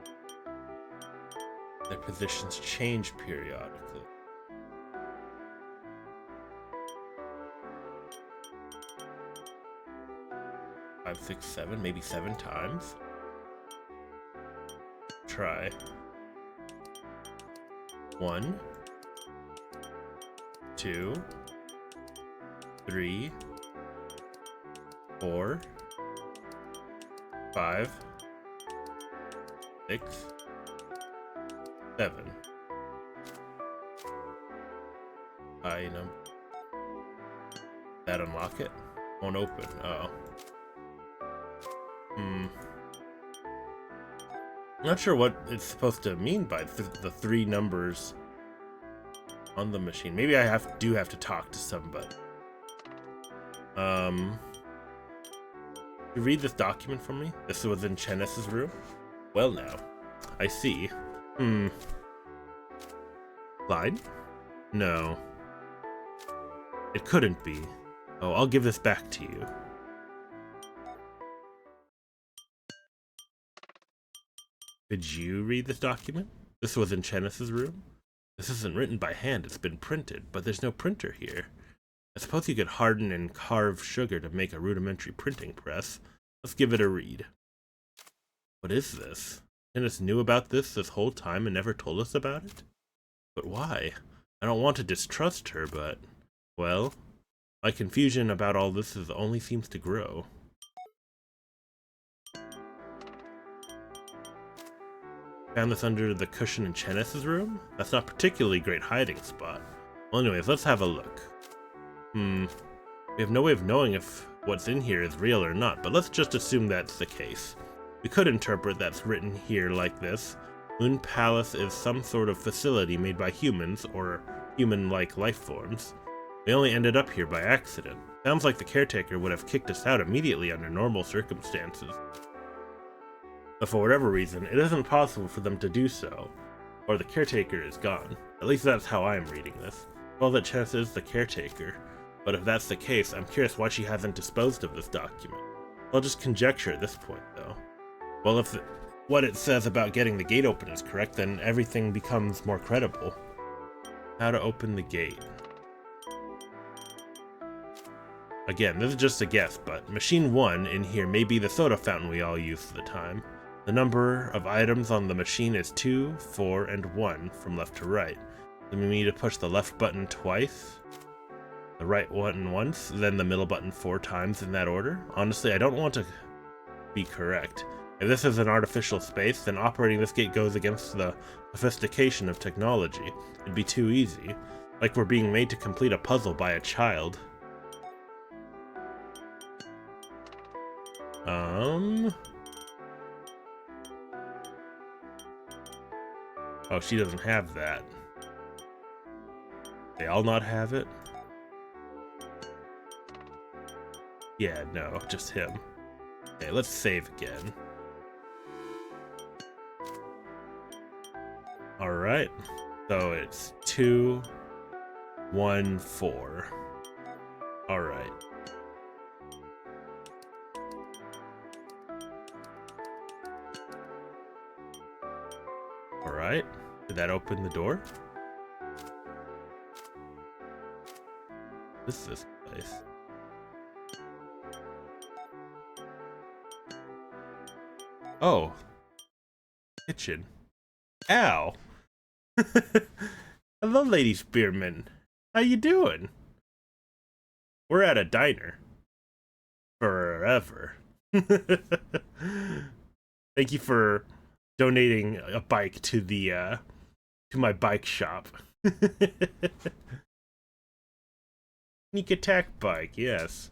Their positions change periodically. Five, 6, 7, maybe 7 times. Try. 1, 2, 3, 4, 5, 6, 7. High number. That unlock it? Won't open. Oh. Not sure what it's supposed to mean by the three numbers on the machine. Maybe I do have to talk to somebody. You read this document from me? This was in Chenis's room? Well now, I see. Clyde? No. It couldn't be. Oh, I'll give this back to you. Did you read this document? This was in Chenis's room? This isn't written by hand, it's been printed, but there's no printer here. I suppose you could harden and carve sugar to make a rudimentary printing press. Let's give it a read. What is this? Chenis knew about this whole time and never told us about it? But why? I don't want to distrust her, but... well, my confusion about all this only seems to grow. Found this under the cushion in Chenis's room? That's not particularly great hiding spot. Well, anyways, let's have a look. We have no way of knowing if what's in here is real or not, but let's just assume that's the case. We could interpret that's written here like this. Moon Palace is some sort of facility made by humans, or human-like life forms. We only ended up here by accident. Sounds like the caretaker would have kicked us out immediately under normal circumstances. But for whatever reason, it isn't possible for them to do so, or the caretaker is gone. At least that's how I am reading this. Well, that Chenis is the caretaker, but if that's the case, I'm curious why she hasn't disposed of this document. I'll just conjecture at this point, though. Well, if what it says about getting the gate open is correct, then everything becomes more credible. How to open the gate. Again, this is just a guess, but machine 1 in here may be the soda fountain we all use at the time. The number of items on the machine is 2, 4, and 1 from left to right. Then we need to push the left button twice, the right button once, then the middle button 4 times in that order. Honestly, I don't want to be correct. If this is an artificial space, then operating this gate goes against the sophistication of technology. It'd be too easy. Like we're being made to complete a puzzle by a child. Oh, she doesn't have that. They all not have it? Yeah, no, just him. Okay, let's save again. Alright, so it's 2, 1, 4. Alright. Alright, did that open the door? What is this place? Oh. Kitchen. Ow. Hello, Lady Spearman. How you doing? We're at a diner. Forever. Thank you for donating a bike to the to my bike shop. Sneak attack bike, yes.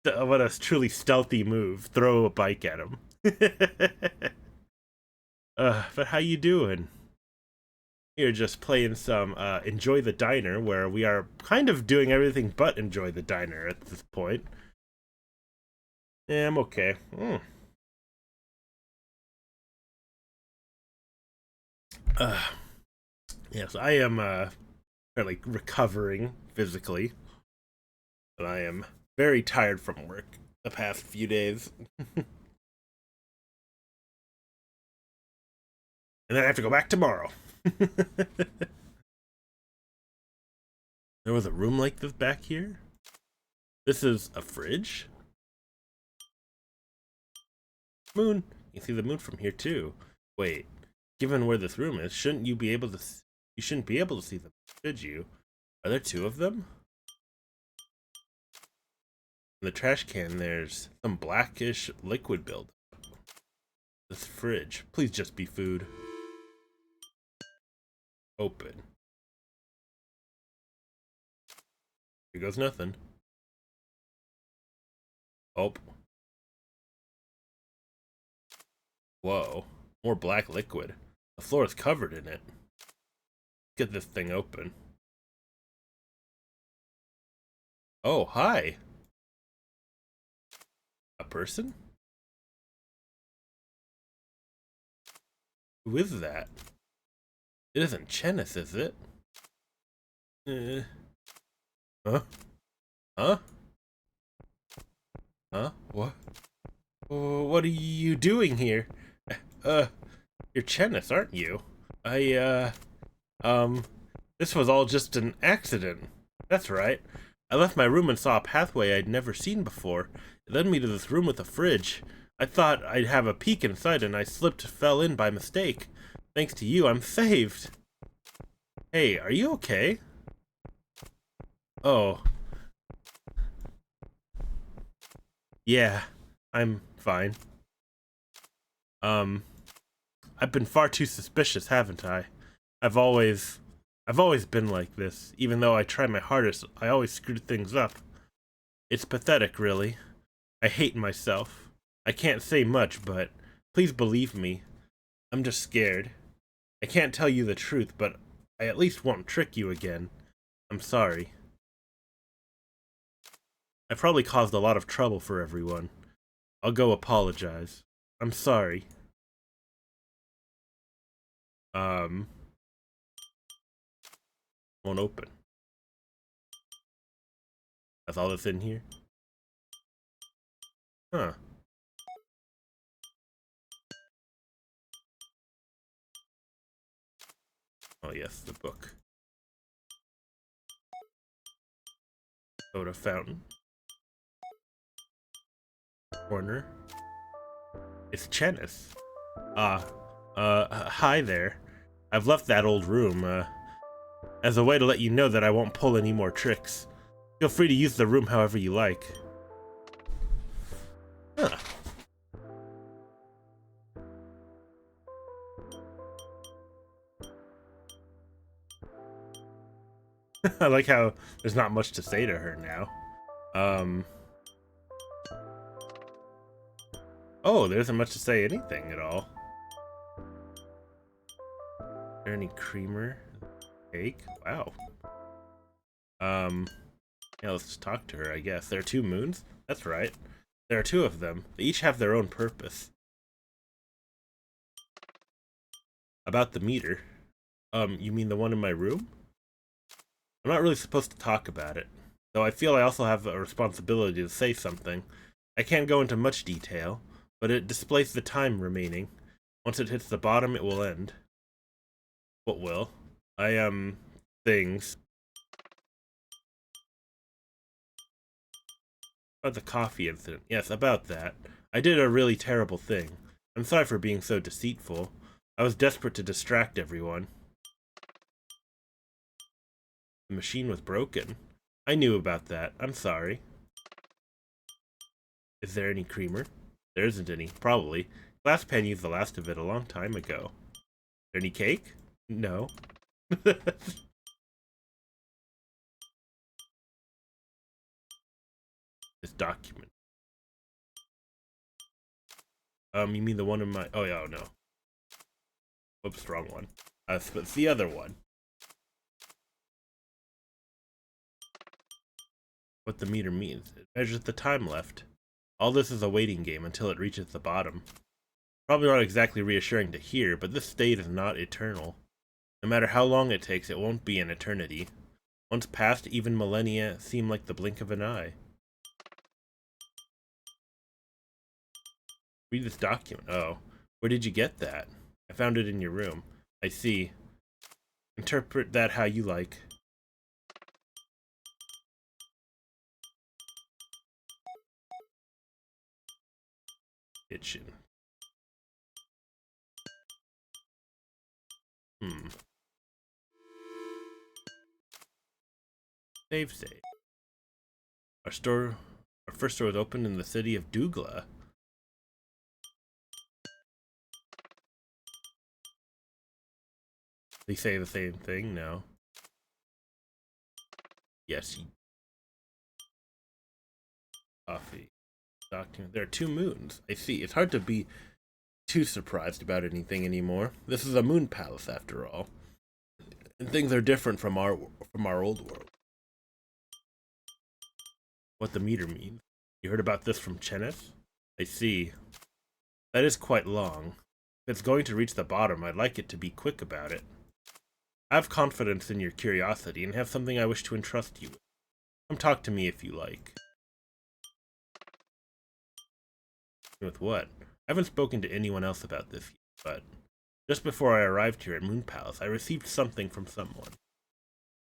What a truly stealthy move. Throw a bike at him. But how you doing? Here, just playing some Enjoy the Diner, where we are kind of doing everything but enjoy the diner at this point. Yeah, I'm okay. Yes, I am fairly recovering physically, but I am very tired from work the past few days. And then I have to go back tomorrow. There was a room like this back here? This is a fridge? Moon. You can see the moon from here too. Wait, given where this room is, shouldn't you be able to... You shouldn't be able to see them, should you? Are there two of them? In the trash can, there's some blackish liquid buildup. This fridge. Please just be food. Open. Here goes nothing. Oh. Whoa. More black liquid. The floor is covered in it. Get this thing open. Oh, hi. A person? Who is that? It isn't Chenis, is it? Huh? Huh? Huh? What? What are you doing here? You're Chenis, aren't you? This was all just an accident. That's right. I left my room and saw a pathway I'd never seen before. It led me to this room with a fridge. I thought I'd have a peek inside and I fell in by mistake. Thanks to you, I'm saved. Hey, are you okay? Oh. Yeah, I'm fine. I've been far too suspicious, haven't I? I've always been like this. Even though I try my hardest, I always screw things up. It's pathetic, really. I hate myself. I can't say much, but please believe me. I'm just scared. I can't tell you the truth, but I at least won't trick you again. I'm sorry. I probably caused a lot of trouble for everyone. I'll go apologize. I'm sorry. Won't open. That's all that's in here? Huh. Oh yes, the book. Soda fountain. Corner. It's Chenis. Hi there. I've left that old room, as a way to let you know that I won't pull any more tricks. Feel free to use the room however you like. Huh. I like how there's not much to say to her now. Oh, there isn't much to say anything at all. Is there any creamer? Cake? Wow. Yeah, let's just talk to her, I guess. There are two moons? That's right. There are two of them. They each have their own purpose. About the meter. You mean the one in my room? I'm not really supposed to talk about it, though I feel I also have a responsibility to say something. I can't go into much detail, but it displays the time remaining. Once it hits the bottom, it will end. What will? Things. About the coffee incident. Yes, about that. I did a really terrible thing. I'm sorry for being so deceitful. I was desperate to distract everyone. The machine was broken. I knew about that. I'm sorry. Is there any creamer? There isn't any. Probably. Glasspan used the last of it a long time ago. Is there any cake? No. This document. You mean the one in my... Oh, yeah, oh, no. Oops, wrong one. But it's the other one. What the meter means. It measures the time left. All this is a waiting game until it reaches the bottom. Probably not exactly reassuring to hear, but this state is not eternal. No matter how long it takes, it won't be an eternity. Once past, even millennia seem like the blink of an eye. Read this document. Oh, where did you get that? I found it in your room. I see. Interpret that how you like. Kitchen. Save. Our first store was opened in the city of Dougla. They say the same thing? No. Yes. Coffee. Document. There are 2 moons. I see. It's hard to be too surprised about anything anymore. This is a moon palace after all. And things are different from our old world. What the meter means. You heard about this from Cheneth? I see. That is quite long. If it's going to reach the bottom, I'd like it to be quick about it. I have confidence in your curiosity and have something I wish to entrust you with. Come talk to me if you like. With what? I haven't spoken to anyone else about this yet, but just before I arrived here at Moon Palace, I received something from someone.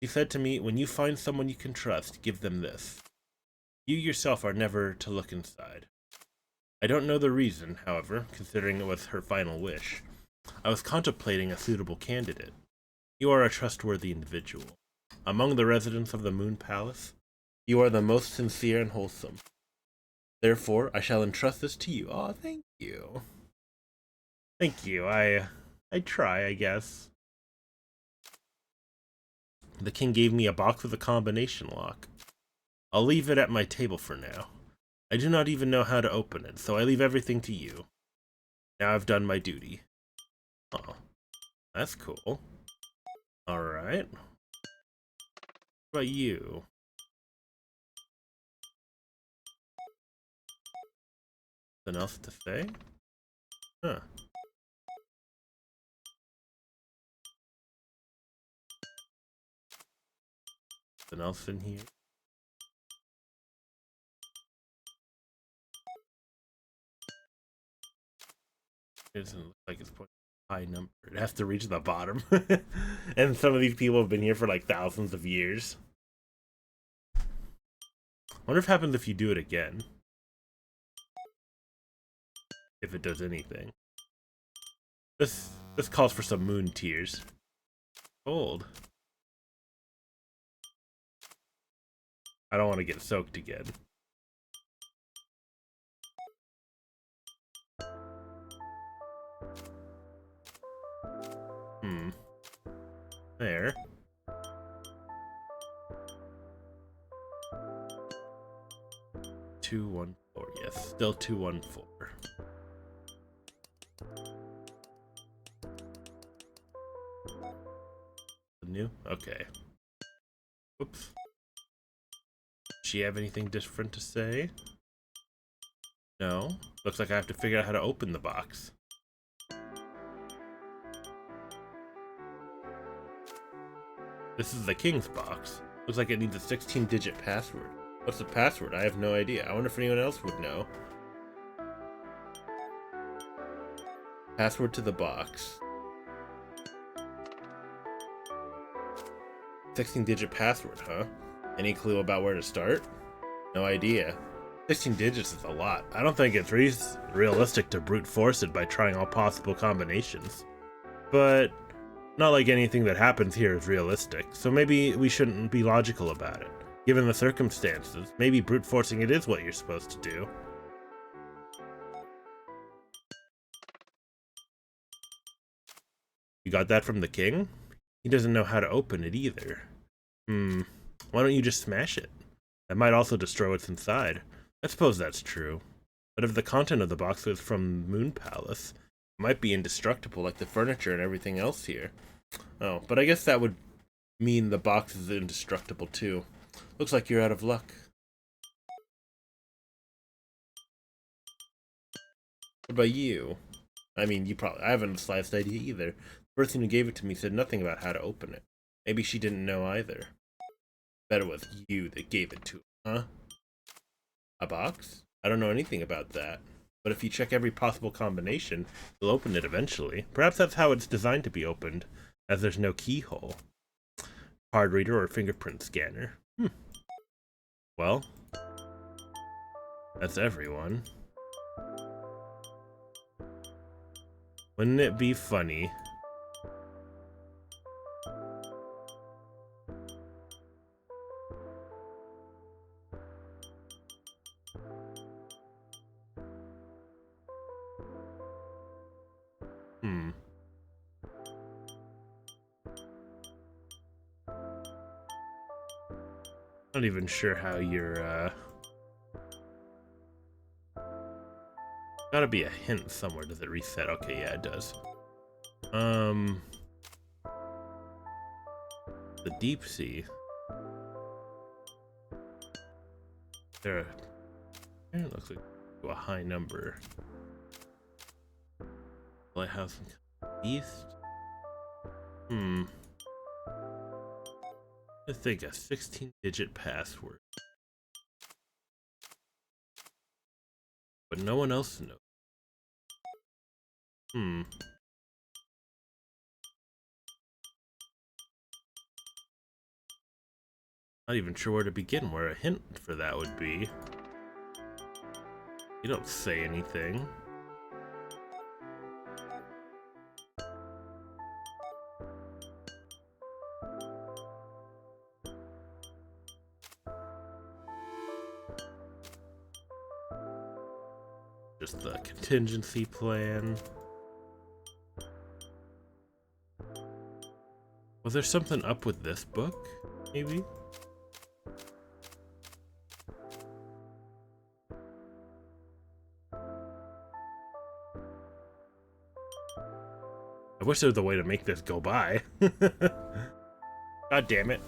He said to me, when you find someone you can trust, give them this. You yourself are never to look inside. I don't know the reason, however, considering it was her final wish. I was contemplating a suitable candidate. You are a trustworthy individual. Among the residents of the Moon Palace, you are the most sincere and wholesome. Therefore, I shall entrust this to you. Oh, thank you. Thank you. I try, I guess. The king gave me a box with a combination lock. I'll leave it at my table for now. I do not even know how to open it, so I leave everything to you. Now I've done my duty. Oh, that's cool. Alright. What about you? Something else to say? Huh. Something else in here? It doesn't look like it's pointing to a high number. It has to reach the bottom. And some of these people have been here for like thousands of years. I wonder if it happens if you do it again. If it does anything. This calls for some moon tears. Cold. I don't want to get soaked again. There. $214. Yes, still $214. New? Okay. Whoops. Does she have anything different to say? No. Looks like I have to figure out how to open the box. This is the king's box. Looks like it needs a 16-digit password. What's the password? I have no idea. I wonder if anyone else would know. Password to the box. 16-digit password, huh? Any clue about where to start? No idea. 16 digits is a lot. I don't think it's realistic to brute force it by trying all possible combinations. But not like anything that happens here is realistic, so maybe we shouldn't be logical about it. Given the circumstances, maybe brute forcing it is what you're supposed to do. You got that from the king? He doesn't know how to open it either. Why don't you just smash it? That might also destroy what's inside. I suppose that's true. But if the content of the box was from Moon Palace, it might be indestructible like the furniture and everything else here. Oh, but I guess that would mean the box is indestructible too. Looks like you're out of luck. What about you? I mean, I haven't the slightest idea either. The person who gave it to me said nothing about how to open it. Maybe she didn't know either. Bet it was you that gave it to her, huh? A box? I don't know anything about that. But if you check every possible combination, you'll open it eventually. Perhaps that's how it's designed to be opened, as there's no keyhole, card reader, or fingerprint scanner. Well, that's everyone. Wouldn't it be funny? Not even sure how you're, gotta be a hint somewhere. Does it reset? Okay, yeah, it does. The deep sea. It looks like a high number. Lighthouse east. I think a 16-digit password. But no one else knows. Not even sure where to begin, where a hint for that would be. You don't say anything. Just the contingency plan. Was there something up with this book, maybe? I wish there was a way to make this go by. God damn it.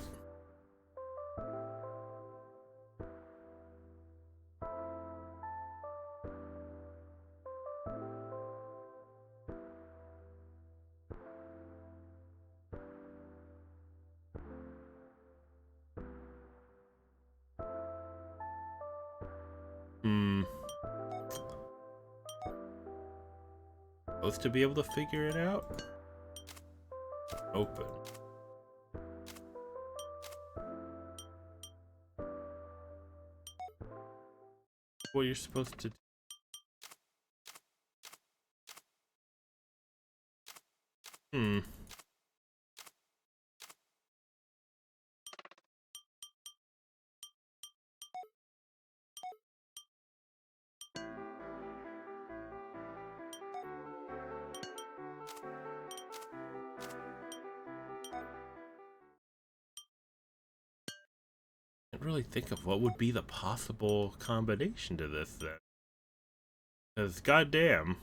Supposed to be able to figure it out? Open. What you're supposed to do. Can't really think of what would be the possible combination to this then. Because goddamn.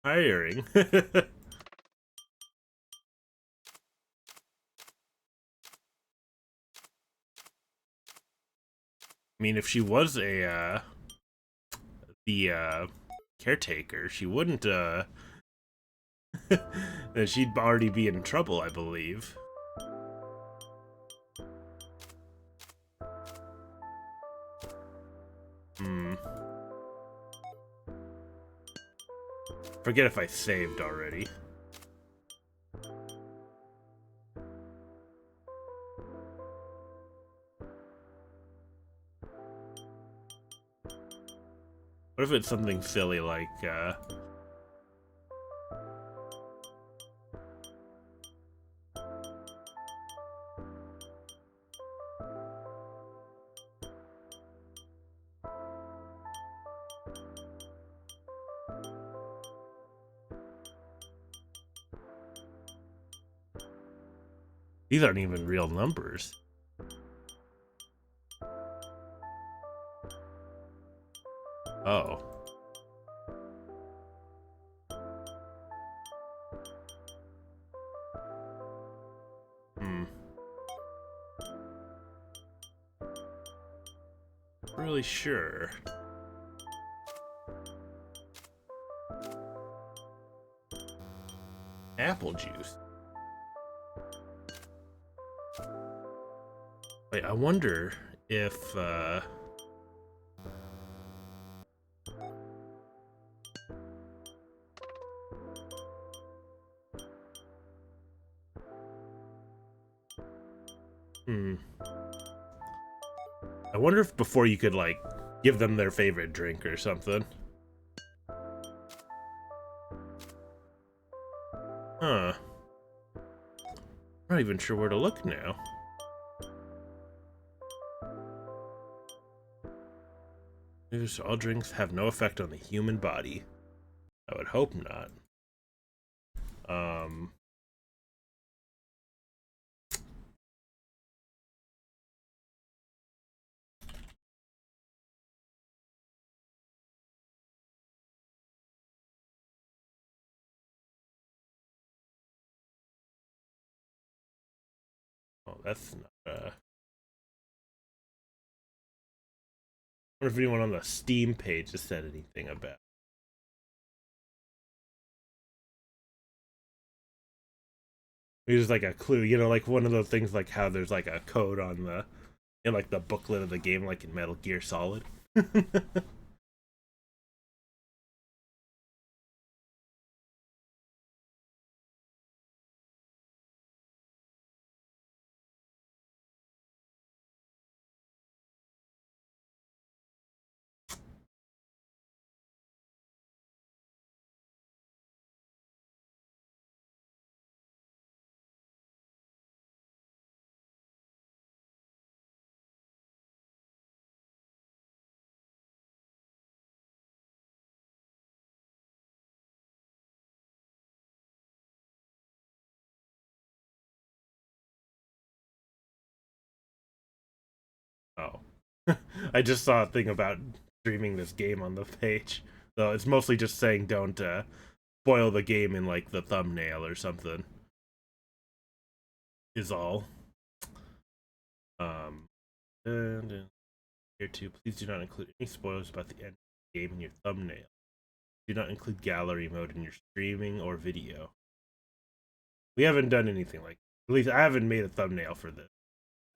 Hiring. I mean, if she was the caretaker, she wouldn't then she'd already be in trouble, I believe. Forget if I saved already. What if it's something silly like, these aren't even real numbers. Oh. really sure. Apple juice. Wait, I wonder if I wonder if before you could like give them their favorite drink or something. Huh. I'm not even sure where to look now. All drinks have no effect on the human body. I would hope not. Oh, that's not, I wonder if anyone on the Steam page has said anything about. Maybe there's like a clue, you know, like one of those things like how there's like a code on the, in like the booklet of the game, like in Metal Gear Solid. Oh. I just saw a thing about streaming this game on the page. Though it's mostly just saying don't spoil the game in like the thumbnail or something. Is all. And here too, please do not include any spoilers about the end of the game in your thumbnail. Do not include gallery mode in your streaming or video. We haven't done anything like, at least I haven't made a thumbnail for this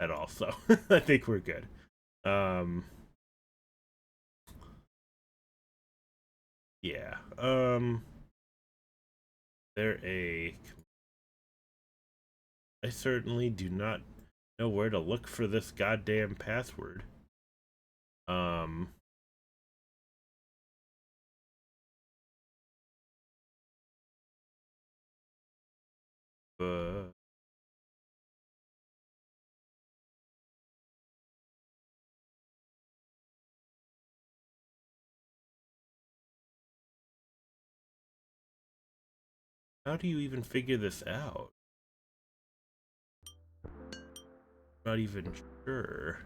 at all, so I think we're good. Yeah. I certainly do not know where to look for this goddamn password. How do you even figure this out? Not even sure.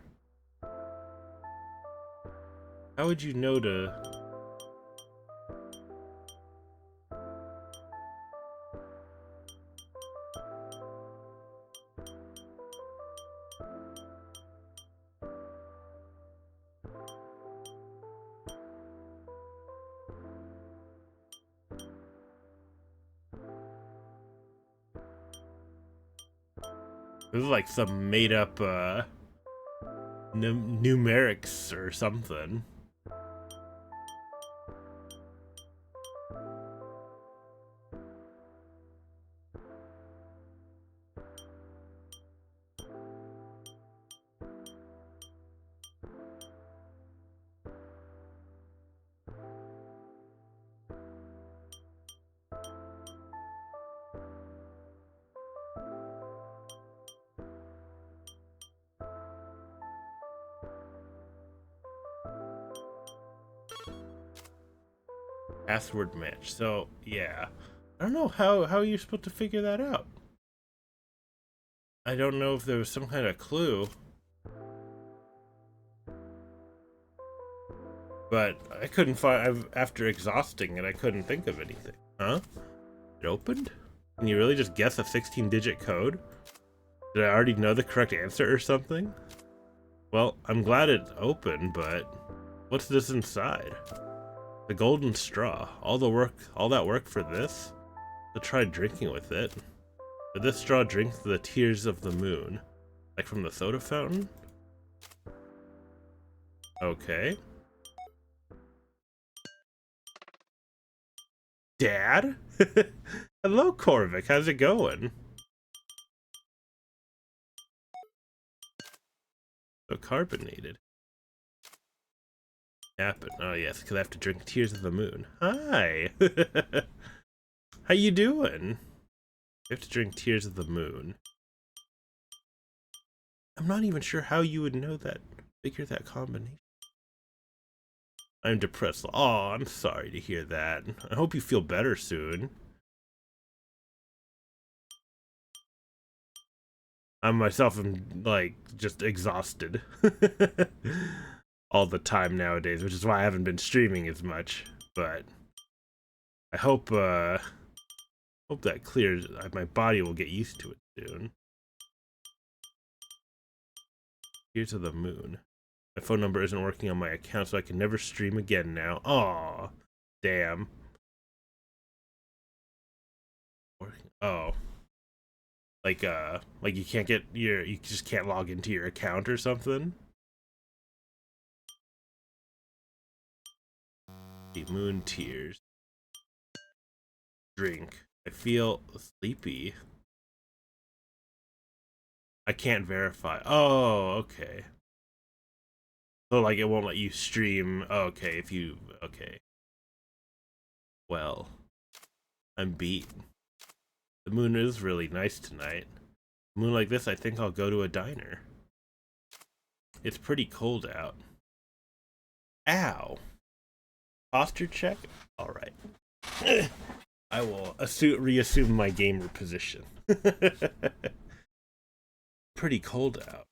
How would you know to... This is like some made up numerics or something. Password match. So yeah, I don't know how you're supposed to figure that out. I don't know if there was some kind of clue, but I couldn't find. After exhausting it, I couldn't think of anything. Huh? It opened? Can you really just guess a 16-digit code? Did I already know the correct answer or something? Well, I'm glad it opened, but What's this inside? The golden straw. All that work for this? To try drinking with it. But this straw drinks the tears of the moon. Like from the soda fountain? Okay. Dad? Hello, Korvik. How's it going? So carbonated. Happen. Oh yes, because I have to drink tears of the moon. Hi. How you doing? You have to drink tears of the moon. I'm not even sure how you would know that. Figure that combination. I'm depressed. Oh, I'm sorry to hear that. I hope you feel better soon. I myself am, like, just exhausted. All the time nowadays, which is why I haven't been streaming as much. But I hope that clears. My body will get used to it soon. Tears of the moon. My phone number isn't working on my account, so I can never stream again now. Aw, damn. Oh, like you can't get you just can't log into your account or something. The moon tears. Drink. I feel sleepy. I can't verify. Oh, okay. So, like, it won't let you stream. Oh, okay, if you... Okay. Well, I'm beaten. The moon is really nice tonight. A moon like this, I think I'll go to a diner. It's pretty cold out. Ow. Posture check? Alright. I will reassume my gamer position. Pretty cold out.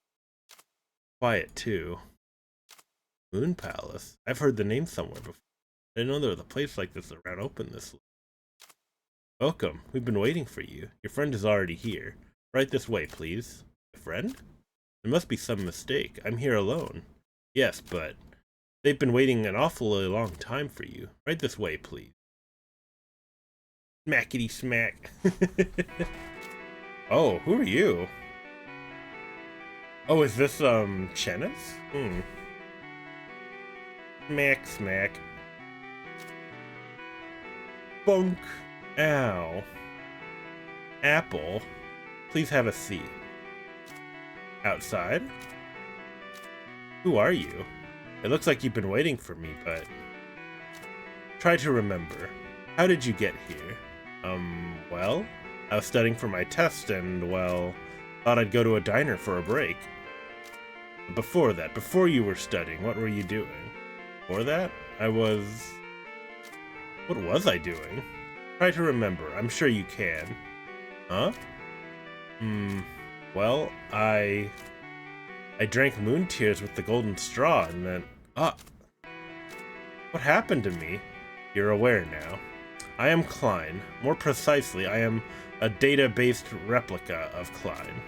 Quiet, too. Moon Palace? I've heard the name somewhere before. I didn't know there was a place like this around open this. Welcome. We've been waiting for you. Your friend is already here. Right this way, please. My friend? There must be some mistake. I'm here alone. Yes, but they've been waiting an awfully long time for you. Right this way, please. Smackety smack. Oh, who are you? Oh, is this, Chenis? Smack, smack. Bunk. Ow. Apple. Please have a seat. Outside? Who are you? It looks like you've been waiting for me, but... Try to remember. How did you get here? Well, I was studying for my test and, well, thought I'd go to a diner for a break. But before that, before you were studying, what were you doing? Before that, what was I doing? Try to remember. I'm sure you can. Huh? Well, I drank moon tears with the golden straw and then... What happened to me? You're aware now. I am Klein. More precisely, I am a data-based replica of Klein.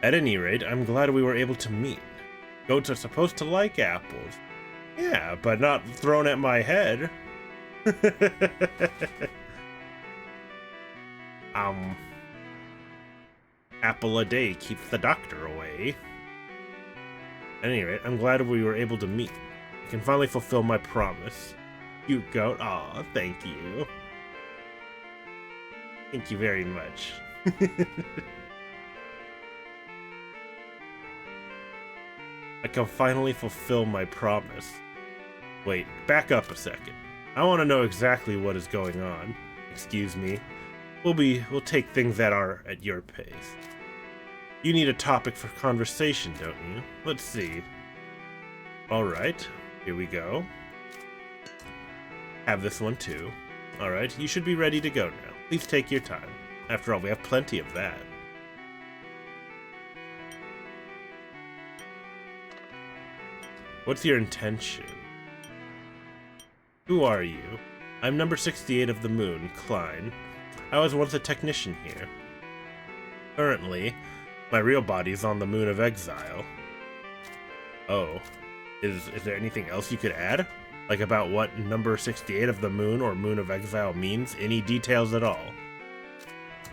At any rate, I'm glad we were able to meet. Goats are supposed to like apples. Yeah, but not thrown at my head. Apple a day keeps the doctor away. At any rate, I'm glad we were able to meet. I can finally fulfill my promise. You goat. Aw, thank you. Thank you very much. I can finally fulfill my promise. Wait, back up a second. I want to know exactly what is going on. Excuse me. We'll take things that are at your pace. You need a topic for conversation, don't you? Let's see. Alright, here we go. Have this one too. Alright, you should be ready to go now. Please take your time. After all, we have plenty of that. What's your intention? Who are you? I'm number 68 of the moon, Klein. I was once a technician here. Currently, my real body's on the moon of exile. Oh. Is there anything else you could add? Like about what number 68 of the moon or moon of exile means? Any details at all?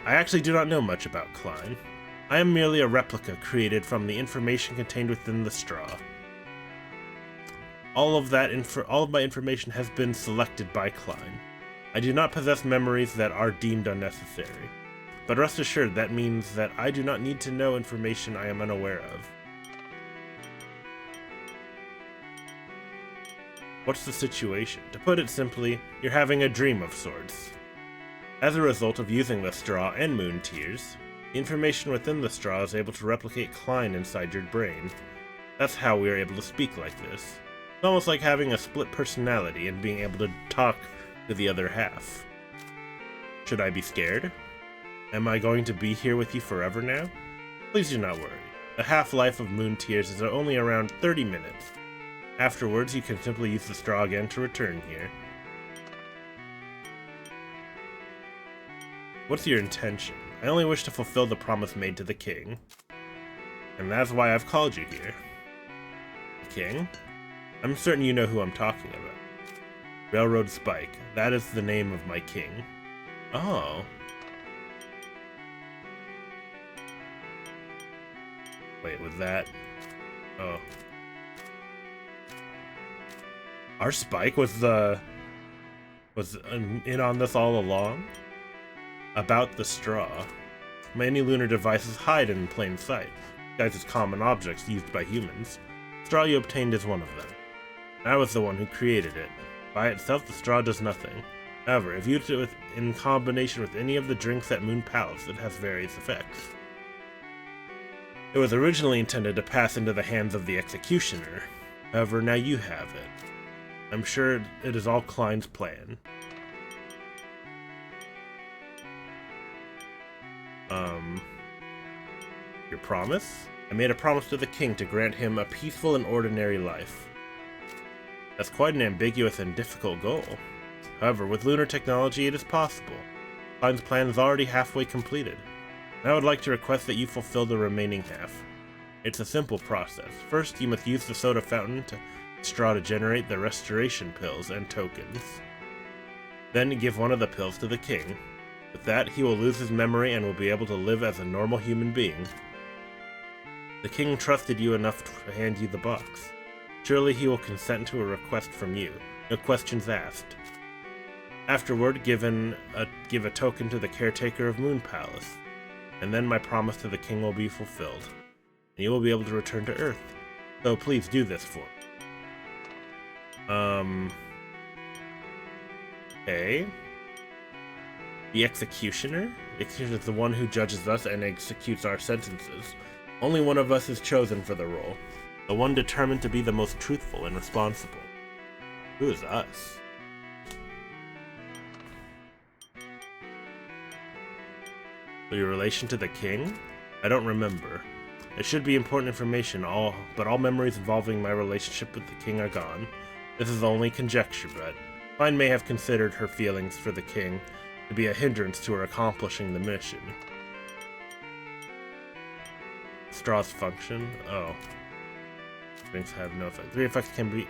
I actually do not know much about Klein. I am merely a replica created from the information contained within the straw. All of my information has been selected by Klein. I do not possess memories that are deemed unnecessary. But rest assured, that means that I do not need to know information I am unaware of. What's the situation? To put it simply, you're having a dream of sorts. As a result of using the straw and moon tears, the information within the straw is able to replicate Klein inside your brain. That's how we are able to speak like this. It's almost like having a split personality and being able to talk to the other half. Should I be scared? Am I going to be here with you forever now? Please do not worry. The half-life of moon tears is only around 30 minutes. Afterwards, you can simply use the straw again to return here. What's your intention? I only wish to fulfill the promise made to the king. And that's why I've called you here. The king? I'm certain you know who I'm talking about. Railroad Spike. That is the name of my king. Oh. Wait, was that... Oh. Our Spike was in on this all along? About the straw. Many lunar devices hide in plain sight, disguised as common objects used by humans. The straw you obtained is one of them. I was the one who created it. By itself, the straw does nothing. However, if used in combination with any of the drinks at Moon Palace, it has various effects. It was originally intended to pass into the hands of the executioner. However, now you have it. I'm sure it is all Klein's plan. Your promise? I made a promise to the king to grant him a peaceful and ordinary life. That's quite an ambiguous and difficult goal. However, with lunar technology, it is possible. Klein's plan is already halfway completed. I would like to request that you fulfill the remaining half. It's a simple process. First, you must use the soda fountain straw to generate the restoration pills and tokens. Then give one of the pills to the king. With that, he will lose his memory and will be able to live as a normal human being. The king trusted you enough to hand you the box. Surely he will consent to a request from you. No questions asked. Afterward, give a token to the caretaker of Moon Palace. And then my promise to the king will be fulfilled. And you will be able to return to Earth. So please do this for me. Okay. The executioner? The executioner is the one who judges us and executes our sentences. Only one of us is chosen for the role. The one determined to be the most truthful and responsible. Who is us? So your relation to the king? I don't remember. It should be important information, but all memories involving my relationship with the king are gone. This is only conjecture, but Klein may have considered her feelings for the king to be a hindrance to her accomplishing the mission. Straw's function? Oh. Things have no effect. 3 effects can be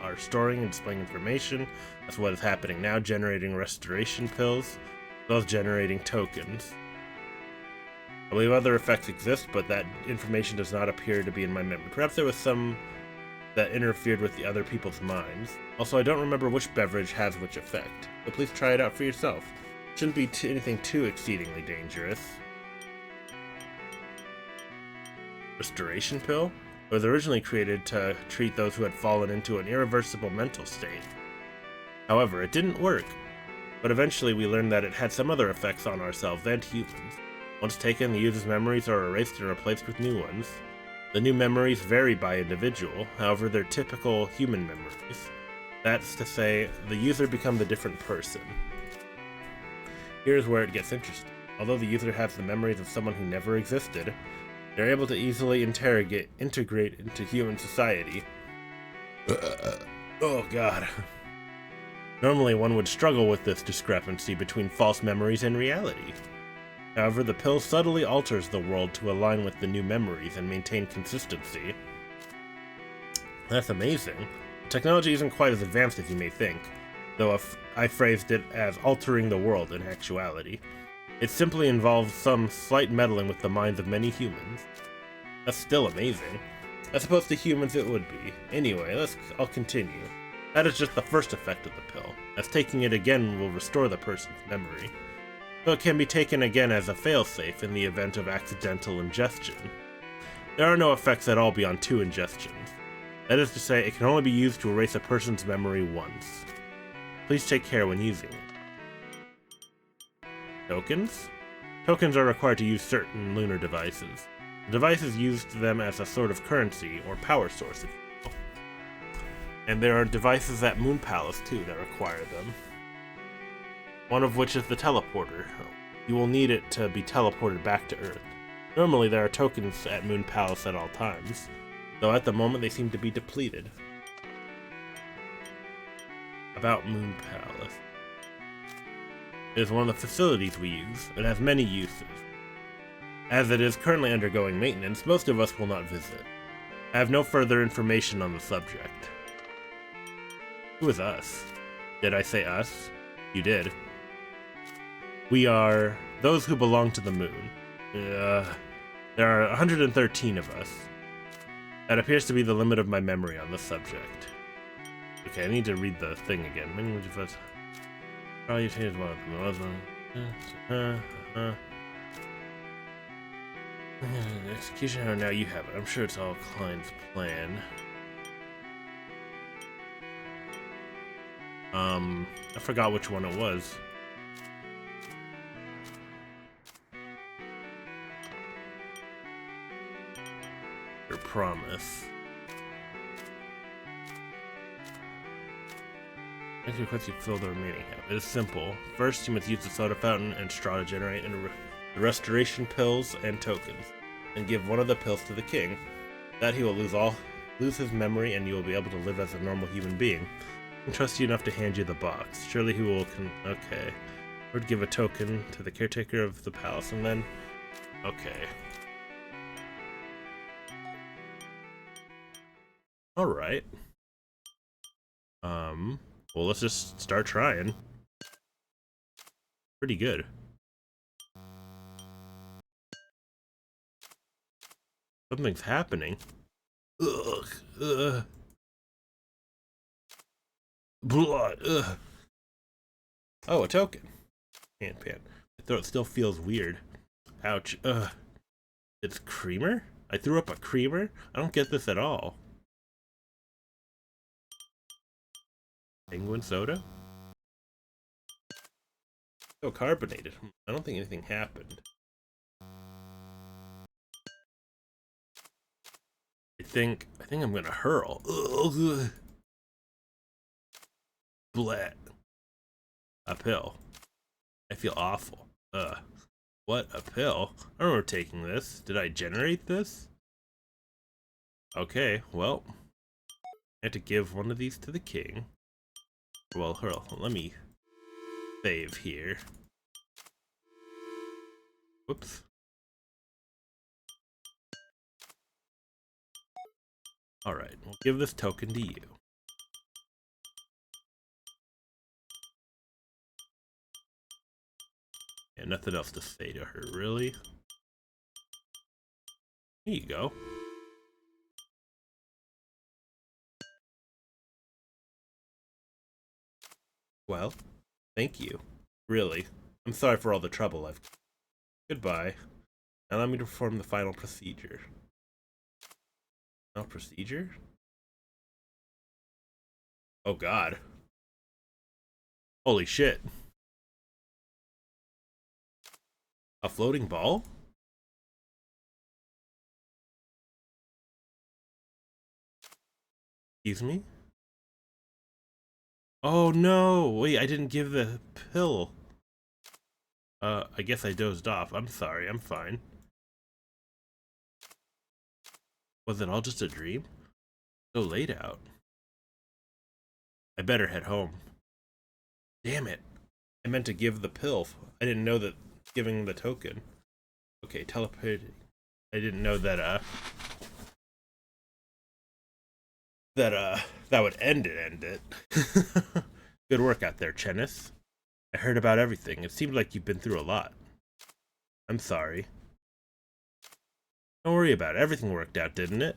are storing and displaying information. That's what is happening now, generating restoration pills, as well as generating tokens. I believe other effects exist, but that information does not appear to be in my memory. Perhaps there was some that interfered with the other people's minds. Also, I don't remember which beverage has which effect, but please try it out for yourself. It shouldn't be anything too exceedingly dangerous. Restoration pill? It was originally created to treat those who had fallen into an irreversible mental state. However, it didn't work, but eventually we learned that it had some other effects on ourselves and humans. Once taken, the user's memories are erased and replaced with new ones. The new memories vary by individual, however they're typical human memories. That's to say, the user becomes a different person. Here's where it gets interesting. Although the user has the memories of someone who never existed, they're able to easily integrate into human society. Oh god. Normally one would struggle with this discrepancy between false memories and reality. However, the pill subtly alters the world to align with the new memories and maintain consistency. That's amazing. Technology isn't quite as advanced as you may think, though if I phrased it as altering the world in actuality. It simply involves some slight meddling with the minds of many humans. That's still amazing. I suppose to humans it would be. Anyway, I'll continue. That is just the first effect of the pill, as taking it again will restore the person's memory. So it can be taken again as a failsafe in the event of accidental ingestion. There are no effects at all beyond 2 ingestions. That is to say, it can only be used to erase a person's memory once. Please take care when using it. Tokens? Tokens are required to use certain lunar devices. The devices used them as a sort of currency, or power source, if you will. And there are devices at Moon Palace, too, that require them. One of which is the teleporter. You will need it to be teleported back to Earth. Normally there are tokens at Moon Palace at all times, though at the moment they seem to be depleted. About Moon Palace. It is one of the facilities we use. It has many uses. As it is currently undergoing maintenance, most of us will not visit. I have no further information on the subject. Who is us? Did I say us? You did. We are those who belong to the moon. There are 113 of us. That appears to be the limit of my memory on this subject. Okay, I need to read the thing again. Language of us. Probably changed one of them. Execution, now you have it. I'm sure it's all Klein's plan. I forgot which one it was. Your promise. Next request you fill the remaining half. It is simple. First, you must use the soda fountain and straw to generate the restoration pills and tokens, and give one of the pills to the king. That he will lose his memory, and you will be able to live as a normal human being. I can trust you enough to hand you the box. Surely he will. Okay. I would give a token to the caretaker of the palace, and then. Okay. All right. Well, let's just start trying. Pretty good. Something's happening. Ugh. Blood. Ugh. Oh, a token. Pan. My throat still feels weird. Ouch. Ugh. It's creamer? I threw up a creamer? I don't get this at all. Penguin soda? So carbonated. I don't think anything happened. I think I'm gonna hurl. Ugh. Blat. A pill. I feel awful. Ugh. What? A pill? I don't remember taking this. Did I generate this? Okay, well. I have to give one of these to the king. Well, hurl. Let me save here. Whoops. Alright, we'll give this token to you. And nothing else to say to her, really. Here you go. Well, thank you. Really. I'm sorry for all the trouble I've... Goodbye. Now let me perform the final procedure. Final procedure? Oh god. Holy shit. A floating ball? Excuse me? Oh no! Wait, I didn't give the pill. I guess I dozed off. I'm sorry, I'm fine. Was it all just a dream? So late out. I better head home. Damn it. I meant to give the pill. I didn't know that giving the token. Okay, teleporting. I didn't know that, that would end it. Good work out there, Chenis. I heard about everything. It seemed like you've been through a lot. I'm sorry. Don't worry about it. Everything worked out, didn't it?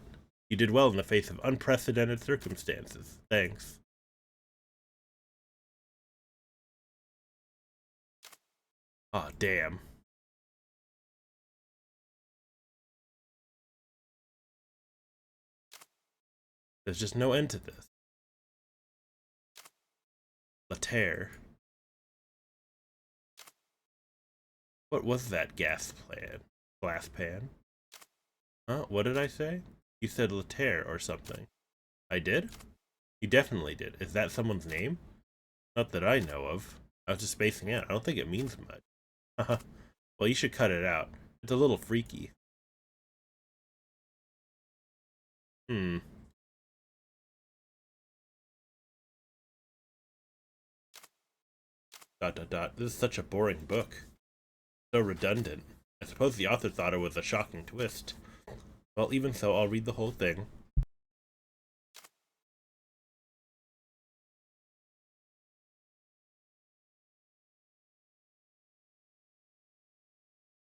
You did well in the face of unprecedented circumstances. Thanks. Aw, damn. There's just no end to this. Laterre. What was that glass pan? Huh? What did I say? You said Laterre or something. I did? You definitely did. Is that someone's name? Not that I know of. I was just spacing out. I don't think it means much. Haha. Well, you should cut it out. It's a little freaky. Hmm. Dot dot dot. This is such a boring book. So redundant. I suppose the author thought it was a shocking twist. Well, even so, I'll read the whole thing.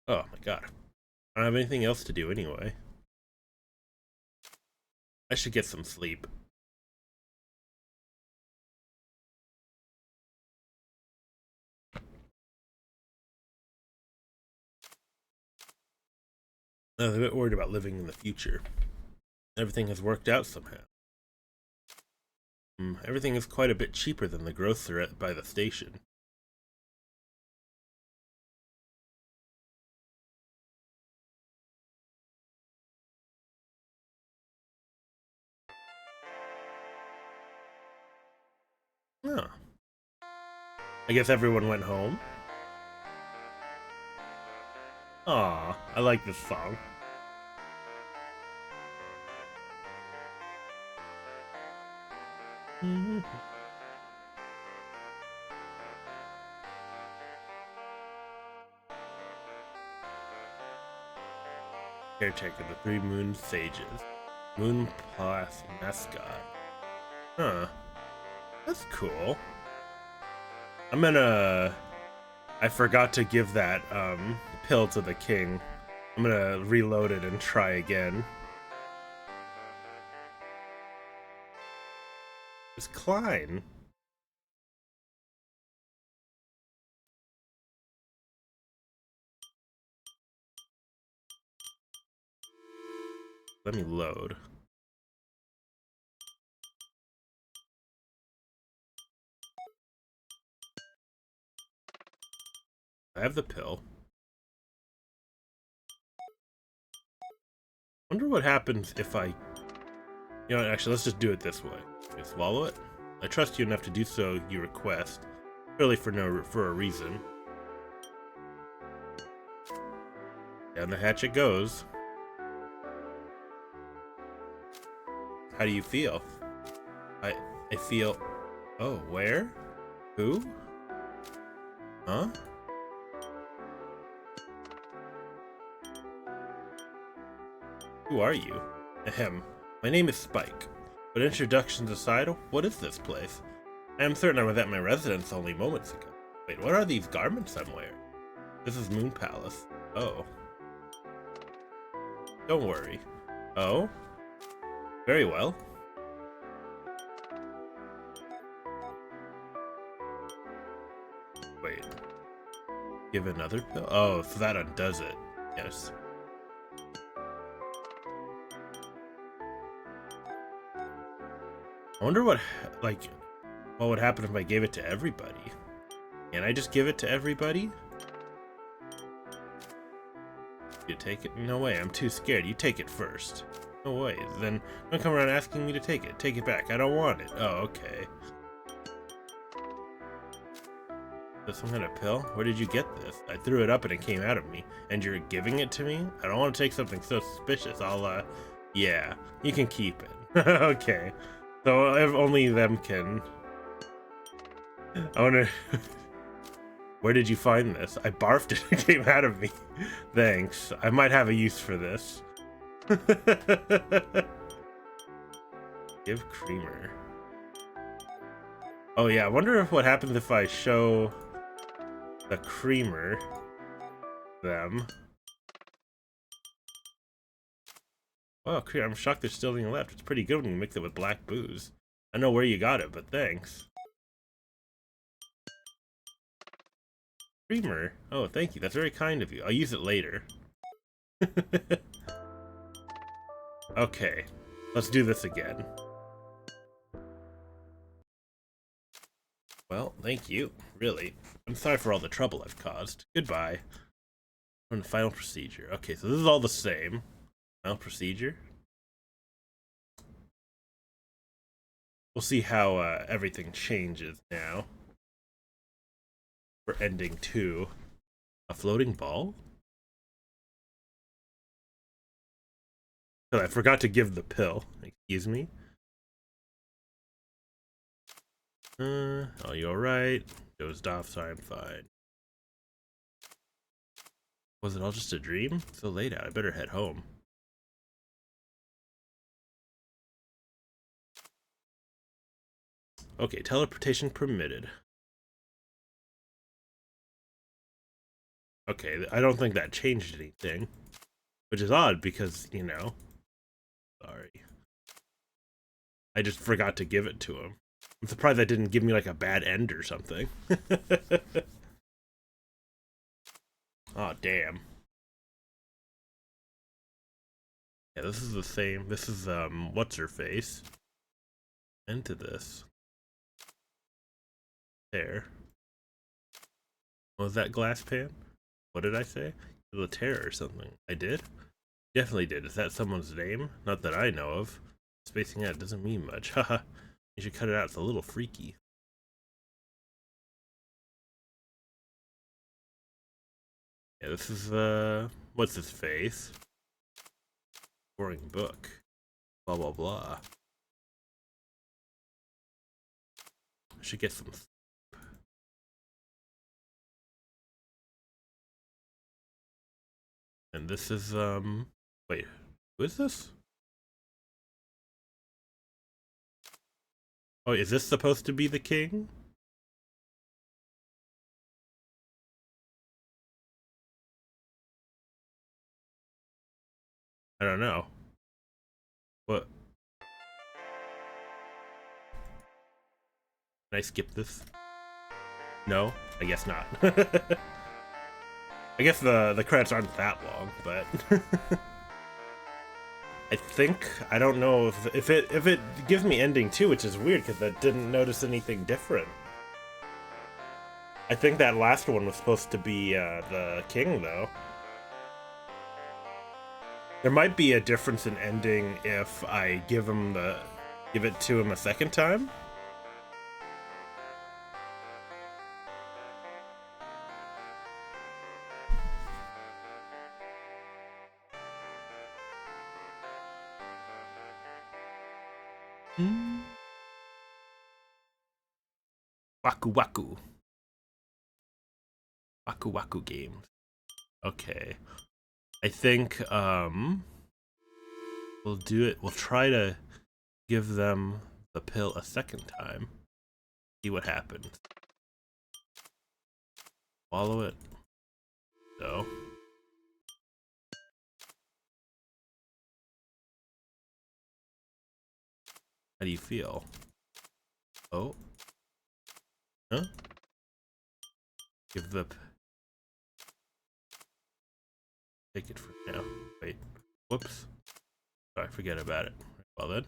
Oh my god. I don't have anything else to do anyway. I should get some sleep. I was a bit worried about living in the future. Everything has worked out somehow. Everything is quite a bit cheaper than the grocer by the station. Oh. I guess everyone went home. Aw, I like this song. Caretaker, the Three Moon Sages. Moon Pass mascot. Huh. That's cool. I forgot to give that, pill to the king. I'm gonna reload it and try again. It's Klein. Let me load. I have the pill. Wonder what happens if I... You know, actually, let's just do it this way. You swallow it? I trust you enough to do so you request. Surely for a reason. Down the hatch it goes. How do you feel? I feel... Oh, where? Who? Huh? Who are you? Ahem. My name is Spike. But introductions aside, what is this place? I am certain I was at my residence only moments ago. Wait, what are these garments I'm wearing? This is Moon Palace. Oh. Don't worry. Oh? Very well. Wait. Give another pill? Oh, so that undoes it. Yes. I wonder what would happen if I gave it to everybody? Can I just give it to everybody? You take it? No way, I'm too scared. You take it first. No way. Then don't come around asking me to take it. Take it back. I don't want it. Oh, okay. Is this some kind of pill? Where did you get this? I threw it up and it came out of me. And you're giving it to me? I don't want to take something so suspicious. Yeah, you can keep it. Okay. So if only them can... I wonder... Where did you find this? I barfed it and it came out of me. Thanks. I might have a use for this. Give creamer. Oh yeah, I wonder if what happens if I show the creamer them. Oh, I'm shocked there's still anything left. It's pretty good when you mix it with black booze. I know where you got it, but thanks. Creamer. Oh, thank you. That's very kind of you. I'll use it later. Okay, let's do this again. Well, thank you. Really. I'm sorry for all the trouble I've caused. Goodbye. From the final procedure. Okay, so this is all the same. Final procedure. We'll see how everything changes now. For ending 2. A floating ball? Oh, I forgot to give the pill. Excuse me. Oh, you alright? Dozed off, so I'm fine. Was it all just a dream? It's so late out, I better head home. Okay, teleportation permitted. Okay, I don't think that changed anything. Which is odd because, you know... Sorry. I just forgot to give it to him. I'm surprised that didn't give me like a bad end or something. Oh, damn. Yeah, this is the same. This is, what's her face? Into this. There. What was that glass pan? What did I say? The Terror or something. I did? Definitely did. Is that someone's name? Not that I know of. Spacing out doesn't mean much. Haha. You should cut it out. It's a little freaky. Yeah, this is, what's his face? Boring book. Blah, blah, blah. I should get some... And this is, wait, who is this? Oh, is this supposed to be the king? I don't know. What? Can I skip this? No? I guess not. I guess the credits aren't that long, but... I think, I don't know if it gives me ending 2, which is weird because I didn't notice anything different. I think that last one was supposed to be the king, though. There might be a difference in ending if I give it to him a second time. Waku Waku. Waku Waku games. Okay. I think, we'll do it. We'll try to give them the pill a second time. See what happens. Follow it. So. How do you feel? Oh. Huh? Give the... Take it for now. Wait. Whoops. Sorry, forget about it. Well then.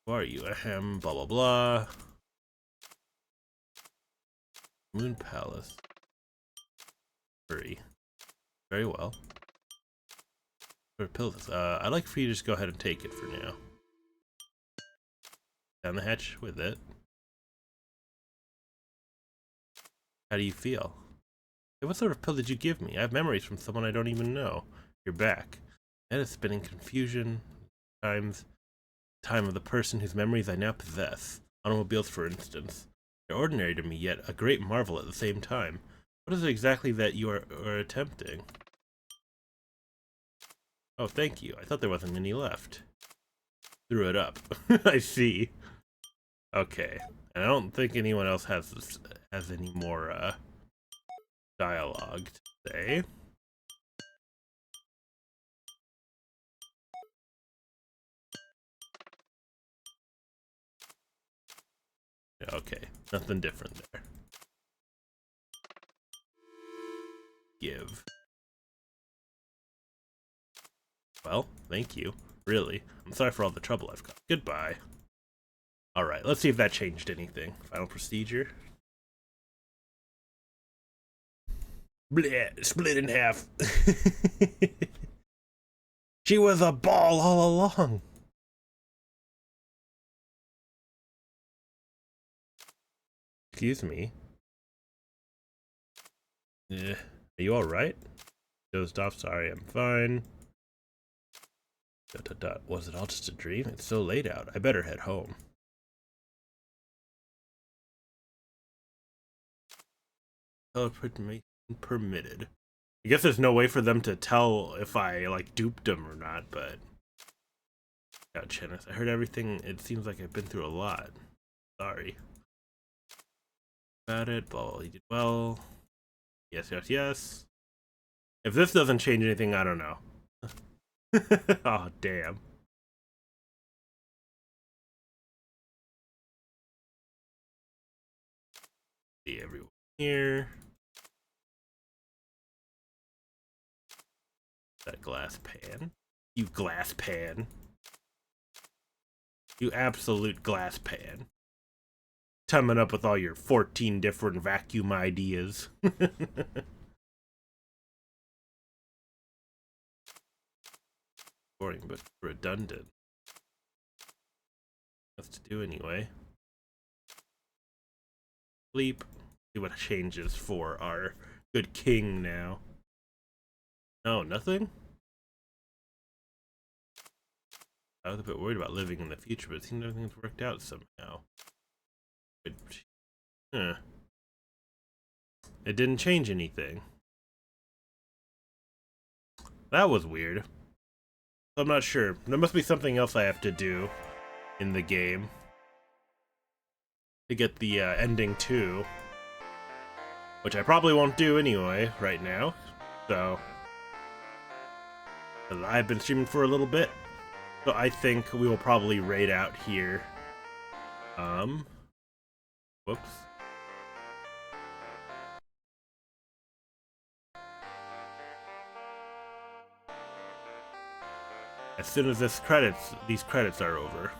Who are you? Ahem, blah blah blah. Moon Palace. Hurry. Very well. Pill this. I'd like for you to just go ahead and take it for now. Down the hatch with it. How do you feel? Hey, what sort of pill did you give me? I have memories from someone I don't even know. You're back. That is spinning confusion. Time of the person whose memories I now possess. Automobiles, for instance. They're ordinary to me, yet a great marvel at the same time. What is it exactly that you are attempting? Oh, thank you. I thought there wasn't any left. Threw it up. I see. Okay. And I don't think anyone else has any more dialogue to say. Okay, nothing different there. Give. Well, thank you. Really. I'm sorry for all the trouble I've caused. Goodbye. Alright, let's see if that changed anything. Final procedure. Bleh, split in half. She was a ball all along. Excuse me. Are you alright? Dozed off, sorry, I'm fine. ... Was it all just a dream? It's so late out. I better head home. Teleportation permitted. I guess there's no way for them to tell if I, like, duped them or not, but... God, Chennis, I heard everything. It seems like I've been through a lot. Sorry. About it, blah, blah, you did well. Yes, yes, yes. If this doesn't change anything, I don't know. Oh, damn. See everyone here. That glass pan. You glass pan. You absolute glass pan. Coming up with all your 14 different vacuum ideas. Boring, but redundant. What's to do anyway? Sleep. See what changes for our good king now. No, nothing? I was a bit worried about living in the future, but it seems everything's worked out somehow. Huh. It didn't change anything. That was weird. I'm not sure. There must be something else I have to do in the game to get the ending too, which I probably won't do anyway right now. So I've been streaming for a little bit, so I think we will probably raid out here. Whoops. As soon as these credits are over.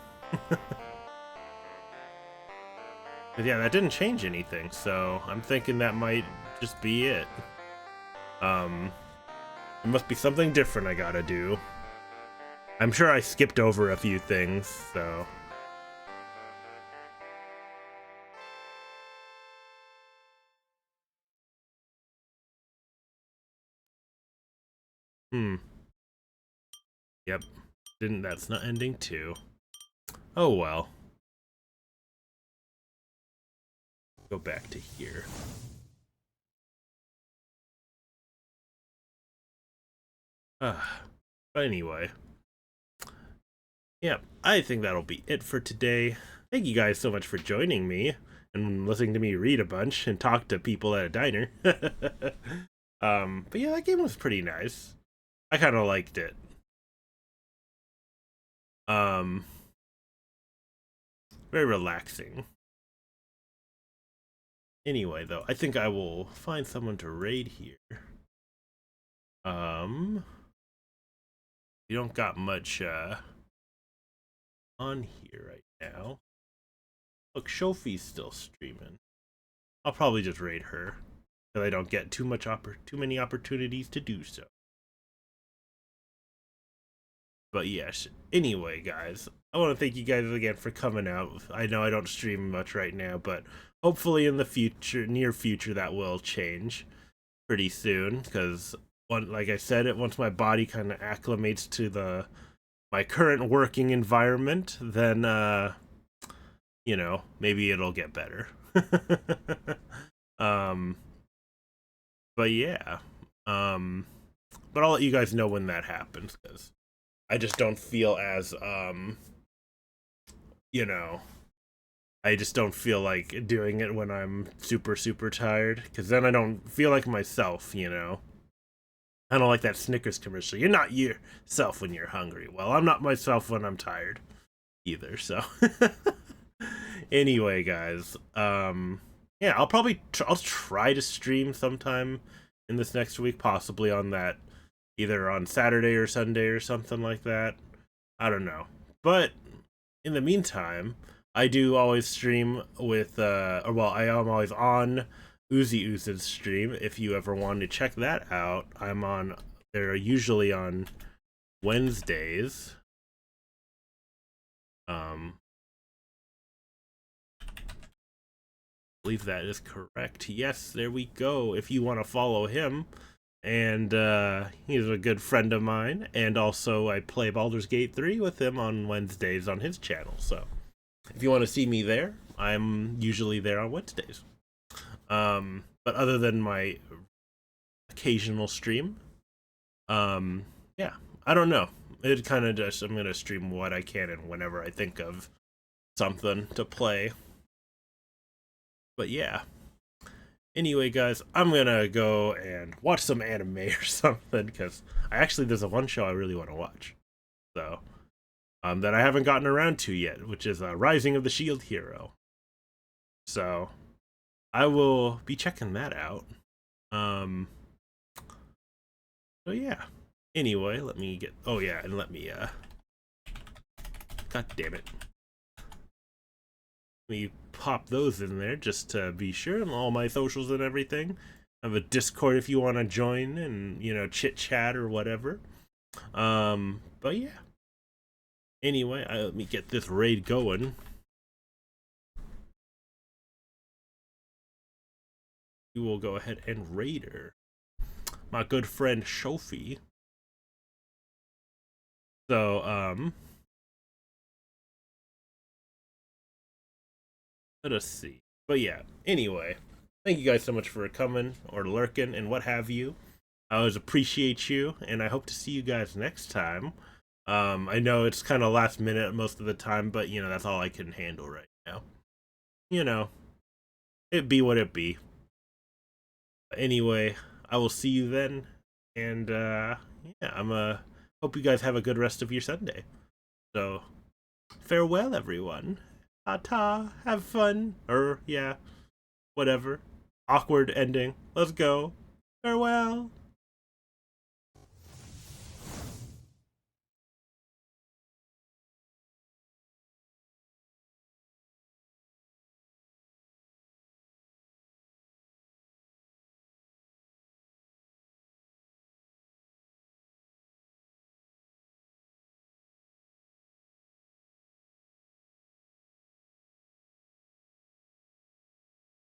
But yeah, that didn't change anything, so I'm thinking that might just be it. It must be something different I gotta do. I'm sure I skipped over a few things, so... Yep. That's not ending too. Oh well. Go back to here. But anyway. Yeah, I think that'll be it for today. Thank you guys so much for joining me and listening to me read a bunch and talk to people at a diner. But yeah, that game was pretty nice. I kind of liked it. Very relaxing. Anyway, though, I think I will find someone to raid here. You don't got much on here right now. Look, Shofi's still streaming. I'll probably just raid her, because I don't get too many opportunities to do so. But yes, anyway, guys, I want to thank you guys again for coming out. I know I don't stream much right now, but hopefully in the future, near future, that will change pretty soon. Because, like I said, once my body kind of acclimates to my current working environment, then you know, maybe it'll get better. But yeah, but I'll let you guys know when that happens, because I just don't feel as you know, I just don't feel like doing it when I'm super, super tired, because then I don't feel like myself, you know? I don't like that Snickers commercial. You're not yourself when you're hungry. Well, I'm not myself when I'm tired either, so. Anyway, guys, yeah, I'll probably I'll try to stream sometime in this next week, possibly on that, either on Saturday or Sunday or something like that. I don't know. But in the meantime, I do always stream with or well, I am always on Uzi Ooz's stream. If you ever want to check that out, I'm on. They're usually on Wednesdays. I believe that is correct. Yes, there we go. If you want to follow him, and he's a good friend of mine, and also I play Baldur's Gate 3 with him on Wednesdays on his channel. So if you want to see me there, I'm usually there on Wednesdays. But other than my occasional stream, yeah, I don't know. It kind of just, I'm gonna stream what I can and whenever I think of something to play. But yeah. Anyway, guys, I'm gonna go and watch some anime or something, because there's a one show I really want to watch. So, that I haven't gotten around to yet, which is Rising of the Shield Hero. So, I will be checking that out. So yeah. Anyway, let me get. Oh yeah, and let me. God damn it. Let me pop those in there just to be sure, and all my socials and everything. I have a Discord if you want to join and chit chat or whatever. But yeah. Anyway, let me get this raid going. We will go ahead and raid her. My good friend Shofi. So, let us see. But yeah, anyway, thank you guys so much for coming or lurking and what have you. I always appreciate you, and I hope to see you guys next time. I know it's kind of last minute most of the time, but that's all I can handle right now. It be what it be. Anyway, I will see you then, and yeah, hope you guys have a good rest of your Sunday. So, farewell, everyone. Ta-ta, have fun, or yeah, whatever. Awkward ending. Let's go. Farewell.